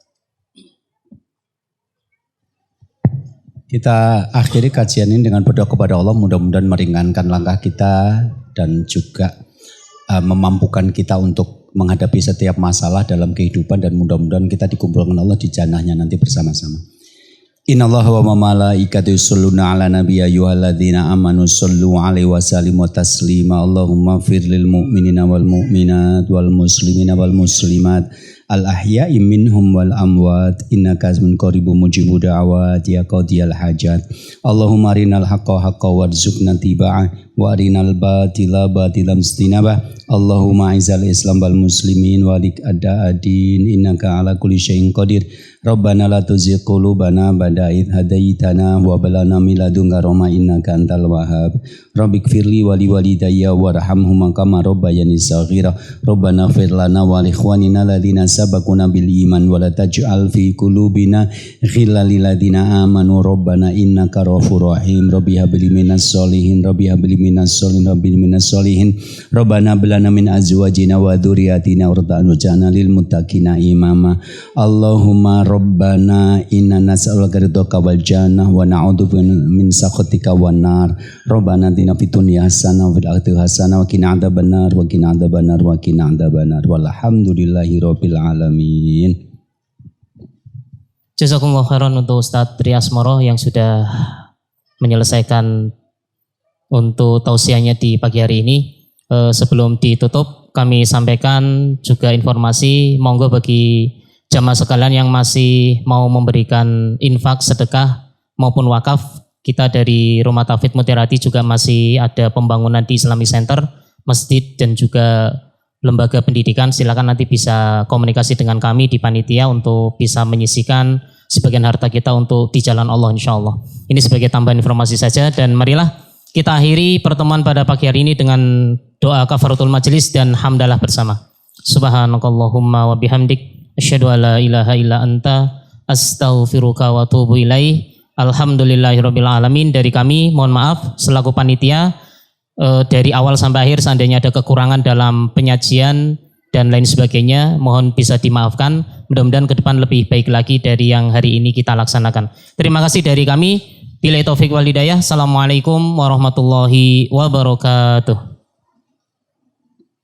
Kita akhiri kajian ini dengan berdoa kepada Allah, mudah-mudahan meringankan langkah kita dan juga memampukan kita untuk menghadapi setiap masalah dalam kehidupan, dan mudah-mudahan kita dikumpulkan Allah di jannahnya nanti bersama-sama. Innallaha wa malaikatahu yusholluna 'alan nabiy ayyuhalladzina amanu shollu 'alaihi wa sallimu taslima. Allahumma ighfir lil mu'minina wal mu'minat wal muslimina wal muslimat al-ahya'i minhum wal amwat innaka azmun qaribun mujibud da'awat ya qadiyal hajat. Allahumma arinal haqqa haqqan warzuqna tiba'ah wa arinal batila batilam istinabah. Allahumma aizal islam wal muslimin walik adin innaka ala kulli syai'in qadir. Rabbana la tuzigh qulubana ba'da idh hadaitana wa hab lana min ladunka rahmah innaka antal wahhab. Rabbighfirli wa li walidayya warhamhuma kama rabbayani shaghira. Rabbana ighfir lana wa li ikhwanina alladziina sabaquna bil iman wa la taj'al fi qulubina ghillan lil ladziina amanu rabbana innaka ghafurur rahim. Rabbi hab li minas sholihin rabbi hab li minas sholihin rabbi minas sholihin. Rabbana lana min azwajina wa dzurriyyatina qurrata a'yun lil muttaqina imama. Allahumma rabbana inna nas'aluka ridhaka wal jannah wa na'udzubika min sakhatika wan nar. Rabbana atina fid dunya hasanah wa fil akhirati hasanah wa qina adzabannar wa qina adzabannar wa qina adzabannar. Walhamdulillahi rabbil alamin. Jazakumullah khairan untuk Ustadz Rias Moro yang sudah menyelesaikan untuk tausiahnya di pagi hari ini. Sebelum ditutup, kami sampaikan juga informasi, monggo bagi jamaah sekalian yang masih mau memberikan infak, sedekah maupun wakaf, kita dari Rumah Tauhid Mutirati juga masih ada pembangunan di Islamic Center, masjid dan juga lembaga pendidikan. Silakan nanti bisa komunikasi dengan kami di panitia untuk bisa menyisikan sebagian harta kita untuk di jalan Allah insya Allah. Ini sebagai tambahan informasi saja, dan marilah kita akhiri pertemuan pada pagi hari ini dengan doa kafaratul majelis dan hamdalah bersama. Subhanakallahumma wa bihamdik asyhadu an la ilaha illa anta astaghfiruka wa atubu ilaih. Alhamdulillahirabbil alamin. Dari kami mohon maaf selaku panitia, dari awal sampai akhir seandainya ada kekurangan dalam penyajian dan lain sebagainya, mohon bisa dimaafkan. Mudah-mudahan ke depan lebih baik lagi dari yang hari ini kita laksanakan. Terima kasih dari kami. Billahi taufik wal hidayah. Assalamualaikum warahmatullahi wabarakatuh.